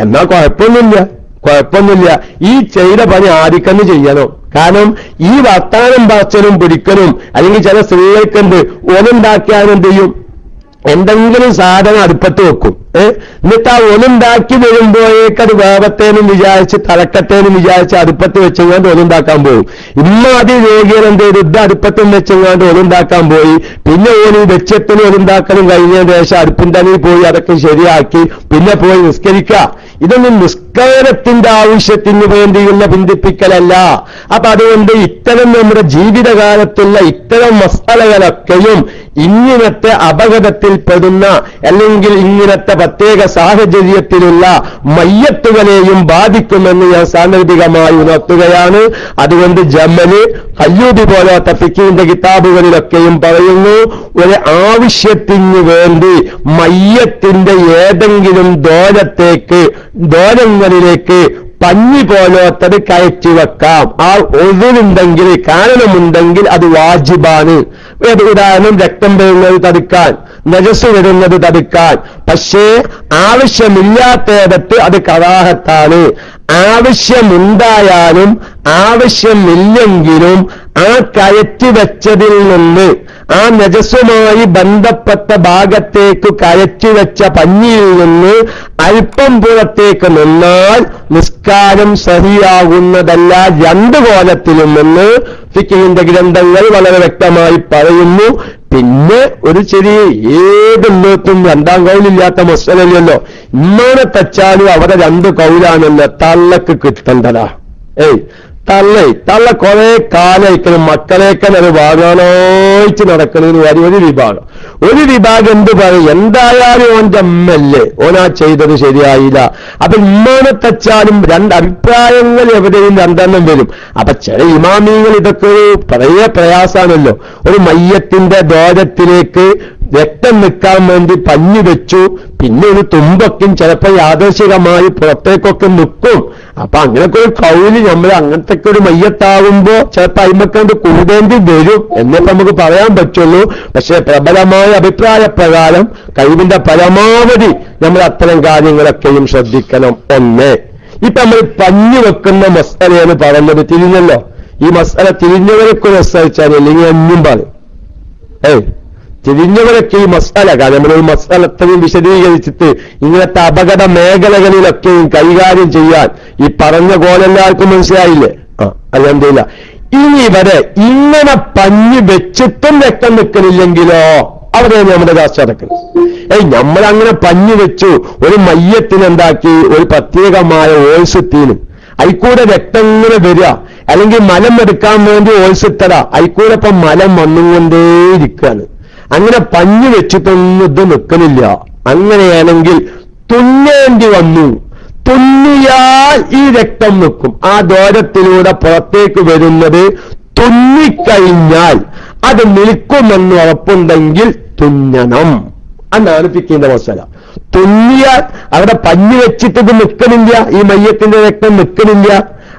[SPEAKER 1] എന്നാ കുഴപ്പമൊന്നുമില്ല. ഈ ചെയ്ത പണി ആദിക്കന്ന് ചെയ്യണം. കാരണം ഈ വർത്താനം പറച്ചലും പിടിക്കലും അല്ലെങ്കിൽ ചില സ്ത്രീകൾക്കുണ്ട് ഓനുണ്ടാക്കിയാലും എന്ത് ചെയ്യും? എന്തെങ്കിലും സാധനം അടുപ്പത്ത് വെക്കും. എന്നിട്ട് ആ ഒലുണ്ടാക്കി വരുമ്പോഴേക്ക് അത് വേവത്തേനും വിചാരിച്ച് തലക്കത്തേനും വിചാരിച്ച് അടുപ്പത്ത് വെച്ചെങ്ങാണ്ട് ഒലുണ്ടാക്കാൻ പോകും. ഇമ്മാതി രോഗികൾ എന്ത് ചെയ്തു, ഇത് അടുപ്പത്തും വെച്ചെങ്ങാണ്ട് ഒലുണ്ടാക്കാൻ പോയി. പിന്നെ ഓന് വെച്ചെത്തനും ഒലുണ്ടാക്കലും കഴിഞ്ഞതിന് ശേഷം അടുപ്പിന്റെ അണിയിൽ പോയി അതൊക്കെ ശരിയാക്കി പിന്നെ പോയി നിസ്കരിക്കുക. ഇതൊന്നും നിസ്കാരത്തിന്റെ ആവശ്യത്തിന് വേണ്ടിയുള്ള ബന്ധിപ്പിക്കലല്ല. അപ്പൊ അതുകൊണ്ട് ഇത്തരം നമ്മുടെ ജീവിതകാലത്തുള്ള ഇത്തരം മസാലകളൊക്കെയും ഇങ്ങനത്തെ അപകടത്തിൽപ്പെടുന്ന അല്ലെങ്കിൽ ഇങ്ങനത്തെ പ്രത്യേക സാഹചര്യത്തിലുള്ള മയ്യത്തുകളെയും ബാധിക്കുമെന്ന് ഞാൻ സാന്ദർഭികമായി ഉണർത്തുകയാണ്. അതുകൊണ്ട് ജമല് അയ്യൂബി പോലത്തെ ഫിഖിന്റെ കിതാബുകളിലൊക്കെയും പറയുന്നു, ഒരു ആവശ്യത്തിന് വേണ്ടി മയ്യത്തിന്റെ ഏതെങ്കിലും ദ്വാരങ്ങളിലേക്ക് പഞ്ഞി പോലത്തത് കയറ്റി വെക്കാം. ആ ഒഴുവുണ്ടെങ്കിൽ, കാരണമുണ്ടെങ്കിൽ അത് വാജിബാണ്. ഉദാഹരണം, രക്തം വരുന്നത് തടുക്കാൻ, നജസ് വരുന്നത് തടുക്കാൻ. പക്ഷേ ആവശ്യമില്ലാത്തയിടത്ത് അത് കറാഹത്താണ്. ആവശ്യമുണ്ടായാലും ആവശ്യമില്ലെങ്കിലും ആ കയറ്റി വെച്ചതിൽ നിന്ന് ആ നജസുമായി ബന്ധപ്പെട്ട ഭാഗത്തേക്ക് കയറ്റി വെച്ച പഞ്ഞിയിൽ നിന്ന് അല്പം പുറത്തേക്ക് നിന്നാൽ നിസ്കാരം സഹിയാകുന്നതല്ല രണ്ട് കോലത്തിലും എന്ന് ഫിഖിന്റെ ഗ്രന്ഥങ്ങൾ വളരെ വ്യക്തമായി പറയുന്നു. പിന്നെ ഒരു ചെറിയ ഏതെല്ലോത്തും രണ്ടാം കൗലില്ലാത്ത മസലല്ലോ. ഇമ്മാനെ തച്ചാലും അവിടെ രണ്ട് കൗലാണല്ലോ. തള്ളക്ക് കിട്ടണ്ടടാ. തള്ള കുറെ കാലയിക്കണം മക്കളേക്കാൻ അത് വാങ്ങാനായിട്ട് നടക്കണമെന്ന് ഒരു വിഭാഗം. ഒരു വിഭാഗം എന്ത് പറയും, എന്തായാലും ഓന്റെ അമ്മല്ലേ, ഓനാ ചെയ്തത് ശരിയായില്ല. അപ്പൊ ഇമ്മാനെ തച്ചാലും രണ്ട് അഭിപ്രായങ്ങൾ എവിടെയും രണ്ടെണ്ണം വരും. അപ്പൊ ചില ഇമാമിങ്ങൾ ഇതൊക്കെ വളരെ പ്രയാസാണല്ലോ. ഒരു മയ്യത്തിന്റെ ദ്വാരത്തിലേക്ക് രക്തം നിൽക്കാൻ വേണ്ടി പഞ്ഞി വെച്ചു, പിന്നെ ഒരു തുമ്പൊക്കെ ചിലപ്പോൾ യാദൃശികമായി പുറത്തേക്കൊക്കെ നിൽക്കും. അപ്പൊ അങ്ങനൊക്കെ ഒരു കൗല് നമ്മൾ അങ്ങനത്തെ ഒരു മയ്യത്താവുമ്പോ ചിലപ്പോ അയിമക്കണ്ട് കൂടേണ്ടി വരും എന്നേ നമുക്ക് പറയാൻ പറ്റുള്ളൂ. പക്ഷെ പ്രബലമായ അഭിപ്രായ പ്രകാരം കഴിവിന്റെ പരമാവധി നമ്മൾ അത്തരം കാര്യങ്ങളൊക്കെയും ശ്രദ്ധിക്കണം. ഒന്ന്, ഇപ്പൊ നമ്മൾ പഞ്ഞു വെക്കുന്ന മസാലയാണ് പറഞ്ഞത്. തിരിഞ്ഞല്ലോ, ഈ മസാല തിരിഞ്ഞവരൊക്കെ അനുസരിച്ചാൽ അല്ലെങ്കിൽ എന്നും പറയും. തിരിഞ്ഞവരൊക്കെ ഈ മസാല, കാരണം നമ്മളൊരു മസാല അത്രയും വിശദീകരിച്ചിട്ട് ഇങ്ങനത്തെ അപകട മേഖലകളിലൊക്കെയും കൈകാര്യം ചെയ്യാൻ ഈ പറഞ്ഞ കോലെല്ലാവർക്കും മനസ്സിലായില്ലേ? അൽഹംദുലില്ലാ. ഇനി ഇവരെ ഇങ്ങനെ പഞ്ഞി വെച്ചിട്ടും രക്തം നിൽക്കണില്ലെങ്കിലോ അവിടെ നമ്മുടെ കാശ് അടക്കണം. നമ്മളങ്ങനെ പഞ്ഞി വെച്ചു ഒരു മയ്യത്തിനുണ്ടാക്കി ഒരു പ്രത്യേകമായ ഓൾസത്തിന് അയിക്കൂടെ രക്തം ഇങ്ങനെ വരിക, അല്ലെങ്കിൽ മലം എടുക്കാൻ വേണ്ടി ഓൾസിത്തട അയിക്കൂടെ ഇപ്പം മലം വന്നുകൊണ്ടേയിരിക്കുകയാണ്. അങ്ങനെ പഞ്ഞു വെച്ചിട്ടൊന്നും ഇത് നിൽക്കണില്ല. അങ്ങനെയാണെങ്കിൽ തുന്നേണ്ടി വന്നു. തുന്നിയാൽ ഈ രക്തം നിൽക്കും. ആ ദ്വാരത്തിലൂടെ പുറത്തേക്ക് വരുന്നത് തുന്നിക്കഴിഞ്ഞാൽ അത് നിൽക്കുമെന്ന് ഉറപ്പുണ്ടെങ്കിൽ തുന്നണം. അതാണ് ഫിഖിന്റെ മസല. തുന്നിയാൽ അവിടെ പഞ്ഞു വെച്ചിട്ട് ഇത് നിൽക്കണില്ല, ഈ മയ്യത്തിന്റെ രക്തം നിൽക്കണില്ല.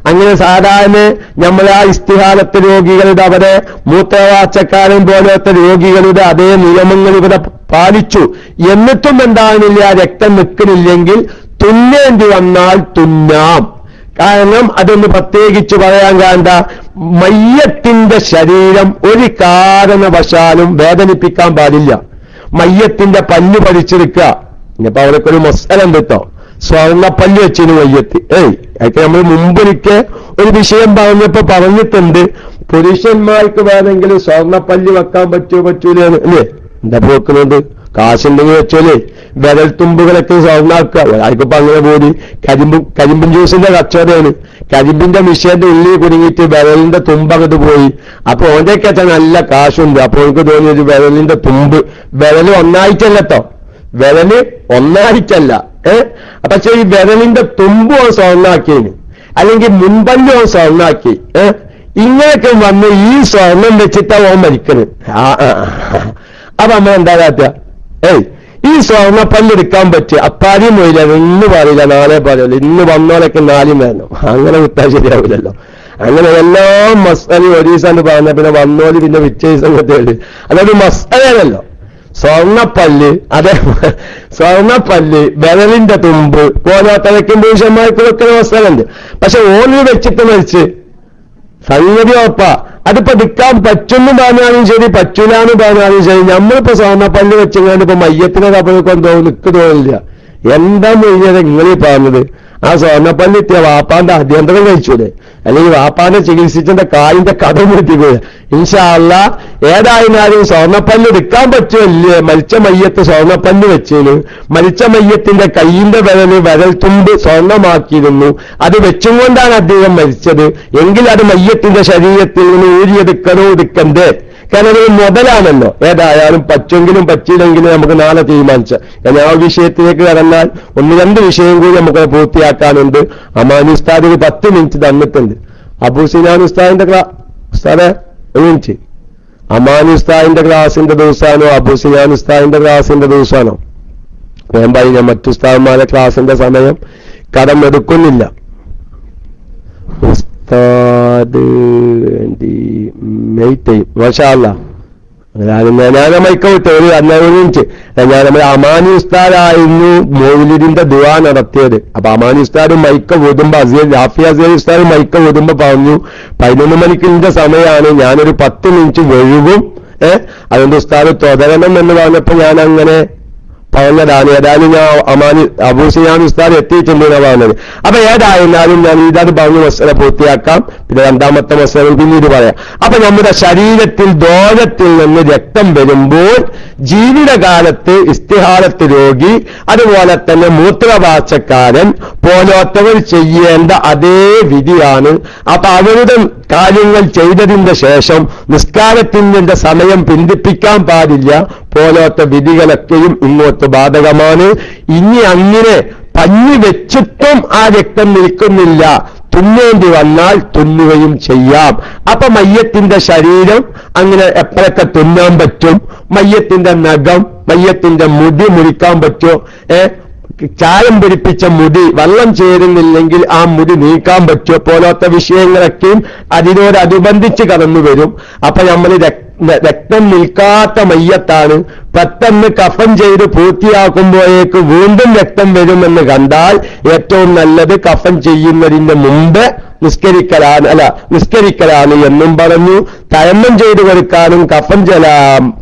[SPEAKER 1] അങ്ങനെ സാധാരണ നമ്മൾ ആ ഇസ്തിഹാലത്തെ രോഗികളുടെ അവിടെ മൂത്രവാച്ചക്കാരൻ പോലത്തെ രോഗികളുടെ അതേ നിയമങ്ങൾ ഇവിടെ പാലിച്ചു. എന്നിട്ടും എന്താണില്ല, രക്തം നിൽക്കുന്നില്ലെങ്കിൽ തുന്നേണ്ടി വന്നാൽ തുന്നാം. കാരണം അതൊന്ന് പ്രത്യേകിച്ച് പറയാൻ കാണ്ട, മയ്യത്തിന്റെ ശരീരം ഒരു കാരണവശാലും വേദനിപ്പിക്കാൻ പാടില്ല. മയ്യത്തിന്റെ പല്ല് പറിച്ചെടുക്കുക. ഇനിയിപ്പോ അവിടേക്ക് ഒരു മസാല കിട്ടോ, സ്വർണ്ണപ്പല്ല് വെച്ചിന് മയ്യത്ത്. അതൊക്കെ നമ്മൾ മുമ്പൊരിക്കൽ ഒരു വിഷയം പറഞ്ഞപ്പോ പറഞ്ഞിട്ടുണ്ട്, പുരുഷന്മാർക്ക് വേണമെങ്കിൽ സ്വർണ്ണപ്പല്ല് വെക്കാൻ പറ്റൂല അല്ലേ? എന്താ വെക്കുന്നത്? കാശുണ്ടെങ്കിൽ വെച്ചോലേ. വിരൽ തുമ്പുകളൊക്കെ സ്വർണ്ണാക്കുക. ഒരാൾക്കിപ്പോ അങ്ങനെ പോയി കരിമ്പും ജ്യൂസിന്റെ കച്ചവടമാണ്. കരിമ്പിന്റെ മിഷീന്റെ ഉള്ളിൽ കുടുങ്ങിയിട്ട് വിരലിന്റെ തുമ്പകത്ത് പോയി. അപ്പൊ ഓന്റെയൊക്കെ വെച്ചാൽ നല്ല കാശുണ്ട്. അപ്പൊ എനിക്ക് തോന്നി ഒരു വിരലിന്റെ തുമ്പ്, വിരല് ഒന്നായിട്ടല്ലോ, വിരല് ഒന്നായിട്ടല്ല. പക്ഷെ ഈ വിരലിന്റെ തുമ്പ് ഓൻ സ്വർണ്ണാക്കിയതിന്, അല്ലെങ്കിൽ മുൻപല്ല് ഓൻ സ്വർണ്ണാക്കി. ഇങ്ങനെയൊക്കെ വന്ന് ഈ സ്വർണം വെച്ചിട്ടാ ഓൻ മരിക്കുന്നത്. അപ്പൊ അമ്മ എന്താ കാട്ടുക? ഈ സ്വർണ്ണപ്പല്ലെടുക്കാൻ പറ്റുക അപ്പാരിയും പോയില്ല, ഇന്ന് പറയില്ല, നാളെ പറയില്ല, ഇന്ന് വന്നോലൊക്കെ നാലും വേണം. അങ്ങനെ വിട്ടാൽ ശരിയാവില്ലല്ലോ. അങ്ങനെ എല്ലാം മസാല ഒരു ദിവസം പറഞ്ഞ പിന്നെ വന്നോല് പിന്നെ പിറ്റേ ദിവസം കിട്ടുകയുള്ളൂ. അതൊരു മസാലയല്ലോ. സ്വർണ്ണപ്പല്ല്, അതെ, സ്വർണ്ണപ്പല്ല്, വിരലിന്റെ തുമ്പ് പോലാത്തവയ്ക്കും പുരുഷന്മാർക്ക് വെക്കുന്ന മസാലുണ്ട്. പക്ഷെ ഓന് വെച്ചിട്ട് മരിച്ച് സംഗതി ഉറപ്പാ. അതിപ്പോ നിൽക്കാൻ പറ്റുന്നു പറഞ്ഞാലും ശരി, പറ്റൂലാന്ന് പറഞ്ഞാലും ശരി, നമ്മളിപ്പോ സ്വർണ്ണപ്പല്ല് വെച്ചെങ്ങാണ്ട് ഇപ്പൊ മയ്യത്തിനെ കപ്പലൊക്കെ എന്തോ നിക്ക് തോന്നില്ല. എന്താ മൊയ്യത് നിങ്ങളീ പറഞ്ഞത്? ആ സ്വർണ്ണപ്പല്ല് എത്തിയ വാപ്പാന്റെ അഭ്യന്തരം കഴിച്ചൂടെ? അല്ലെങ്കിൽ വാപ്പാന്റെ ചികിത്സിച്ചെന്റെ കാലിന്റെ കടം കിട്ടിപ്പോയി. ഇൻഷാ അല്ലാഹ് ഏതായിരുന്നാലും സ്വർണ്ണപ്പല്ല് എടുക്കാൻ പറ്റുമല്ലേ? മരിച്ച മയ്യത്ത് സ്വർണ്ണപ്പല്ല് വെച്ചതിന് മരിച്ച മയ്യത്തിന്റെ കൈയിന്റെ വിരൽ തുമ്പ് സ്വർണ്ണമാക്കിയിരുന്നു. അത് വെച്ചും കൊണ്ടാണ് അദ്ദേഹം മരിച്ചത് എങ്കിൽ അത് മയ്യത്തിന്റെ ശരീരത്തിൽ നിന്ന് എടുക്കണ്ടേ? കാരണം അതൊരു മുതലാണല്ലോ. ഏതായാലും പറ്റെങ്കിലും പറ്റിയില്ലെങ്കിലും നമുക്ക് നാളെ തീരുമാനിച്ച. ഞാൻ ആ വിഷയത്തിലേക്ക് കടന്നാൽ 1-2 വിഷയം കൂടി നമുക്ക് പൂർത്തിയാക്കാനുണ്ട്. അമാനി ഉസ്താദ് ഒരു 10 മിനിറ്റ് തന്നിട്ടുണ്ട്. അബൂ സിനാൻ ഉസ്താദിന്റെ ഉസ്താദെ 1 മിനിറ്റ്. അമാനി ഉസ്താദിന്റെ ക്ലാസിന്റെ ദിവസമാണോ അബൂ സിനാൻ ഉസ്താദിന്റെ ക്ലാസിന്റെ ദിവസമാണോ? ഞാൻ പറഞ്ഞ മറ്റു ഉസ്താദന്മാരെ ക്ലാസിന്റെ സമയം കടമെടുക്കുന്നില്ല. ഞാൻ മൈക്കോട്ടെ ഒരു 1 മിനിറ്റ്. ഞാൻ നമ്മുടെ അമാനി ഉസ്താദായിരുന്നു മൗലിദിന്റെ ദുആ നടത്തിയത്. അപ്പൊ അമാനി ഉസ്താദ് മൈക്ക ഓതുമ്പോ റാഫി അസീർ ഉസ്താദ് മൈക്ക ഓതുമ്പോ പറഞ്ഞു 11 മണിക്കിന്റെ സമയമാണ്, ഞാനൊരു 10 മിനിറ്റ് വഴുകും, അതുകൊണ്ട് ഉസ്താദ് തുടരണം എന്ന് പറഞ്ഞപ്പോ ഞാൻ അങ്ങനെ പറഞ്ഞതാണ്. ഏതായാലും ഞാൻ അബൂ സിനാൻ ഉസ്താദ് എത്തിയിട്ടുണ്ടെന്നാണ് പറഞ്ഞത്. അപ്പൊ ഏതായിരുന്നാലും ഞാൻ ഇതാണ് പറഞ്ഞ മസല പൂർത്തിയാക്കാം. പിന്നെ 2ാമത്തെ മസല പിന്നീട് പറയാം. അപ്പൊ നമ്മുടെ ശരീരത്തിൽ ദോഷത്തിൽ നിന്ന് രക്തം വരുമ്പോൾ ജീവിതകാലത്ത് ഇസ്തിഹാലത്ത് രോഗി, അതുപോലെ തന്നെ മൂത്രവാർച്ചക്കാരൻ പോലോത്തവർ ചെയ്യേണ്ട അതേ വിധിയാണ്. അപ്പൊ അവരുടെ കാര്യങ്ങൾ ചെയ്തതിന്റെ ശേഷം നിസ്കാരത്തിന്റെ സമയം പിന്തിപ്പിക്കാൻ പാടില്ല പോലോത്ത വിധികളൊക്കെയും ഇങ്ങോട്ട് ബാധകമാണ്. ഇനി അങ്ങനെ പഞ്ഞി വെച്ചിട്ടും ആ രക്തം നിൽക്കുന്നില്ല, തുന്നേണ്ടി വന്നാൽ തുന്നുകയും ചെയ്യാം. അപ്പൊ മയ്യത്തിന്റെ ശരീരം അങ്ങനെ എപ്പോഴൊക്കെ തുന്നാൻ പറ്റും? മയ്യത്തിന്റെ നഖം, മയ്യത്തിന്റെ മുടി മുറിക്കാൻ പറ്റുമോ? ചായം പിടിപ്പിച്ച മുടി വെള്ളം ചേരുന്നില്ലെങ്കിൽ ആ മുടി നീക്കാൻ പറ്റുമോ? പോലത്തെ വിഷയങ്ങളൊക്കെയും അതിനോടനുബന്ധിച്ച് കടന്നു വരും. അപ്പൊ നമ്മൾ രക്തം നിൽക്കാത്ത മയ്യത്താണ്, പെട്ടെന്ന് കഫൻ ചെയ്ത് പൂർത്തിയാക്കുമ്പോഴേക്ക് വീണ്ടും രക്തം വരുമെന്ന് കണ്ടാൽ ഏറ്റവും നല്ലത് കഫൻ ചെയ്യുന്നതിന് മുമ്പ് നിസ്കരിക്കലാണ് എന്നും പറഞ്ഞു. തയമ്മം ചെയ്തു കൊടുക്കാനും കഫൻ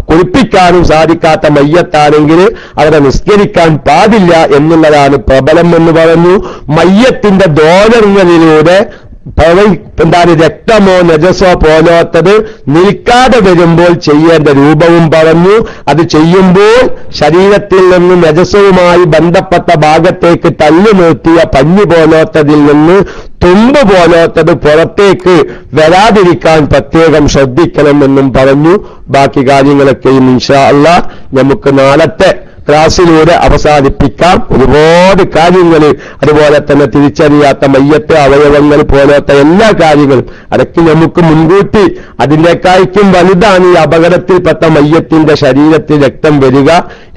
[SPEAKER 1] കുളിപ്പിക്കാനും സാധിക്കാത്ത മയ്യത്താണെങ്കിൽ അവിടെ നിസ്കരിക്കാൻ പാടില്ല എന്നുള്ളതാണ് പ്രബലം എന്ന് പറഞ്ഞു. മയ്യത്തിന്റെ ദോഷങ്ങളിലൂടെ എന്താണ് രക്തമോ നജസോ പോലാത്തത് നിൽക്കാതെ വരുമ്പോൾ ചെയ്യേണ്ട രൂപവും പറഞ്ഞു. അത് ചെയ്യുമ്പോൾ ശരീരത്തിൽ നിന്ന് നജസവുമായി ബന്ധപ്പെട്ട ഭാഗത്തേക്ക് തള്ളി നിർത്തിയ പഞ്ഞി പോലാത്തതിൽ നിന്ന് തുമ്പ് പോലാത്തത് പുറത്തേക്ക് വരാതിരിക്കാൻ പ്രത്യേകം ശ്രദ്ധിക്കണമെന്നും പറഞ്ഞു. ബാക്കി കാര്യങ്ങളൊക്കെയും ഇൻഷാ അല്ലാഹ് നമുക്ക് നാളത്തെ ക്ലാസ്സിലൂടെ അവസാനിപ്പിക്കാം. ഒരുപാട് കാര്യങ്ങൾ, അതുപോലെ തന്നെ തിരിച്ചറിയാത്ത മയ്യത്ത് അവയവങ്ങൾ പോലത്തെ എല്ലാ കാര്യങ്ങളും അതൊക്കെ നമുക്ക് മുൻകൂട്ടി, അതിൻ്റെക്കായ്ക്കും വലുതാണ് ഈ അപകടത്തിൽപ്പെട്ട മയ്യത്തിന്റെ ശരീരത്തിൽ രക്തം വരിക.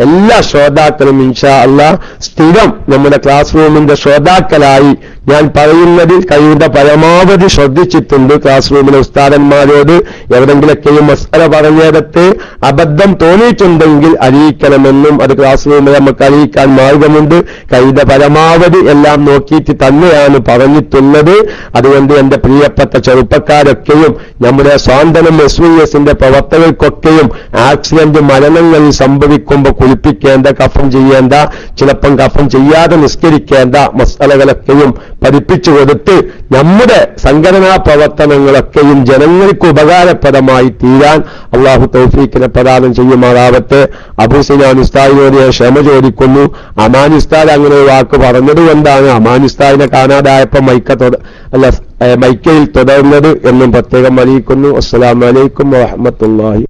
[SPEAKER 1] എല്ലാ ശ്രോതാക്കളും ഇൻഷാ അല്ലാഹ് സ്ഥിരം നമ്മുടെ ക്ലാസ് റൂമിന്റെ ശ്രോതാക്കളായി ഞാൻ പറയുന്നതിൽ കഴിയുന്ന പരമാവധി ശ്രദ്ധിച്ചിട്ടുണ്ട്. ക്ലാസ് റൂമിലെ ഉസ്താദന്മാരോട് എവിടെങ്കിലൊക്കെയും മസ്അല പറഞ്ഞിടത്ത് അബദ്ധം തോന്നിയിട്ടുണ്ടെങ്കിൽ അറിയിക്കണമെന്നും അത് ക്ലാസ് റൂമിൽ നമുക്ക് അറിയിക്കാൻ മാർഗമുണ്ട്. കഴിയുന്ന പരമാവധി എല്ലാം നോക്കിയിട്ട് തന്നെയാണ് പറഞ്ഞിട്ടുള്ളത്. അതുകൊണ്ട് എന്റെ പ്രിയപ്പെട്ട ചെറുപ്പക്കാരൊക്കെയും നമ്മുടെ സ്വാന്തനം SYSന്റെ പ്രവർത്തകർക്കൊക്കെയും ആക്സിഡന്റ് മരണങ്ങൾ സംഭവിക്കുമ്പോൾ കുളിപ്പിക്കേണ്ട, കഫൻ ചെയ്യേണ്ട, ചിലപ്പം കഫൻ ചെയ്യാതെ നിസ്കരിക്കേണ്ട മസ്അലകളൊക്കെയും പഠിപ്പിച്ചു കൊടുത്ത് നമ്മുടെ സംഘടനാ പ്രവർത്തനങ്ങളൊക്കെയും ജനങ്ങൾക്ക് ഉപകാരപ്രദമായി തീരാൻ അള്ളാഹു തൗഫീഖിനെ പ്രദാനം ചെയ്യുമാറാവട്ടെ. അബൂ സിനാൻ ഉസ്താദിനോട് ഞാൻ ക്ഷമ ചോദിക്കുന്നു. അമാൻ ഉസ്താദ് അങ്ങനെ ഒരു വാക്ക് പറഞ്ഞതുകൊണ്ടാണ് അമാൻ ഉസ്താദിനെ കാണാതായപ്പോൾ മൈക്കയിൽ തുടർന്നത് എന്നും പ്രത്യേകം അറിയിക്കുന്നു. അസ്സലാമു അലൈക്കും വറഹ്മത്തുള്ളാഹി